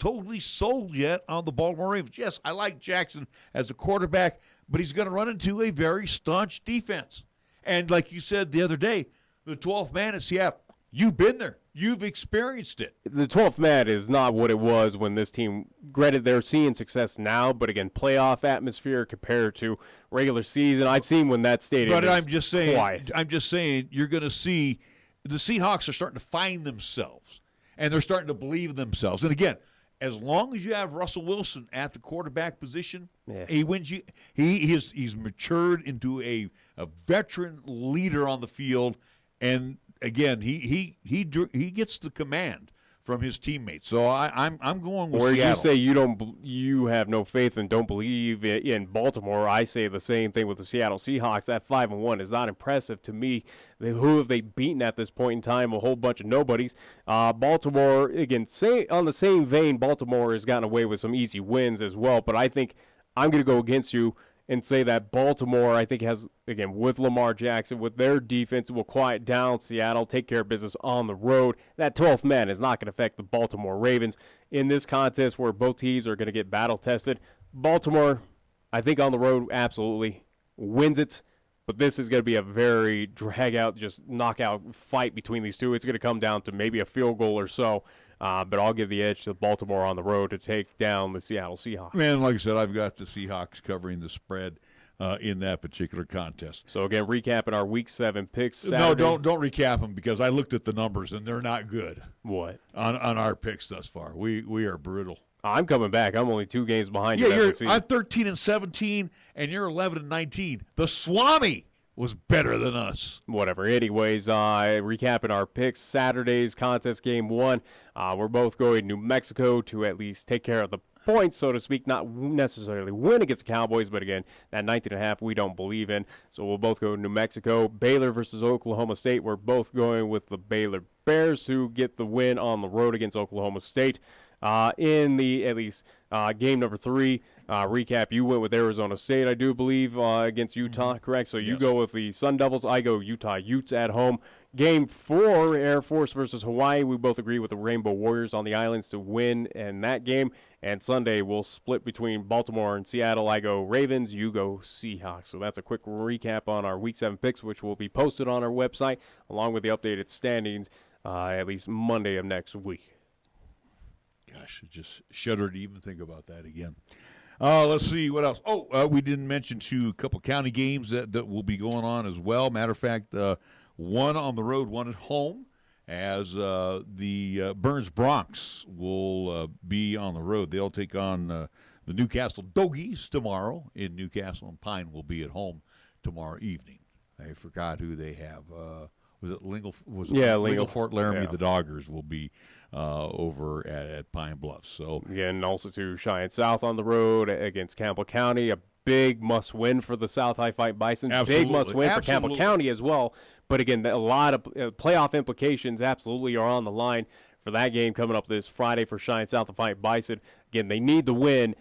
totally sold yet on the Baltimore Ravens. Yes, I like Jackson as a quarterback, but he's going to run into a very staunch defense. And like you said the other day, the 12th man at Seattle, you've been there. You've experienced it. The 12th man is not what it was when this team, granted, they're seeing success now, but again, playoff atmosphere compared to regular season. I've seen when that stadium but is quiet. I'm just saying you're going to see the Seahawks are starting to find themselves, and they're starting to believe in themselves. And again, as long as you have Russell Wilson at the quarterback position, he wins you. He's matured into a veteran leader on the field, and again, he gets the command from his teammates. So I'm going with Where Seattle. you say you have no faith and don't believe in Baltimore, I say the same thing with the Seattle Seahawks. That 5-1 is not impressive to me. Who have they beaten at this point in time? A whole bunch of nobodies. Baltimore, again, on the same vein, Baltimore has gotten away with some easy wins as well. But I think I'm going to go against you and say that Baltimore, I think, has, again, with Lamar Jackson, with their defense, will quiet down Seattle, take care of business on the road. That 12th man is not going to affect the Baltimore Ravens in this contest where both teams are going to get battle-tested. Baltimore, I think on the road, absolutely wins it. But this is going to be a very drag-out, just knockout fight between these two. It's going to come down to maybe a field goal or so. But I'll give the edge to Baltimore on the road to take down the Seattle Seahawks. Man, like I said, I've got the Seahawks covering the spread in that particular contest. So, again, recapping our Week 7 picks Saturday. No, don't recap them because I looked at the numbers, and they're not good. What? On our picks thus far. We are brutal. I'm coming back. I'm only 2 games behind you. I'm 13-17, and you're 11-19. The Swami was better than us. Whatever. Anyways, recapping our picks, Saturday's contest game 1. We're both going to New Mexico to at least take care of the points, so to speak, not necessarily win against the Cowboys, but again, that 19.5 we don't believe in. So we'll both go to New Mexico. Baylor versus Oklahoma State. We're both going with the Baylor Bears, who get the win on the road against Oklahoma State. In the, at least, game number 3, recap, you went with Arizona State, I do believe, against Utah, correct? So you go with the Sun Devils. I go Utah Utes at home. Game 4, Air Force versus Hawaii. We both agree with the Rainbow Warriors on the islands to win in that game. And Sunday, we'll split between Baltimore and Seattle. I go Ravens, you go Seahawks. So that's a quick recap on our Week 7 picks, which will be posted on our website, along with the updated standings, at least Monday of next week. Gosh, I just shudder to even think about that again. Let's see what else. We didn't mention a couple county games that will be going on as well. Matter of fact, one on the road, one at home, as the Burns Bronx will be on the road. They'll take on the Newcastle Dogies tomorrow in Newcastle, and Pine will be at home tomorrow evening. I forgot who they have. Was it Lingle? Lingle Fort Laramie? Yeah. The Doggers will be over at Pine Bluffs. So again, also to Cheyenne South on the road against Campbell County, a big must-win for the South High Fight Bison. Absolutely. Big must-win for Campbell County as well. But again, a lot of playoff implications absolutely are on the line for that game coming up this Friday for Cheyenne South to Fight Bison. Again, they need to win,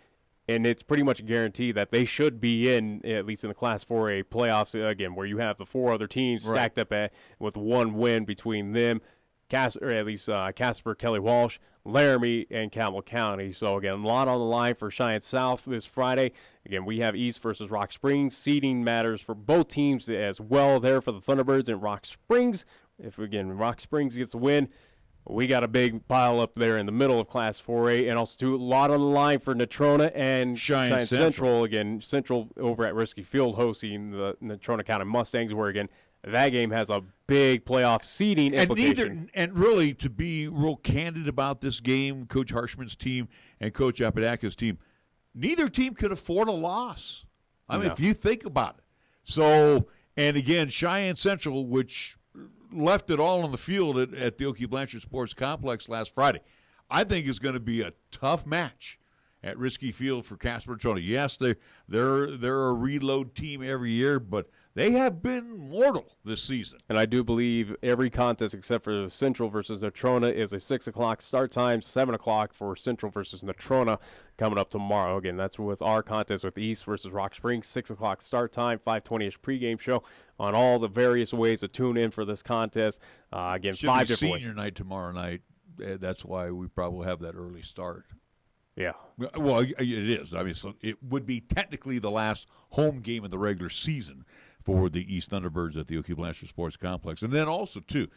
and it's pretty much a guarantee that they should be in, at least in the Class 4A playoffs, again, where you have the 4 other teams stacked up with one win between them. Casper, Kelly Walsh, Laramie, and Campbell County. So, again, a lot on the line for Cheyenne South this Friday. Again, we have East versus Rock Springs. Seeding matters for both teams as well there for the Thunderbirds and Rock Springs. If, again, Rock Springs gets the win, we got a big pile up there in the middle of Class 4A. And also, too, a lot on the line for Natrona and Cheyenne Central. Again, Central over at Risky Field hosting the Natrona County Mustangs, where, again, that game has a big playoff seeding implication. And really, to be real candid about this game, Coach Harshman's team and Coach Apodaca's team, neither team could afford a loss. I mean, if you think about it. So, and again, Cheyenne Central, which left it all on the field at the Okie Blanchard Sports Complex last Friday, I think is going to be a tough match at Risky Field for Casper Natrona. Yes, they're a reload team every year, but they have been mortal this season. And I do believe every contest except for Central versus Natrona is a 6 o'clock start time, 7 o'clock for Central versus Natrona coming up tomorrow. Again, that's with our contest with East versus Rock Springs, 6 o'clock start time, 5:20-ish pregame show on all the various ways to tune in for this contest. Again, Should 5 be different senior ways. Night tomorrow night. That's why we probably have that early start. Yeah. Well, it is. I mean, so it would be technically the last home game of the regular season for the East Thunderbirds at the Okie Blanchard Sports Complex. And then also, too,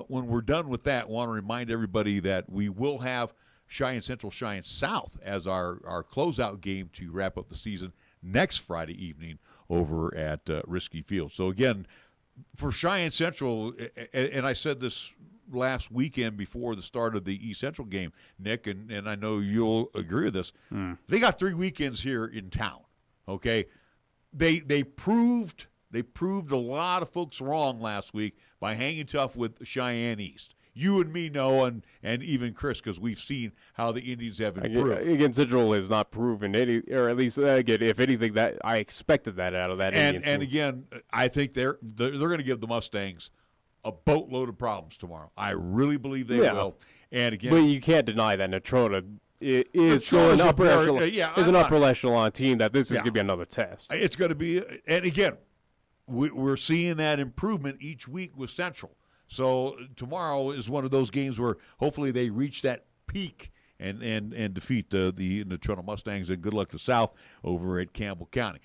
when we're done with that, I want to remind everybody that we will have Cheyenne Central, Cheyenne South as our closeout game to wrap up the season next Friday evening over at Risky Field. So, again, for Cheyenne Central, and I said this last weekend before the start of the East Central game, Nick, and I know you'll agree with this, they got 3 weekends here in town, okay? They proved a lot of folks wrong last week by hanging tough with Cheyenne East. You and me know, and even Chris, because we've seen how the Indians have improved. Again, Central has not proven any, or at least, again, if anything, that I expected that out of that Indians team. And again, I think they're going to give the Mustangs a boatload of problems tomorrow. I really believe they will. And again, but you can't deny that Natrona is still an upper echelon team. That this is going to be another test. It's going to be, and again, we're seeing that improvement each week with Central. So tomorrow is one of those games where hopefully they reach that peak and defeat the Natrona Mustangs. And good luck to South over at Campbell County.